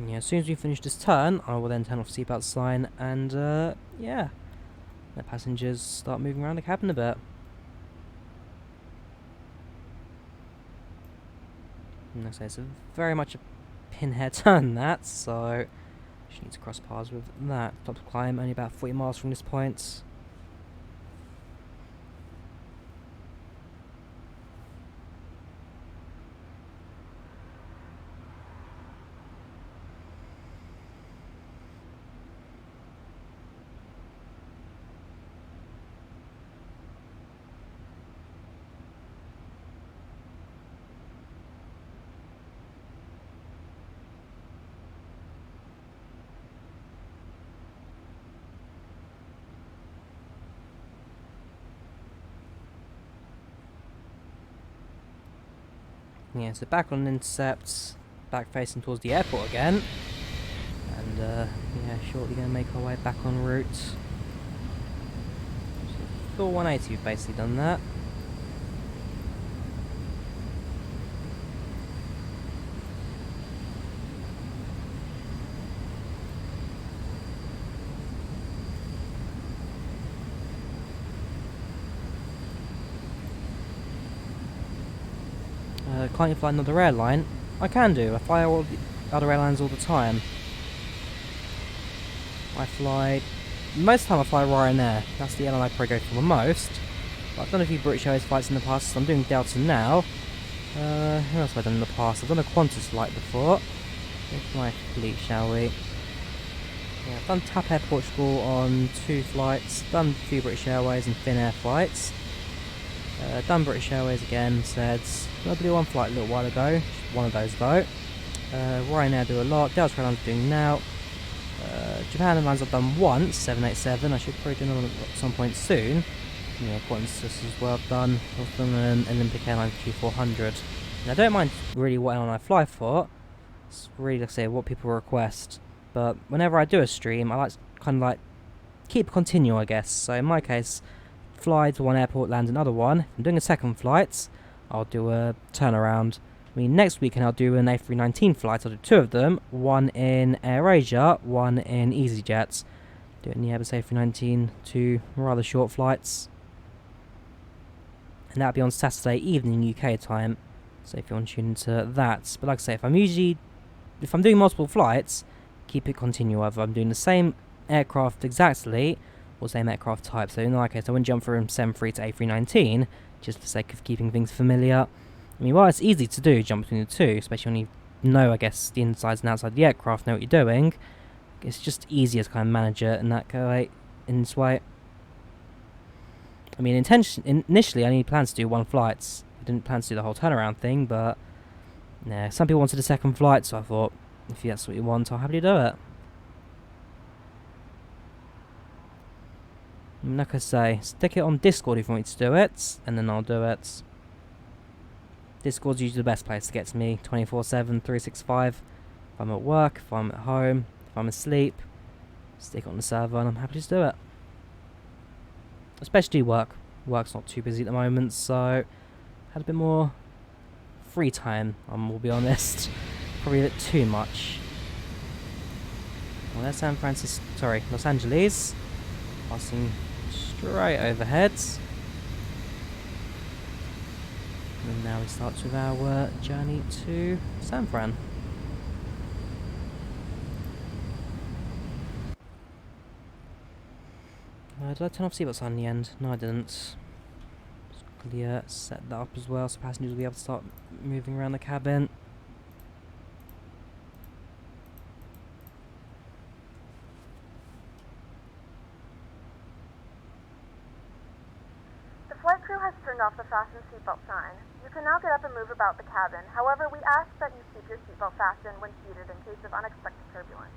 Yeah, as soon as we finish this turn, I will then turn off seatbelt sign and, yeah, let passengers start moving around the cabin a bit. And like I say, it's very much a pinhead turn, that, so just need to cross paths with that. Top to climb, only about 40 miles from this point. Yeah, so back on intercept, back facing towards the airport again, and yeah, shortly going to make our way back en route. So full 180, we've basically done that. Can't you fly another airline? I can do. I fly all the other airlines all the time. Most of the time I fly Ryanair. That's the airline I probably go for the most. But I've done a few British Airways flights in the past, so I'm doing Delta now. Who else have I done in the past? I've done a Qantas flight before. Here's my fleet, shall we? Yeah, I've done TAP Air Portugal on 2 flights. Done a few British Airways and Finnair flights. Done British Airways again, said I did 1 flight a little while ago, one of those though. Ryanair do a lot, Delta Airlines doing now. Japan Airlines I've done once, 787, I should probably do another at some point soon. Yeah, Qantas as well done. I've done an Olympic Airlines Q400. And I don't mind really what airline I fly for, it's really, like I say, what people request. But whenever I do a stream, I like to kind of like keep it continual, I guess. So in my case, fly to one airport, land another one. If I'm doing a second flight, I'll do a turnaround. I mean, next weekend I'll do an A319 flight. I'll do 2 of them. One in AirAsia, one in EasyJet. Do it in the Airbus A319, 2 rather short flights. And that'll be on Saturday evening UK time. So if you want to tune into that. But like I say, if I'm doing multiple flights, keep it continual. If I'm doing the same aircraft exactly, or same aircraft type. So in my case, I wouldn't jump from 73 to A319, just for the sake of keeping things familiar. I mean, while it's easy to do, jump between the 2, especially when you know, I guess, the insides and outside of the aircraft, know what you're doing, it's just easier to kind of manage it in this way. I mean, initially I only planned to do 1 flight. I didn't plan to do the whole turnaround thing, but yeah, some people wanted a second flight, so I thought, if that's what you want, I'll happily do it. And like I say, stick it on Discord if you want me to do it, and then I'll do it. Discord's usually the best place to get to me, 24/7, 365. If I'm at work, if I'm at home, if I'm asleep, stick it on the server and I'm happy to do it. Especially work. Work's not too busy at the moment, so had a bit more free time, we'll be honest. Probably a bit too much. Well, there's Los Angeles. Passing straight overhead. And now we start with our journey to San Fran. Did I turn off seatbelt sign in the end? No, I didn't. Just quickly set that up as well so passengers will be able to start moving around the cabin. The flight crew turned off the fasten seatbelt sign. You can now get up and move about the cabin. However, we ask that you keep your seatbelt fastened when seated in case of unexpected turbulence.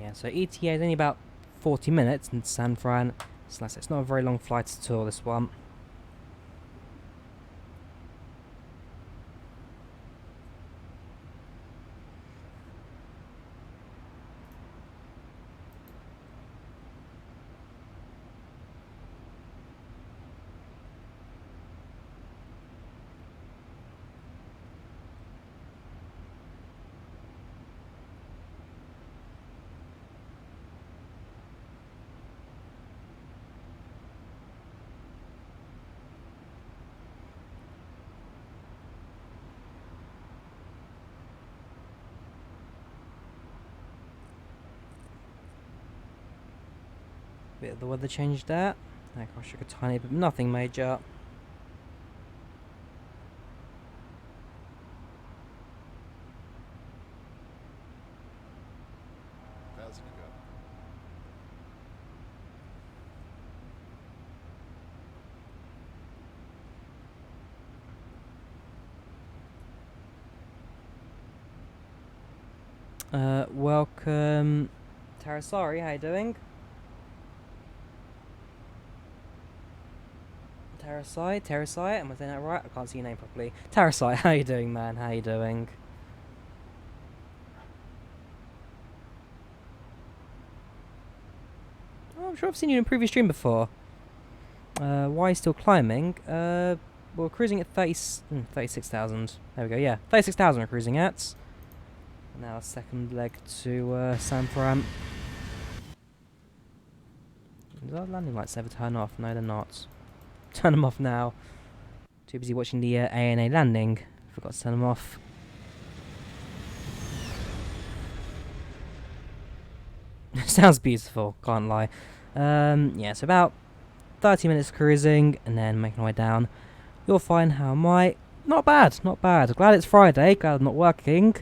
Yeah, so ETA is only about 40 minutes in San Fran, so it's not a very long flight at all, this one. Bit of the weather change there. I cross a tiny bit, nothing major. Welcome, Tarasari, how you doing? Terrasai, am I saying that right? I can't see your name properly. Terrasai, how you doing, man? How you doing? Oh, I'm sure I've seen you in a previous stream before. Why are you still climbing? We're cruising at 36,000. There we go, yeah. 36,000 we're cruising at. Now second leg to San Fran. Is our landing lights ever turn off? No, they're not. Turn them off now. Too busy watching the ANA landing. Forgot to turn them off. Sounds beautiful, can't lie. Yeah, so about 30 minutes cruising and then making our way down. You'll find how am I? Not bad, not bad. Glad it's Friday, glad I'm not working.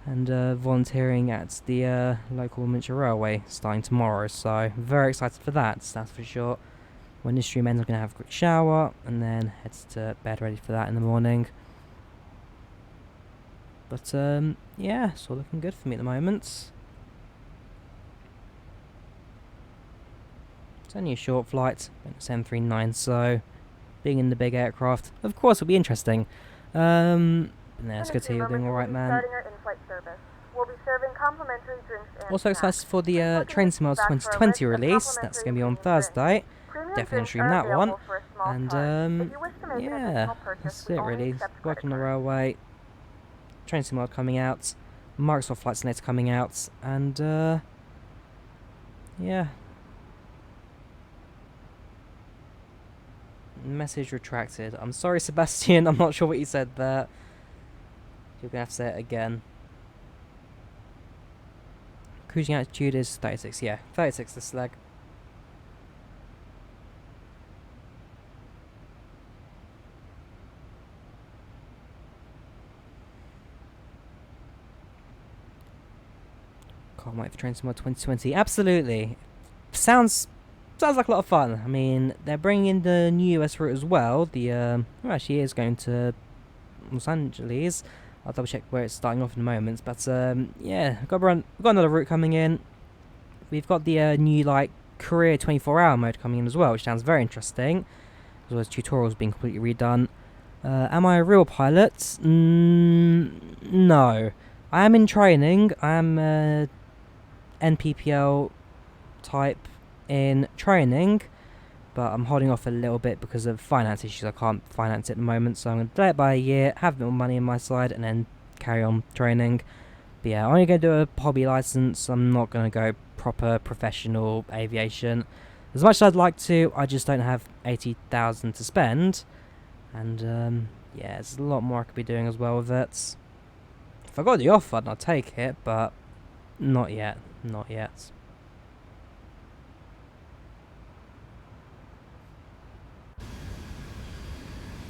And volunteering at the local miniature railway starting tomorrow, so very excited for that, that's for sure. When this stream ends, I'm going to have a quick shower and then head to bed ready for that in the morning. But yeah, it's all looking good for me at the moment. It's only a short flight, it's M39, so being in the big aircraft, of course, will be interesting. Yeah, it's good to hear you're doing alright, man. We'll be serving complimentary drinks and also excited for the Train Simulators 2020 release. That's going to be on Thursday. Definitely stream that one. And yeah, that's it really. Working on the railway. Train Simulator coming out. Microsoft Flight Simulator coming out. And yeah. Message retracted. I'm sorry, Sebastian. I'm not sure what you said there. You're going to have to say it again. Cruising altitude is 36. Yeah, 36 this leg. Can't wait for Train Simulator 2020. Absolutely. Sounds like a lot of fun. I mean, they're bringing in the new US route as well. The well, actually is going to Los Angeles. I'll double check where it's starting off in a moment. But yeah, we've got another route coming in. We've got the new like career 24-hour mode coming in as well, which sounds very interesting. As well as tutorials being completely redone. Am I a real pilot? No. I am in training. I am NPPL type in training, but I'm holding off a little bit because of finance issues. I can't finance it at the moment, so I'm going to delay it by a year, have a bit more money on my side, and then carry on training. But yeah, I'm only going to do a hobby license. I'm not going to go proper professional aviation. As much as I'd like to, I just don't have 80,000 to spend. And yeah, there's a lot more I could be doing as well with it. If I got the offer, I'd take it, but not yet. Not yet.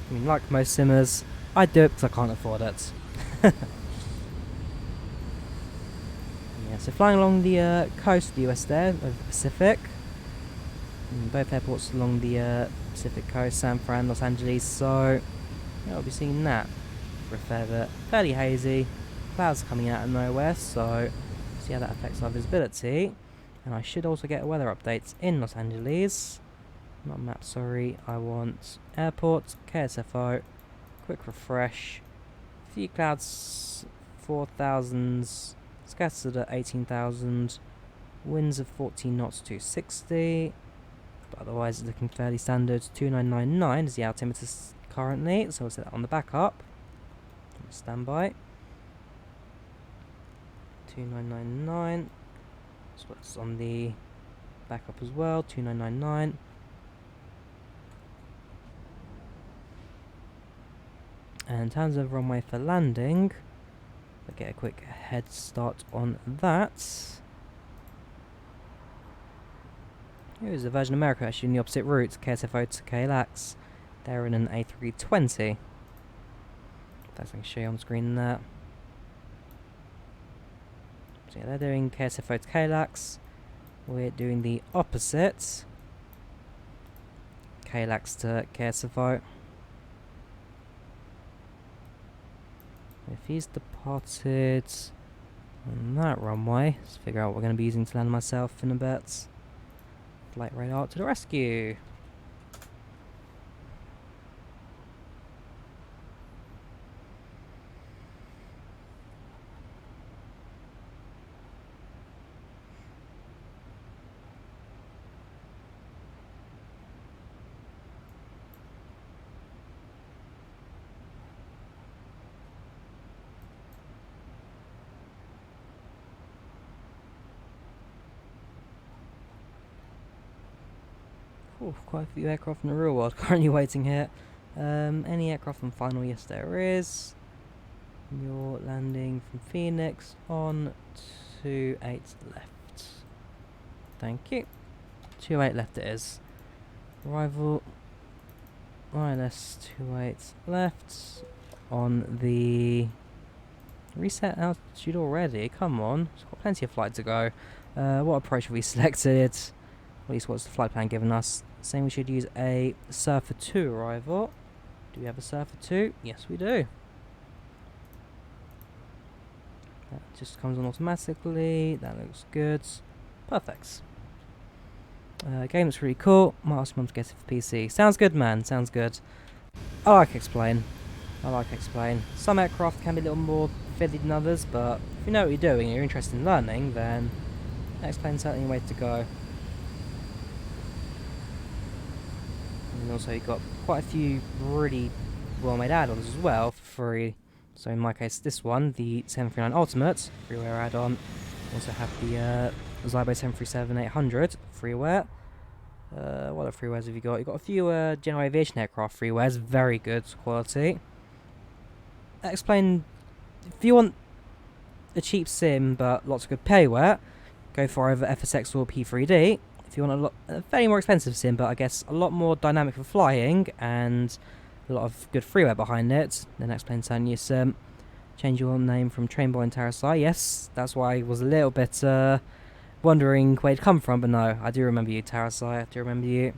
I mean, like most simmers, I do it because I can't afford it. Yeah, so flying along the coast of the US there, of the Pacific. Both airports along the Pacific coast, San Fran, Los Angeles, so yeah, I'll be seeing that for a fair bit. Fairly hazy, clouds coming out of nowhere, so see how that affects our visibility. And I should also get weather updates in Los Angeles. Not map, sorry. I want airport, KSFO, quick refresh, few clouds, 4,000s, scattered at 18,000, winds of 14 knots to 60. But otherwise it's looking fairly standard. 2999 is the altimeter currently, so we'll set that on the backup. Standby. 2999. So that's on the backup as well. 2999. And in terms of runway for landing, I'll get a quick head start on that. Here's a Virgin America actually in the opposite route, KSFO to KLAX. They're in an A320. That's I can show you on screen there. So yeah, they're doing KSFO to KLAX. We're doing the opposite. KLAX to KSFO. If he's departed on that runway, let's figure out what we're going to be using to land myself in a bit. Flight radar to the rescue. Ooh, quite a few aircraft in the real world currently waiting here. Any aircraft on final? Yes, there is. You're landing from Phoenix on 28 left. Thank you. 28 left it is. Arrival ILS 28 left on the reset altitude already. Come on, it's got plenty of flight to go. What approach have we selected? At least what's the flight plan given us? Saying we should use a Surfer 2 arrival. Do we have a Surfer 2? Yes, we do. That just comes on automatically. That looks good. Perfect. Game looks really cool. Might ask Mum to get it for PC. Sounds good, man. Sounds good. I like Explain. Some aircraft can be a little more fiddly than others, but if you know what you're doing and you're interested in learning, then Explain's certainly a way to go. And also you've got quite a few really well-made add-ons as well for free. So in my case, this one, the 739 Ultimate freeware add-on. Also have the Zybo 737-800 freeware. What other freewares have you got? You've got a few General Aviation aircraft freewares, very good quality. Explain, if you want a cheap sim but lots of good payware, go for either FSX or P3D. If you want a fairly more expensive sim, but I guess a lot more dynamic for flying and a lot of good freeware behind it, then Explain send you sim. Change your name from Trainboy and Tarasai. Yes, that's why I was a little bit wondering where you'd come from, but no, I do remember you, Tarasai. I do remember you.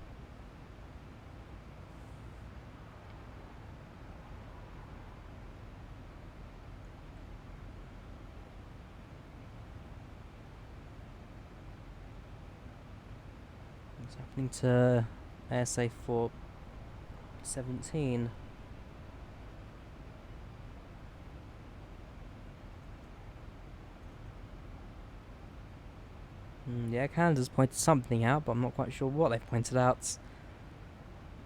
What's happening to ASA 417? Yeah, Canada's pointed something out, but I'm not quite sure what they've pointed out.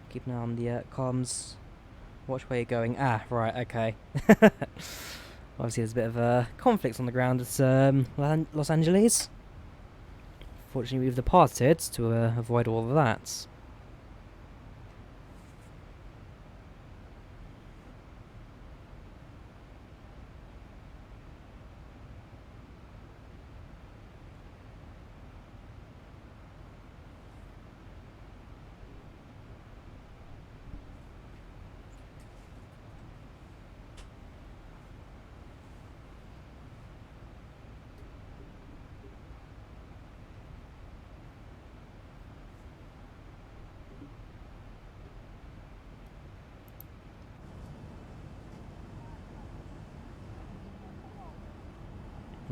Keep an eye on the comms. Watch where you're going. Ah, right, okay. Obviously there's a bit of conflicts on the ground at Los Angeles. Fortunately we've departed to avoid all of that.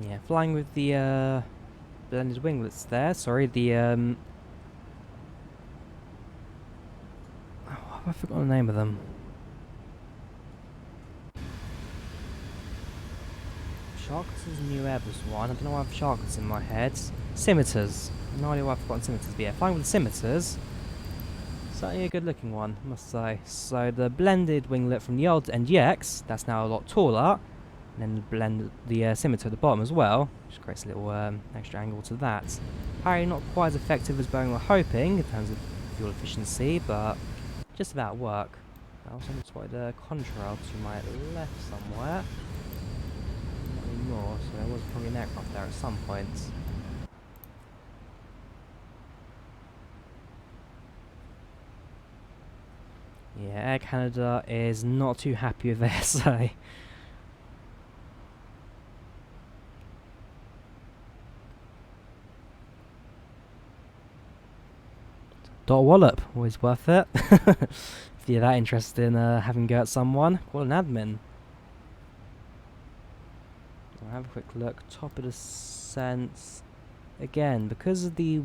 Yeah, flying with the blended winglets there. Sorry, the oh, I forgot the name of them. Sharks is New Airbus one. I don't know why I have sharks in my head. Scimitars. No idea why I've forgotten scimitars, but yeah, flying with scimitars. Certainly a good looking one, I must say. So the blended winglet from the old NGX, that's now a lot taller. And then the scimitar at the bottom as well, which creates a little extra angle to that. Apparently not quite as effective as Boeing were hoping in terms of fuel efficiency, but just about work. I also spotted a contrail to my left somewhere. Not anymore, so there was probably an aircraft there at some point. Yeah, Air Canada is not too happy with ASA. Dot wallop, always worth it. If you're that interested in having a go at someone, call an admin. I'll have a quick look. Top of descent. Again, because of the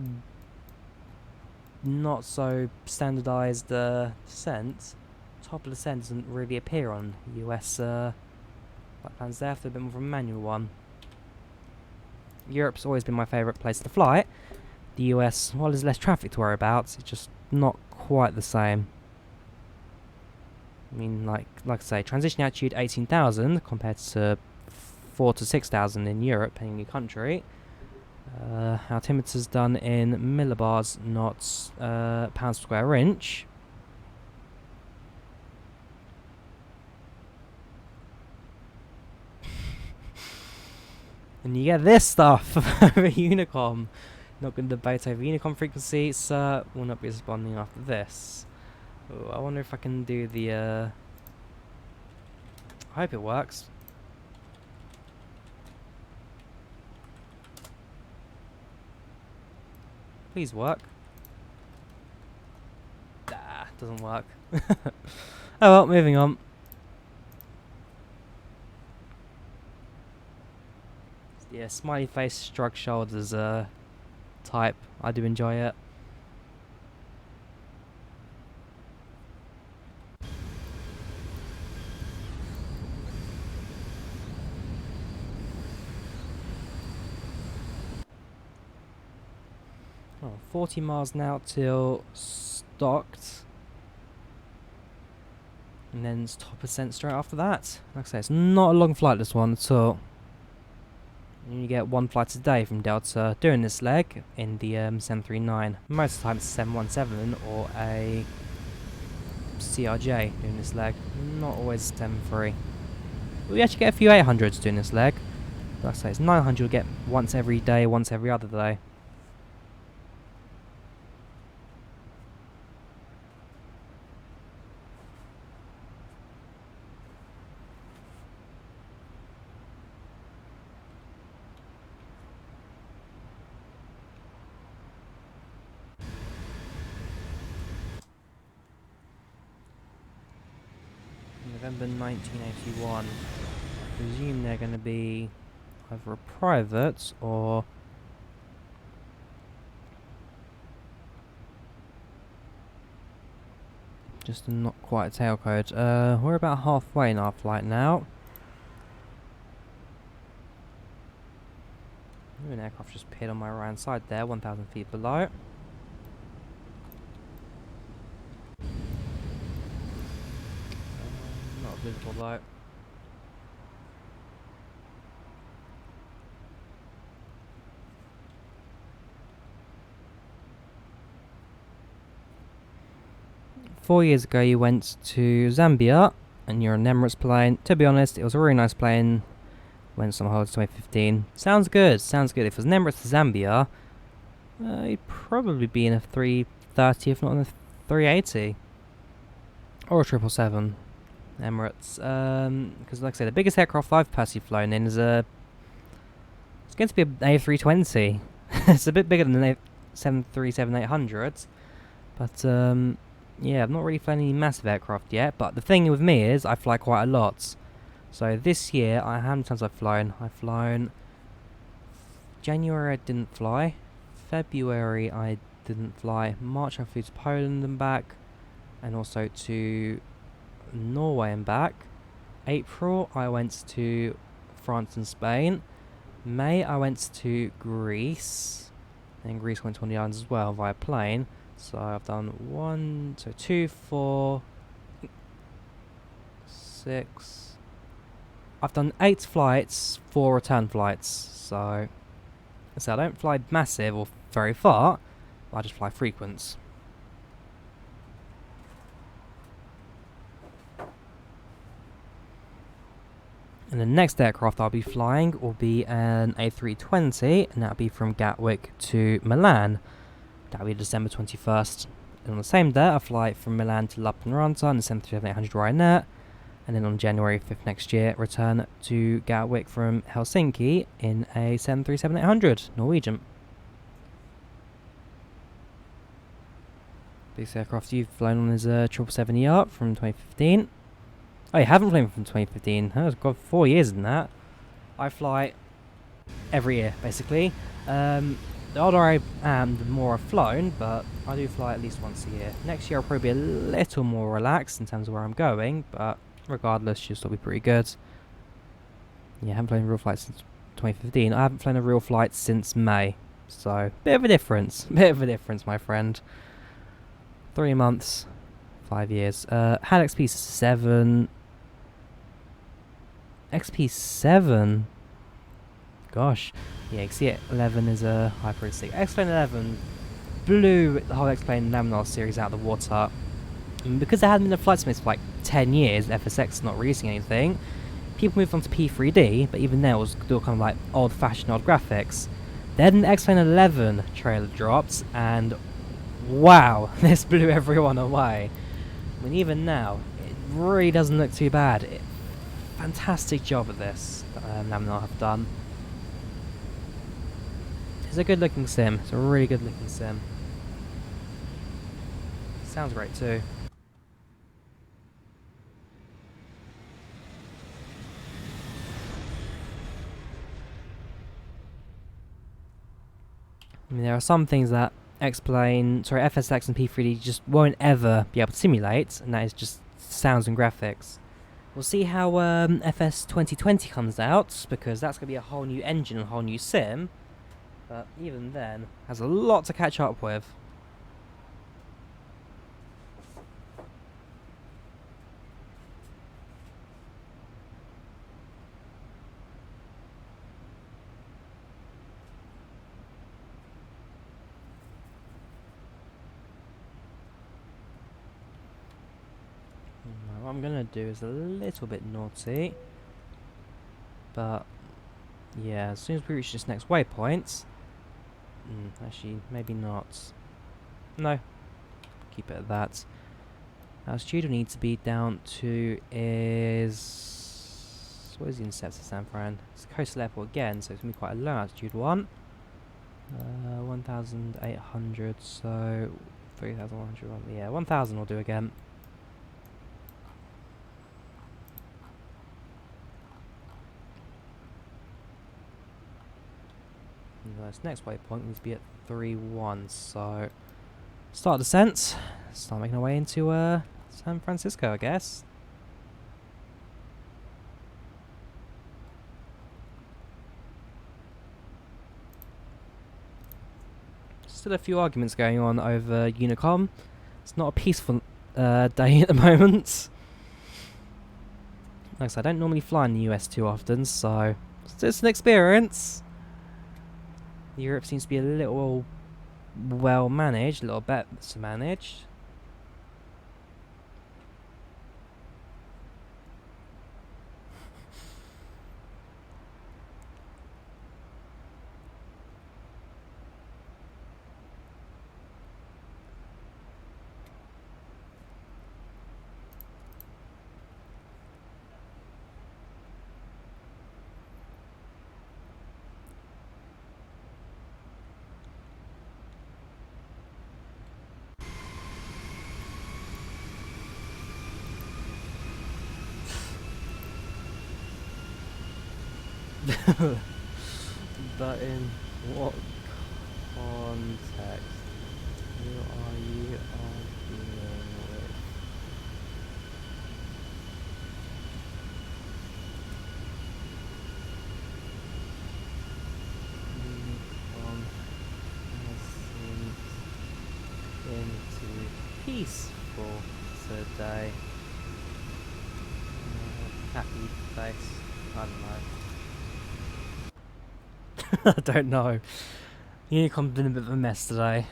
not so standardized descent, top of descent doesn't really appear on US flight plans there, after a bit more of a manual one. Europe's always been my favourite place to fly. The US, while there's less traffic to worry about, it's just not quite the same. I mean, like I say, transition altitude 18,000 compared to 4,000 to 6,000 in Europe, depending on your country. Altimeter's done in millibars, not pounds per square inch. And you get this stuff over Unicom. Not going to debate over Unicom frequency, sir. Will not be responding after this. Ooh, I wonder if I can do the I hope it works. Please work. Ah, doesn't work. Oh well, moving on. Yeah, smiley face, shrug shoulders type. I do enjoy it. Oh, 40 miles now till stocked. And then it's top percent straight after that. Like I say, it's not a long flight, this one at all. And you get one flight a day from Delta doing this leg in the 739. Most of the time it's 717 or a CRJ doing this leg. Not always 73. We actually get a few 800s doing this leg. Like I say, it's 900 you'll get once every day, once every other day. November 1981. I presume they're going to be either a private or just not quite a tailcode. We're about halfway in our flight now. Ooh, an aircraft just appeared on my right hand side there, 1,000 feet below. Not visible though. Four years ago you went to Zambia and you're an Emirates plane. To be honest, it was a really nice plane. Went some holidays 2015. Sounds good, sounds good. If it was an Emirates to Zambia, you'd probably be in a 330 if not in a 380. Or a 777. Emirates. Because like I said, the biggest aircraft I've personally flown in is a... It's going to be an A320. It's a bit bigger than an 737-800. But yeah, I've not really flown any massive aircraft yet, but the thing with me is I fly quite a lot. So this year, how many times I've flown? I've flown January I didn't fly. February I didn't fly. March I flew to Poland and back, and also to Norway and back. April I went to France and Spain. May I went to Greece, and Greece went to one of the islands as well via plane. So I've done 2, 4, 6. I've done 8 flights, 4 return flights. So I don't fly massive or very far, I just fly frequent. And the next aircraft I'll be flying will be an A320, and that'll be from Gatwick to Milan. That'll be December 21st. And on the same day, I'll fly from Milan to Lappeenranta on the 737-800 Ryanair. And then on January 5th next year, return to Gatwick from Helsinki in a 737-800 Norwegian. Biggest aircraft you've flown on is a 777 from 2015. Oh, you haven't flown from 2015? Oh, God, 4 years in that. I fly every year, basically. The older I am, the more I've flown, but I do fly at least once a year. Next year I'll probably be a little more relaxed in terms of where I'm going, but regardless, she'll still be pretty good. Yeah, I haven't flown a real flight since 2015. I haven't flown a real flight since May. So, bit of a difference. Bit of a difference, my friend. 3 months, 5 years. Had XP7. XP7? Gosh. Yeah, XP11 is a hyperistic. XP11 blew the whole XP11 series out of the water. And because there hadn't been a flight simulator for like 10 years, FSX not releasing anything, people moved on to P3D, but even then it was still kind of like old-fashioned old graphics. Then the XP11 trailer dropped, and wow, this blew everyone away. I mean, even now, it really doesn't look too bad. Fantastic job at this that Laminar have done. It's a good looking sim. It's a really good looking sim. Sounds great too. I mean, there are some things that FSX and P3D just won't ever be able to simulate, and that is just sounds and graphics. We'll see how FS 2020 comes out, because that's going to be a whole new engine, a whole new sim. But even then, has a lot to catch up with. What I'm gonna do is a little bit naughty, but yeah, as soon as we reach this next waypoint, actually maybe not. No, keep it at that. Altitude we need to be down to is what is the intercept of San Fran? It's coastal airport again, so it's gonna be quite a low altitude one. 1,800, so 3,100. Yeah, 1,000 will do again. This next waypoint needs to be at 3-1, so start descent, start making our way into San Francisco, I guess. Still a few arguments going on over Unicom. It's not a peaceful day at the moment. Like I said, I don't normally fly in the US too often, so it's just an experience. Europe seems to be a little well managed, a little better managed. Button, What context? Who are you arguing with? Unicorn has seemed into peaceful today. Happy face. I don't know. I don't know. Unicorn's been a bit of a mess today.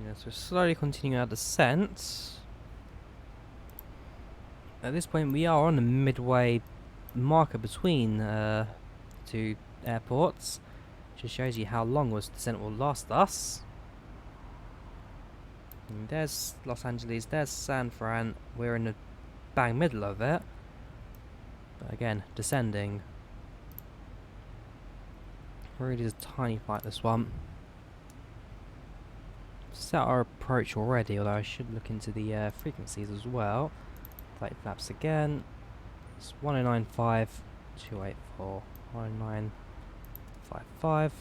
Yes, we're slowly continuing our descent. At this point, we are on the midway marker between two airports, which just shows you how long this descent will last us. And there's Los Angeles, there's San Fran. We're in the bang middle of it. But again, descending. Really is a tiny flight, this one. Set our approach already, although I should look into the frequencies as well. Flight flaps again. It's 1095, 284, 1955,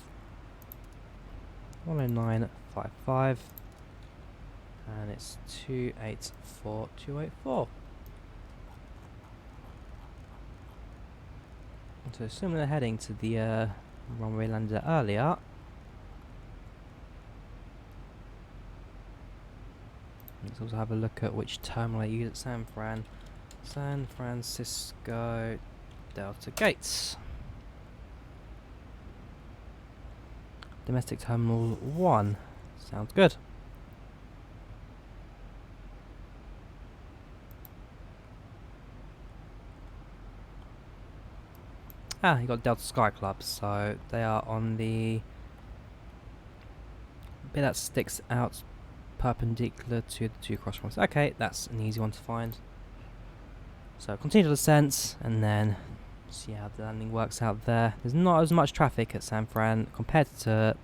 10955, and it's 284, 284. So similar heading to the runway landed earlier. Let's also have a look at which terminal I use at San Fran. San Francisco Delta Gates. Domestic Terminal 1. Sounds good. Ah, you got Delta Sky Club, so they are on the bit that sticks out perpendicular to the two cross points. Okay, that's an easy one to find. So continue to descent and then see how the landing works out there. There's not as much traffic at San Fran compared to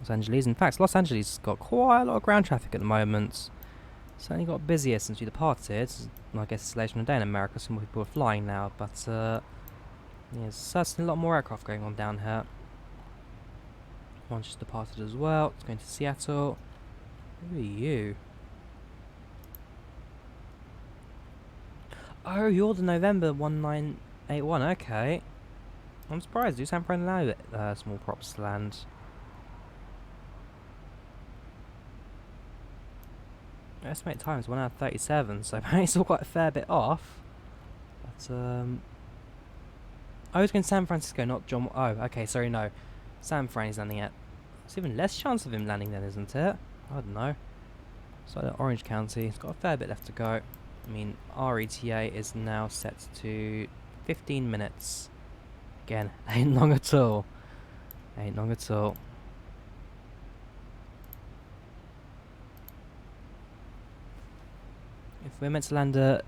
Los Angeles. In fact, Los Angeles has got quite a lot of ground traffic at the moment. Certainly got busier since we departed. I guess it's later in the day in America, so more people are flying now, but yeah, there's certainly a lot more aircraft going on down here. One just departed as well. It's going to Seattle. Who are you? Oh, you're the November 1981, okay. I'm surprised. Do San Fran allow small props to land? Estimate time is 1 hour 37, so apparently it's still quite a fair bit off. But, I was going to San Francisco, not John. Oh, okay, sorry, no. San Fran is landing at. There's even less chance of him landing then, isn't it? I don't know. So Orange County, it's got a fair bit left to go. I mean, our ETA is now set to 15 minutes. Again, ain't long at all. Ain't long at all. If we're meant to land at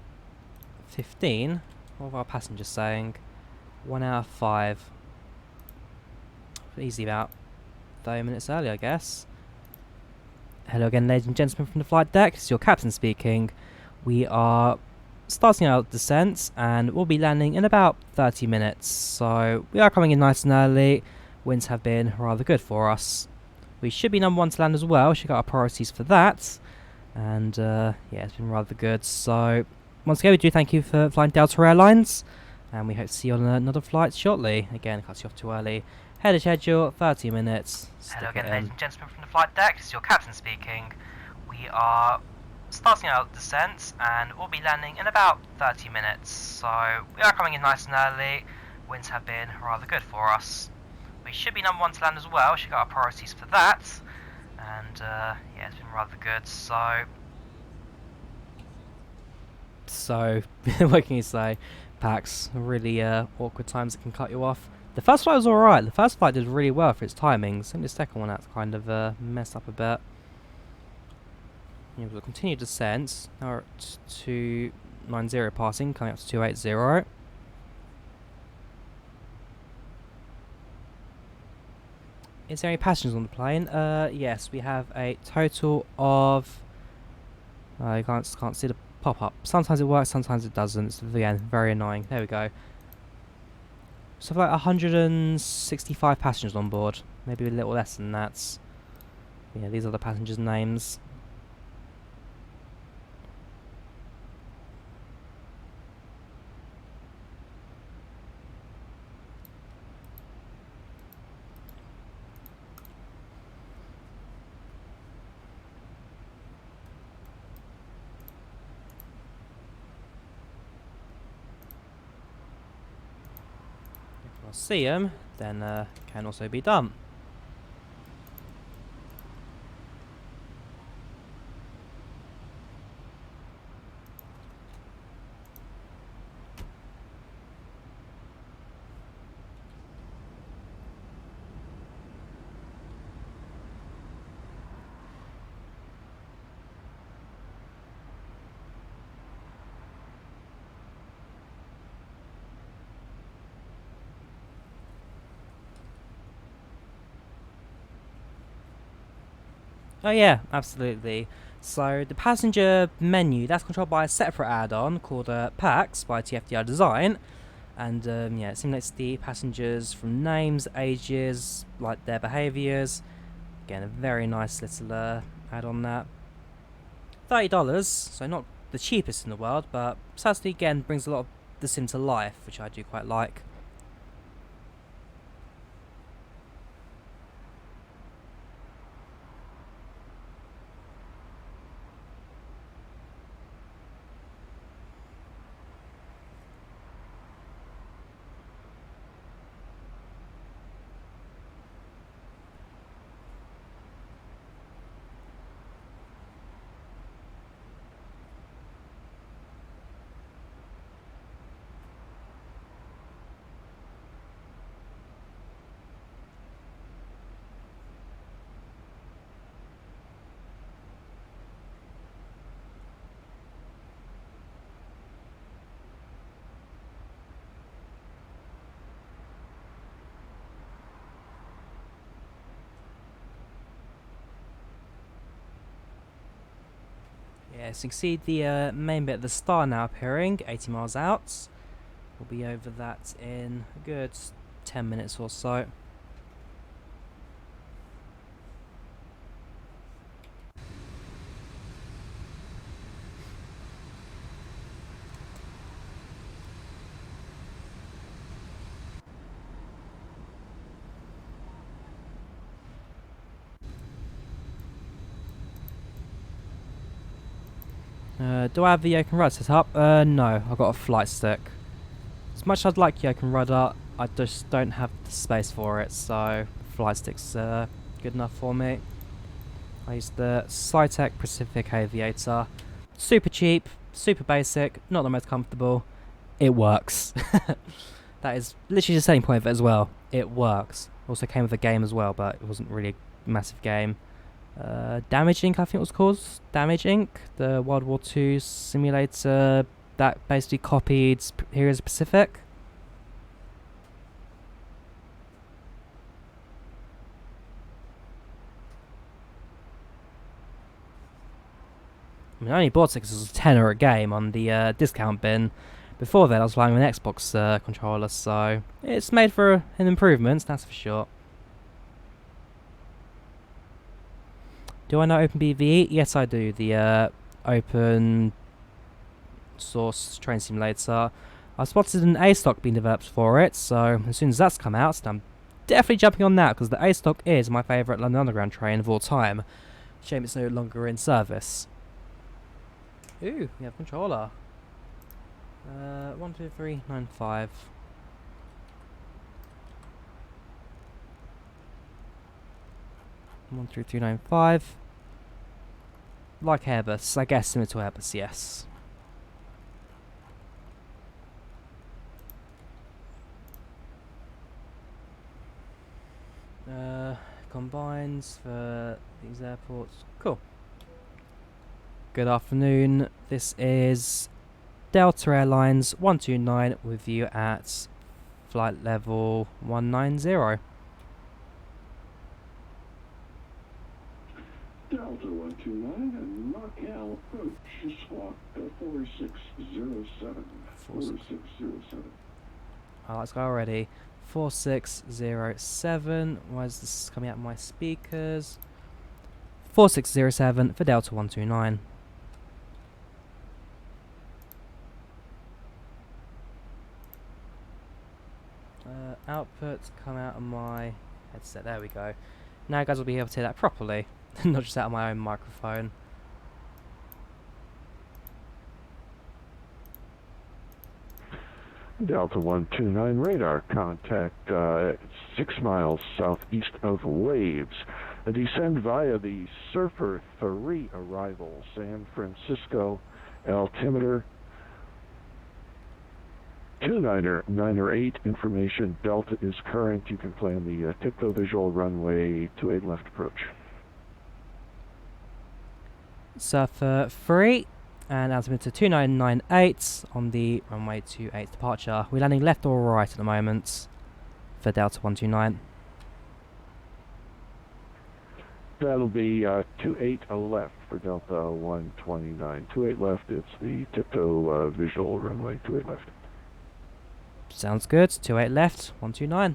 15, what are our passengers saying? 1 hour 5. Easily about 30 minutes early, I guess. Hello again, ladies and gentlemen from the flight deck. It's your captain speaking. We are starting our descent and we'll be landing in about 30 minutes. So we are coming in nice and early. Winds have been rather good for us. We should be number 1 to land as well. Should got our priorities for that. And yeah, it's been rather good. So once again, we do thank you for flying Delta Airlines. And we hope to see you on another flight shortly. Again, it cuts you off too early. Head of schedule, 30 minutes. Hello again, ladies and gentlemen from the flight deck. This is your captain speaking. we are starting our descent and we'll be landing in about 30 minutes. So we are coming in nice and early. Winds have been rather good for us. We should be number 1 to land as well. We should got our priorities for that. And yeah, it's been rather good. So what can you say? Pax, really awkward times that can cut you off. The first flight was alright. The first flight did really well for its timings. I think the second one that's kind of messed up a bit. Yeah, we'll continue descent. Now we're at 290 passing, coming up to 280. Is there any passengers on the plane? Yes, we have a total of... you can't see the pop-up. Sometimes it works, sometimes it doesn't. It's, again, very annoying. There we go. So like 165 passengers on board. Maybe a little less than that. Yeah, these are the passengers' names. See them, then can also be done. Oh yeah, absolutely. So the passenger menu, that's controlled by a separate add-on called PAX by TFDI Design. And yeah, it simulates the passengers from names, ages, like their behaviours. Again, a very nice little add-on that. $30, so not the cheapest in the world, but certainly again brings a lot of the sim to life, which I do quite like. Yeah, so you can see the main bit of the star now appearing, 80 miles out. We'll be over that in a good 10 minutes or so. Do I have the yoke and rudder set up? No, I've got a flight stick. As much as I'd like yoke and rudder, I just don't have the space for it, so flight stick's good enough for me. I use the Cytec Pacific Aviator. Super cheap, super basic, not the most comfortable. It works. That is literally the selling point of it as well. It works. Also came with a game as well, but it wasn't really a massive game. Damage Inc. I think it was called. Damage Inc. The World War II simulator that basically copied Heroes of the Pacific. I mean, I only bought it because it was a tenner a game on the discount bin. Before that, I was flying with an Xbox controller, so it's made for an improvement, that's for sure. Do I know OpenBVE? Yes, I do. The open source train simulator. I spotted an A stock being developed for it, so as soon as that's come out, I'm definitely jumping on that because the A stock is my favourite London Underground train of all time. Shame it's no longer in service. Ooh, we have controller. 12395. 13395. Like Airbus, I guess similar to Airbus, yes. Combines for these airports. Cool. Good afternoon. This is Delta Airlines 129 with you at flight level 190. Delta 129 and Markel approach squawk 4607. 4607. Oh, let's go already. 4607. Why is this coming out of my speakers? 4607 for Delta 129. Output come out of my headset. There we go. Now you guys will be able to hear that properly, not just out of my own microphone. Delta 129 radar contact 6 miles southeast of Waves. Descend via the Surfer 3 arrival, San Francisco, altimeter 298. Information Delta is current. You can plan the TIPTO visual runway 28 left approach. Surfer 3 and altimeter 2998 on the runway 28 departure. We're landing left or right at the moment for Delta 129. That'll be 28 left for Delta 129. 28 left, it's the TIPTO visual runway 28 left. Sounds good. 28 left, 129.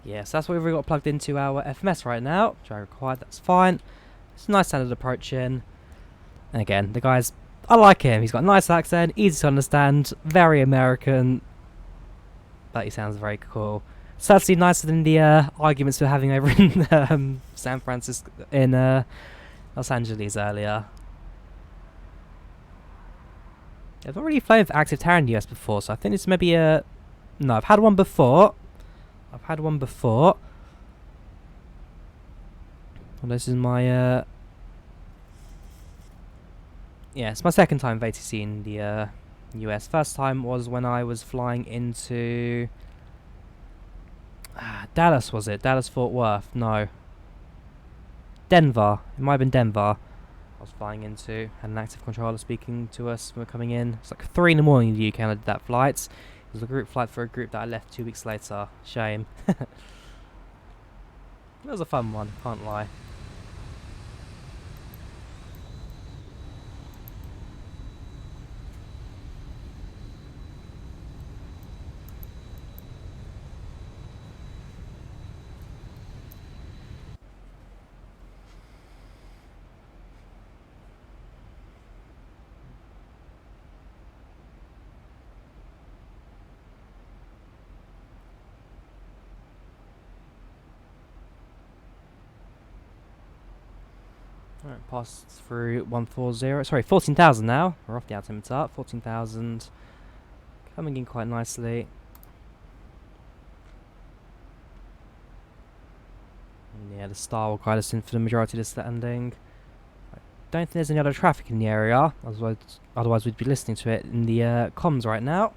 Yes, that's what we've got plugged into our FMS right now. Which I required, that's fine. It's a nice standard approaching. And again, the guy's, I like him. He's got a nice accent, easy to understand, very American. But he sounds very cool. Certainly nicer than the arguments we're having over in San Francisco, in Los Angeles earlier. I've not really flown with active tower in the US before, so I think this may be a... No, I've had one before. Well, this is my... Yeah, it's my second time with ATC in the US. First time was when I was flying into... Dallas, was it? Dallas, Fort Worth? No. Denver. It might have been Denver. I was flying into, had an active controller speaking to us when we were coming in. It's like 3 in the morning in the UK when I did that flight. It was a group flight for a group that I left 2 weeks later. Shame. It was a fun one, can't lie. Alright, passed through 140, sorry, 14,000 now. We're off the altimeter, 14,000. Coming in quite nicely. And yeah, the star will guide us in for the majority of this landing. I don't think there's any other traffic in the area, otherwise we'd be listening to it in the comms right now.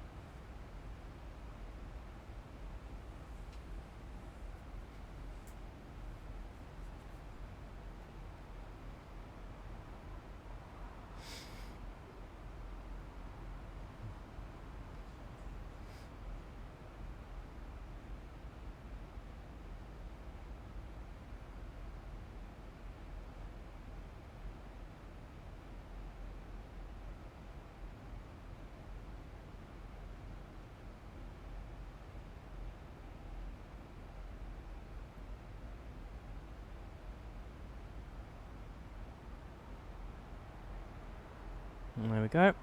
And there we go.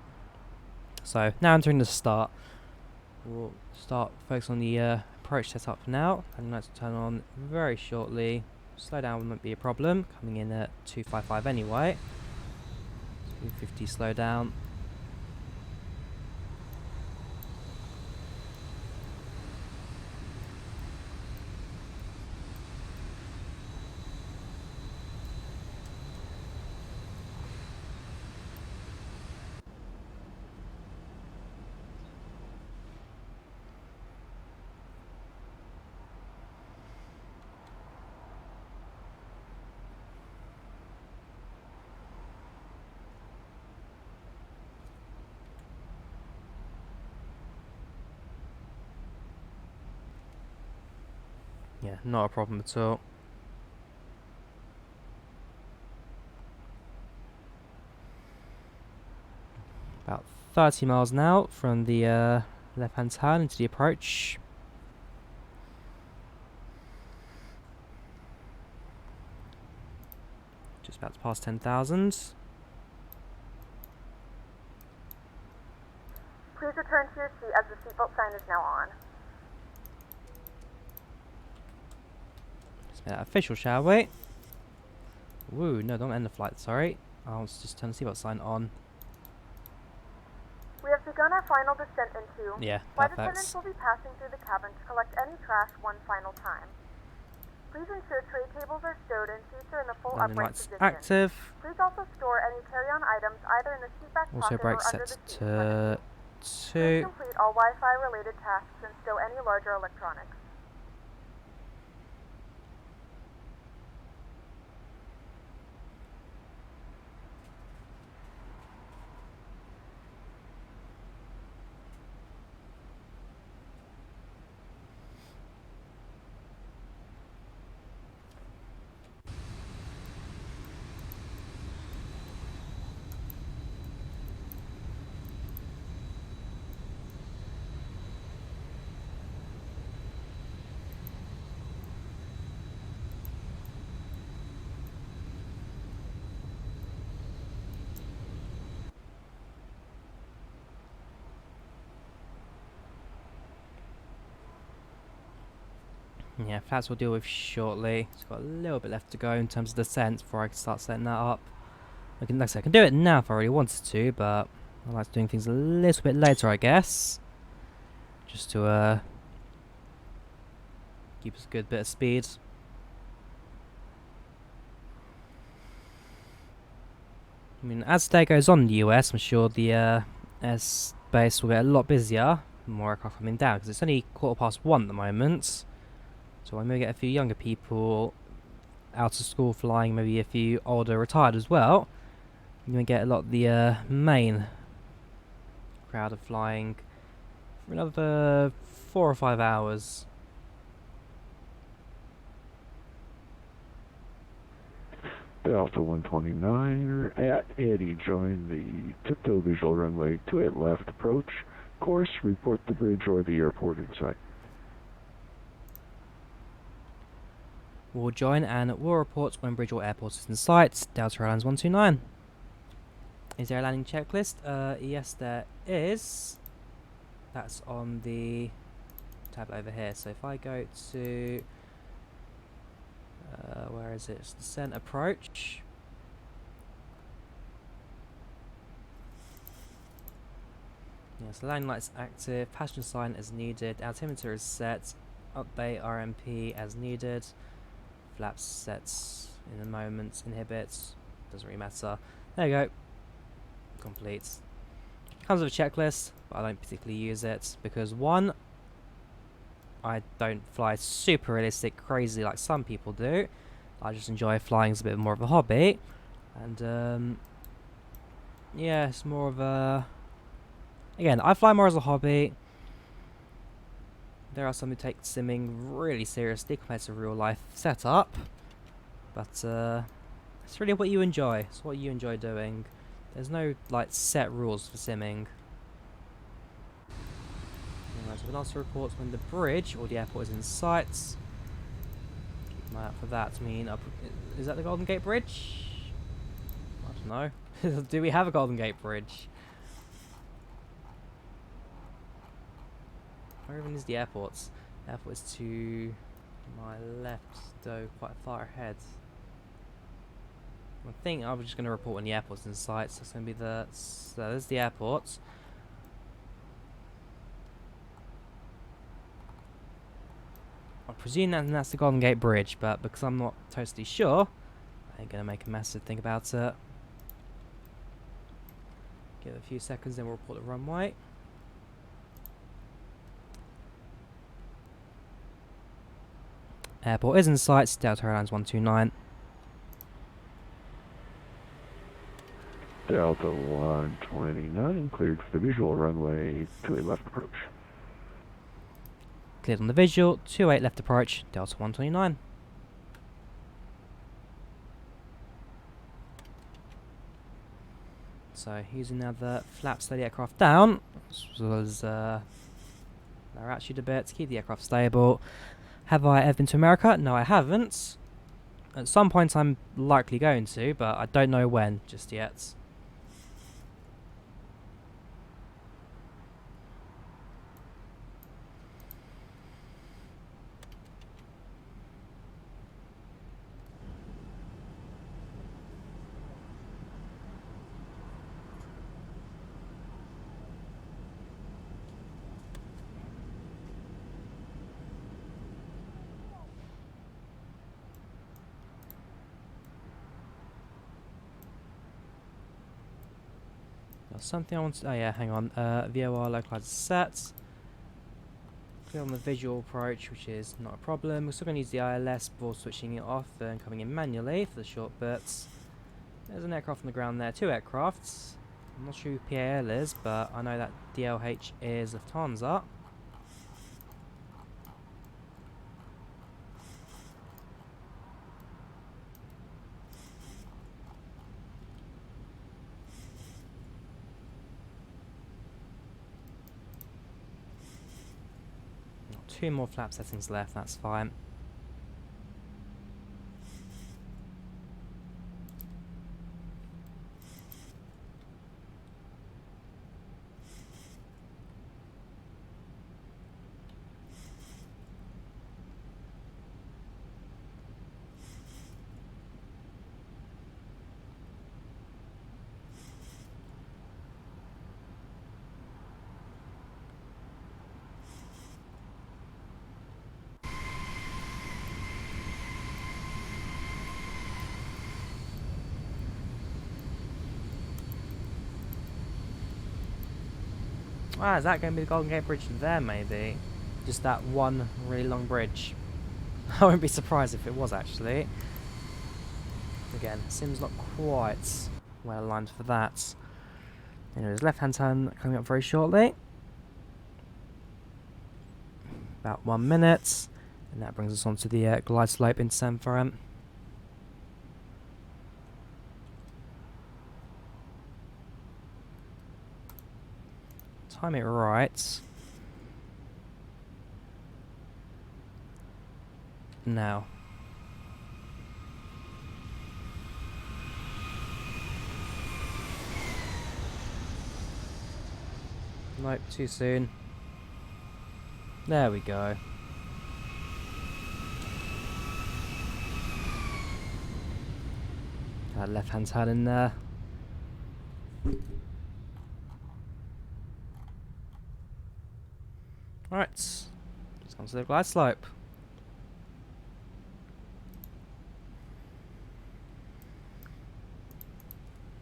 So now entering the start. We'll start focus on the approach setup now. And let's turn on very shortly. Slow down wouldn't be a problem, coming in at 255 anyway. 250 slow down. Yeah, not a problem at all. About 30 miles now from the left-hand turn into the approach. Just about to pass 10,000. Please return to your seat as the seatbelt sign is now on. Let's make that official, shall we? Woo, no, don't end the flight, sorry. I'll just turn the seatbelt sign on. We have begun our final descent into. Yeah, Flight perfect. attendants will be passing through the cabin to collect any trash one final time. Please ensure tray tables are stowed and seats are in the full Landing upright lights position. active. Please also store any carry-on items either in the seat back Also pocket brake or under set the seat in front of you. Please 2. complete all Wi-Fi related tasks and stow any larger electronics. Yeah, flats we'll deal with shortly. It's got a little bit left to go in terms of descent before I can start setting that up. Like I said, I can do it now if I really wanted to, but I like doing things a little bit later, I guess. Just to keep us a good bit of speed. I mean, as the day goes on in the US, I'm sure the airspace will get a lot busier. More aircraft coming down, because it's only 1:15 at the moment. So I may get a few younger people out of school flying, maybe a few older retired as well. You're going to get a lot of the main crowd of flying for another 4 or 5 hours. Delta 129 at Eddie, join the tiptoe visual runway 28 left approach. Course, report the bridge or the airport in sight. We'll join and we'll report when bridge or airport is in sight. Delta Airlines 129. Is there a landing checklist? Yes, there is. That's on the tab over here. So if I go to where is it? It's descent approach. Yes, landing lights active. Passenger sign as needed. Altimeter is set. Update RMP as needed. Flaps sets in a moment. Inhibits. Doesn't really matter. There you go. Complete. Comes with a checklist, but I don't particularly use it because one, I don't fly super realistic, crazy like some people do. I just enjoy flying as a bit more of a hobby, and yeah, it's more of a. Again, I fly more as a hobby. There are some who take simming really seriously compared to real life setup, but it's really what you enjoy. It's what you enjoy doing. There's no like set rules for simming. Alright, so we'll also report when the bridge or the airport is in sight. Keep an eye out for that. I mean, is that the Golden Gate Bridge? I don't know. Do we have a Golden Gate Bridge? Where even is the airport? The airport is to My left, though, quite far ahead. I think I was just going to report when the airport's in sight, so it's going to be the... So there's the airport. I presume that's the Golden Gate Bridge, but because I'm not totally sure, I ain't going to make a massive thing about it. Give it a few seconds, then we'll report the runway. Airport is in sight, Delta Airlines 129. Delta 129 cleared for the visual runway 28 left approach. Cleared on the visual, 28 left approach, Delta 129. So using now the flap steady aircraft down, as well as lower altitude a bit to keep the aircraft stable. Have I ever been to America? No, I haven't. At some point I'm likely going to, but I don't know when just yet. Something I want to... Oh yeah, hang on. VOR localizer set. Clear on the visual approach, which is not a problem. We're still going to use the ILS before switching it off and coming in manually for the short bits. There's an aircraft on the ground there, 2 aircrafts. I'm not sure who PAL is, but I know that DLH is Lufthansa. Got 2 more flap settings left, that's fine. Ah, is that going to be the Golden Gate Bridge there, maybe? Just that one really long bridge. I wouldn't be surprised if it was, actually. Again, seems not quite well aligned for that. Anyways, left-hand turn coming up very shortly. About 1 minute. And that brings us on to the glide slope into San Ferran. Time it right. Now. Nope, too soon. There we go. Left hand turn in there. Alright, just on to the glide slope.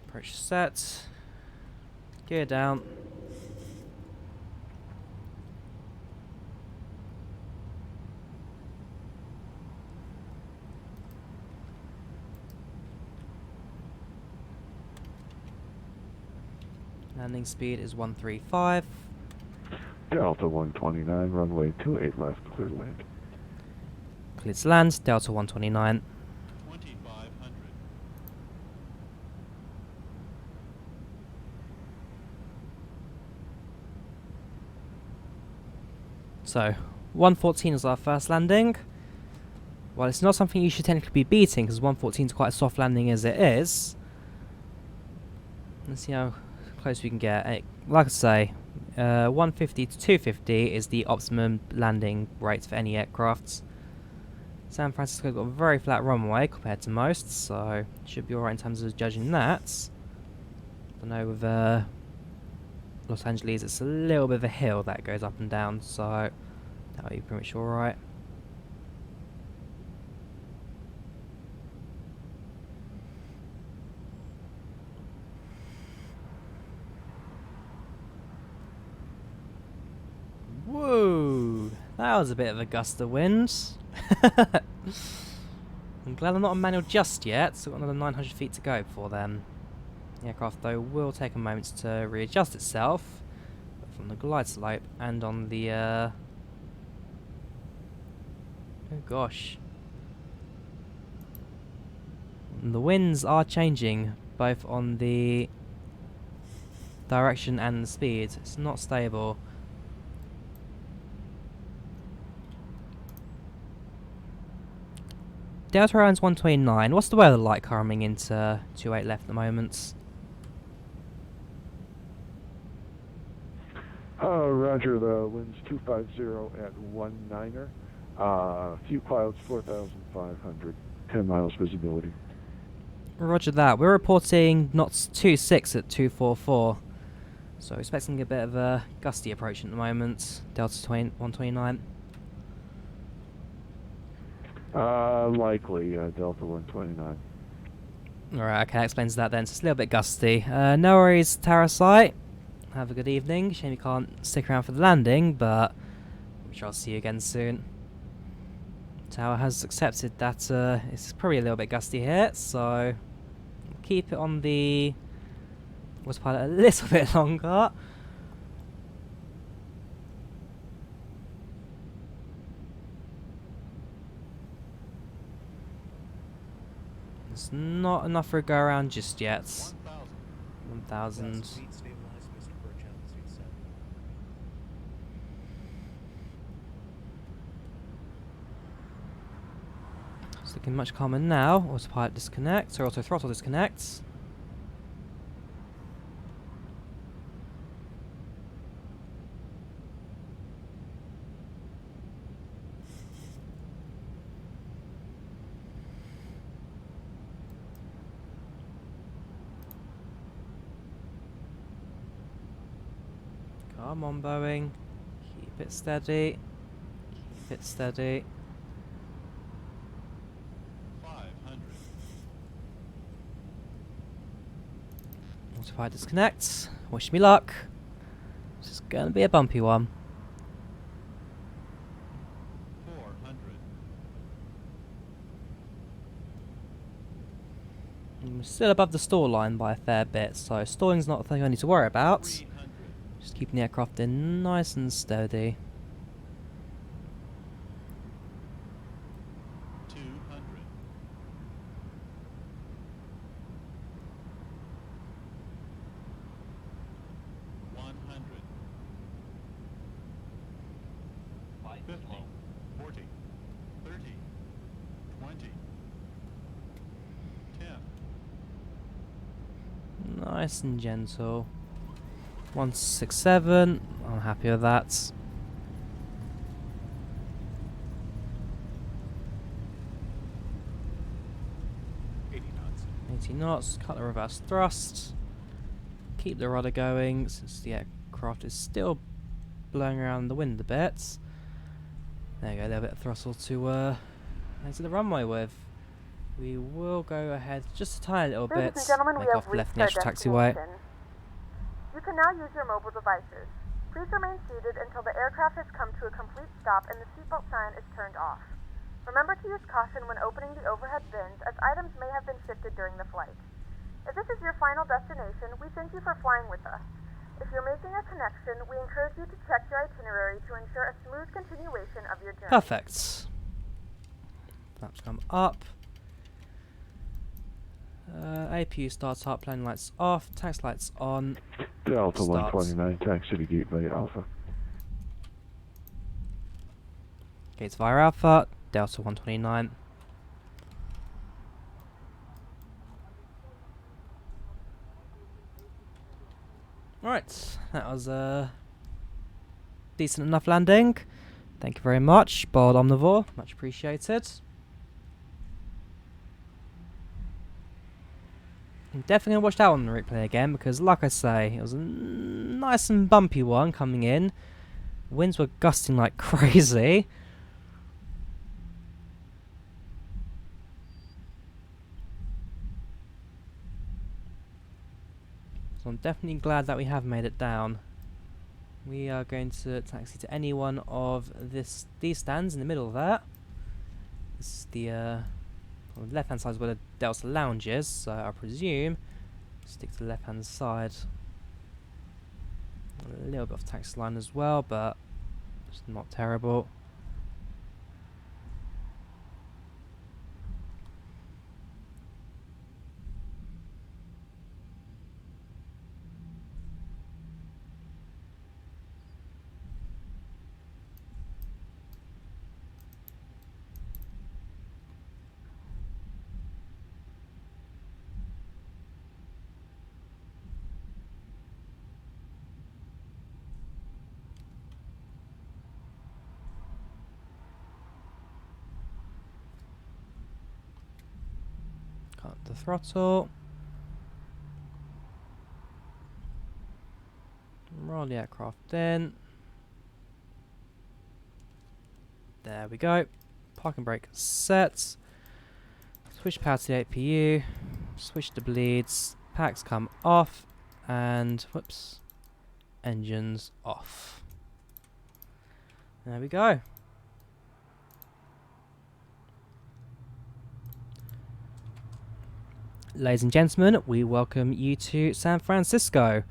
Approach set. Gear down. Landing speed is 135. Delta 129, runway 28 left, clear to land. Cleared to land, Delta 129. 2500. So, 114 is our first landing. Well, it's not something you should technically be beating, because 114 is quite a soft landing as it is. Let's see how close we can get. Like I say, 150 to 250 is the optimum landing rate for any aircraft. San Francisco's got a very flat runway compared to most, so should be alright in terms of judging that. I know with Los Angeles it's a little bit of a hill that goes up and down, so that'll be pretty much alright. Whoa! That was a bit of a gust of wind. I'm glad I'm not on manual just yet, so I've got another 900 feet to go before then. The aircraft though will take a moment to readjust itself, both on the glide slope and on the oh gosh. And the winds are changing, both on the direction and the speed. It's not stable. Delta Airlines 129, what's the weather like coming into 28 left at the moment? Roger, the wind's 250 at 19er. Few clouds, 4,500. 10 miles visibility. Roger that. We're reporting knots 26 at 244. So expecting a bit of a gusty approach at the moment. Delta 129. Likely, Delta 129. Alright, okay, that explains that then. So it's a little bit gusty. No worries, Tarasite. Have a good evening. Shame you can't stick around for the landing, but I'm sure I'll see you again soon. Tower has accepted that it's probably a little bit gusty here, so keep it on the autopilot a little bit longer. It's not enough for a go around just yet. 1,000. It's looking much calmer now. Autopilot disconnects, or auto throttle disconnects. Come on, Boeing. Keep it steady. Keep it steady. 500. Autopilot disconnects. Wish me luck. This is going to be a bumpy one. 400. I'm still above the stall line by a fair bit, so stalling's not the thing I need to worry about. 300. Just keeping the aircraft in nice and steady. 200. 100. 50. 40. 30. 20. 10. Nice and gentle. 167. I'm happy with that. 80 knots. Cut the reverse thrust. Keep the rudder going since the aircraft is still blowing around the wind a bit. There you go, a little bit of throttle to exit the runway with. We will go ahead just a tiny little bit. Ladies and gentlemen, we Make have off left reached the our extra taxiway. destination. You can now use your mobile devices. Please remain seated until the aircraft has come to a complete stop and the seatbelt sign is turned off. Remember to use caution when opening the overhead bins, as items may have been shifted during the flight. If this is your final destination, we thank you for flying with us. If you're making a connection, we encourage you to check your itinerary to ensure a smooth continuation of your journey. Perfect. Flaps come up. APU starts up, plane lights off, tax lights on. Delta Start. 129, taxi to Gateway Alpha. Gates via Alpha, Delta 129. Right, that was a decent enough landing. Thank you very much, Bold Omnivore, much appreciated. I'm definitely going to watch that one on the replay again because, like I say, it was a nice and bumpy one coming in. Winds were gusting like crazy. So I'm definitely glad that we have made it down. We are going to taxi to any one of these stands in the middle of that. This is the on the left hand side is where the Delta Lounge is, so I presume stick to the left hand side. A little bit off taxi line as well, but it's not terrible. Cut the throttle. Roll the aircraft in. There we go. Parking brake set. Switch power to the APU. Switch the bleeds. Packs come off. And, whoops, engines off. There we go. Ladies and gentlemen, we welcome you to San Francisco.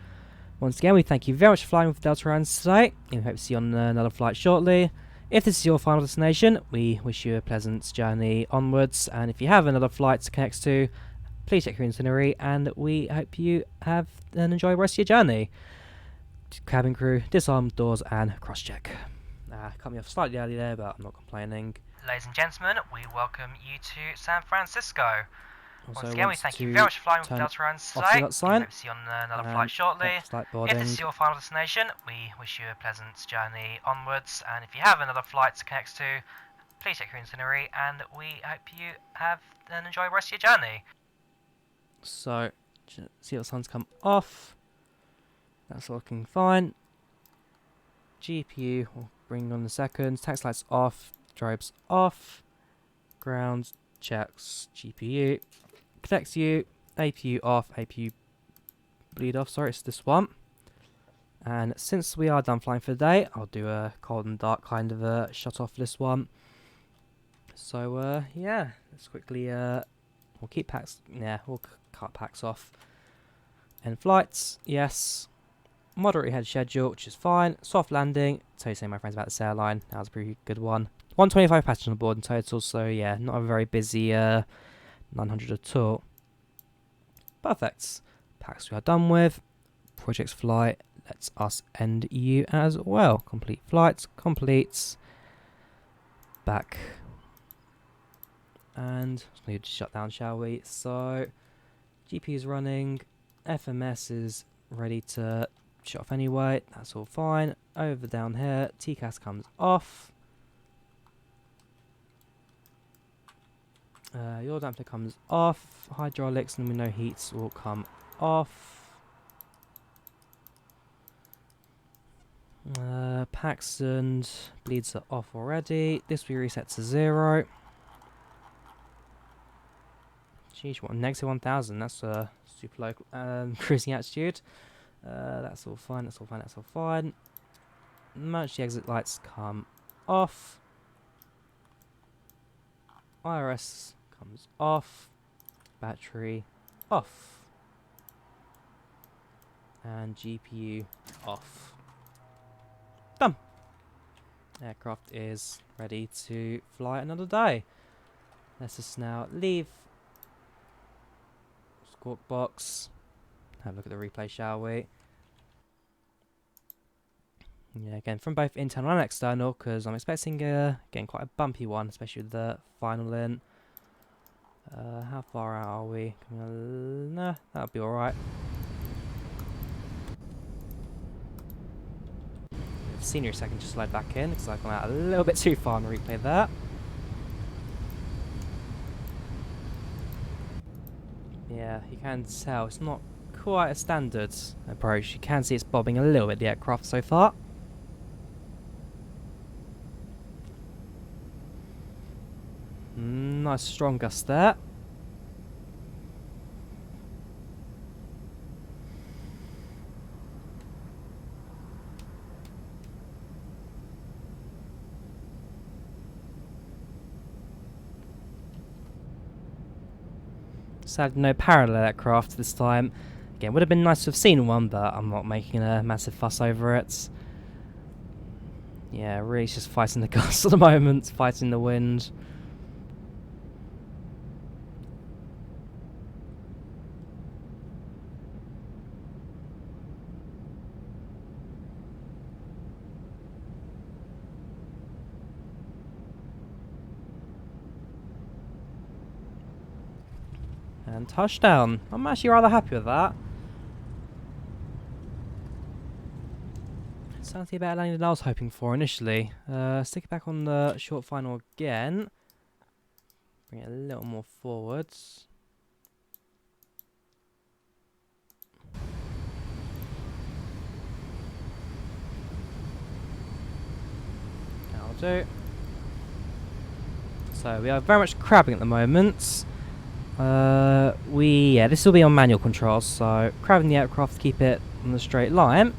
Once again, we thank you very much for flying with Delta Airlines today, and we hope to see you on another flight shortly. If this is your final destination, we wish you a pleasant journey onwards, and if you have another flight to connect to, please check your itinerary, and we hope you have an enjoyable rest of your journey. Cabin crew, disarm doors and cross-check. Cut me off slightly early there, but I'm not complaining. Ladies and gentlemen, we welcome you to San Francisco. Once again, we thank you very much for flying with Delta Airlines today. We hope to see you on another flight shortly. If this is your final destination, we wish you a pleasant journey onwards. And if you have another flight to connect to, please check your itinerary, and we hope you have an enjoyable rest of your journey. So, see the sun's come off. That's looking fine. GPU, we'll bring on the seconds. Tax lights off. Strobes off. Ground checks. GPU. Connects you. APU off. APU bleed off. Sorry, it's this one. And since we are done flying for the day, I'll do a cold and dark kind of a shut off this one. So, yeah. Let's quickly, we'll keep packs. Yeah, we'll cut packs off. End flights. Yes. Moderate head schedule, which is fine. Soft landing. Tell you, say my friends about this airline. That was a pretty good one. 125 passengers on board in total, so yeah, not a very busy 900 at all. Perfect. Packs we are done with. Projects flight. Let's us end you as well. Complete flights. Completes. Back. And we need to shut down, shall we? So, GP is running. FMS is ready to shut off anyway. That's all fine. Over down here. TCAS comes off. Your damper comes off. Hydraulics and window heats will come off. Packs and bleeds are off already. This we reset to 0. Sheesh, what, negative 1000. That's a super low cruising altitude. That's all fine, that's all fine, that's all fine. Emergency exit lights come off. IRS comes off. Battery off. And GPU off. Done. Aircraft is ready to fly another day. Let's just now leave Squawk Box. Have a look at the replay, shall we? Yeah, again, from both internal and external, because I'm expecting getting quite a bumpy one, especially with the final in. How far out are we? Nah, that'll be alright. Senior second just slide back in, because I've gone out a little bit too far on the replay there. Yeah, you can tell it's not quite a standard approach. You can see it's bobbing a little bit, the aircraft so far. Nice strong gust there. Sadly, no parallel aircraft this time. Again, would have been nice to have seen one, but I'm not making a massive fuss over it. Yeah, really just fighting the gusts at the moment, fighting the wind. And touchdown. I'm actually rather happy with that. Sounds a better landing than I was hoping for initially. Stick it back on the short final again. Bring it a little more forwards. That'll do. So we are very much crabbing at the moment. This will be on manual controls, so crabbing the aircraft to keep it on the straight line.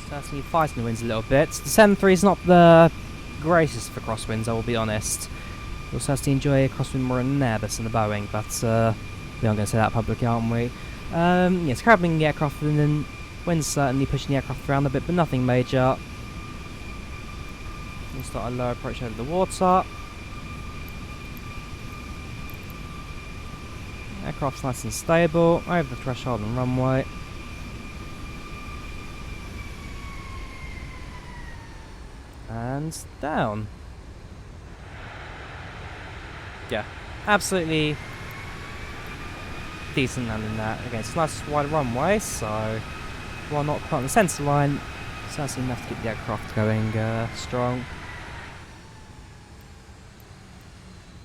Certainly fighting the winds a little bit. The 7.3 is not the greatest for crosswinds, I will be honest. We'll certainly enjoy a crosswind more in an Airbus than a Boeing, but we aren't going to say that publicly, aren't we? Yes, crabbing the aircraft and then winds certainly pushing the aircraft around a bit, but nothing major. We'll start a low approach over the water. Aircraft's nice and stable, over the threshold and runway. And down. Yeah, absolutely decent landing that. Again, it's a nice wide runway, so while not quite on the centre line, certainly enough to keep the aircraft going strong.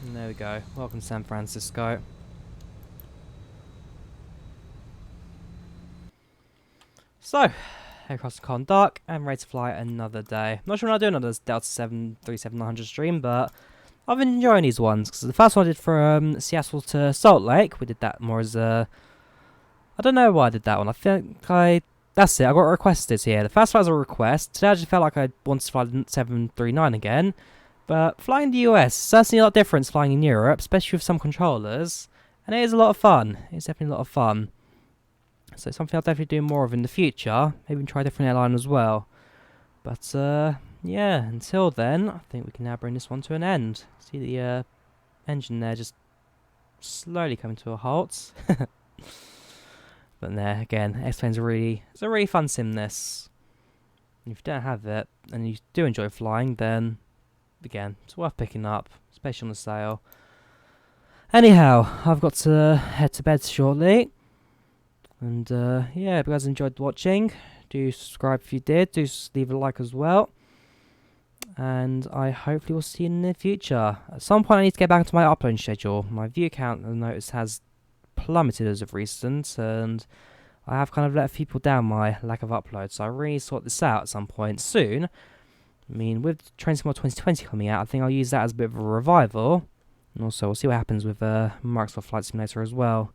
And there we go. Welcome to San Francisco. So, aircraft's gone dark and ready to fly another day. Not sure when I'll do another Delta 737-900 stream, but I've been enjoying these ones because the first one I did from Seattle to Salt Lake. We did that more as a... I don't know why I did that one. I think that's it. I got requested here. The first one was a request. Today I just felt like I wanted to fly the 739 again. But flying in the US is certainly a lot different to flying in Europe, especially with some controllers. And it is a lot of fun. It's definitely a lot of fun. So it's something I'll definitely do more of in the future. Maybe try a different airline as well. But yeah, until then, I think we can now bring this one to an end. See the engine there just slowly coming to a halt. But there, again, X-Plane's it's a really fun sim, this. And if you don't have it, and you do enjoy flying, then, again, it's worth picking up, especially on the sale. Anyhow, I've got to head to bed shortly. And yeah, if you guys enjoyed watching, do subscribe if you did. Do leave a like as well. And I hopefully will see you in the future. At some point I need to get back into my uploading schedule. My view count, I noticed, has plummeted as of recent. And I have kind of let people down my lack of uploads. So I really need to sort this out at some point soon. I mean, with Train Sim World 2020 coming out, I think I'll use that as a bit of a revival. And also, we'll see what happens with Microsoft Flight Simulator as well.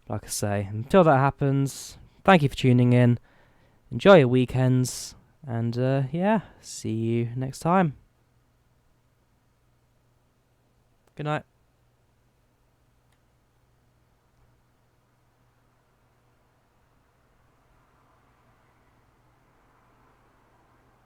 Like I say, until that happens, thank you for tuning in. Enjoy your weekends. And yeah, see you next time. Good night.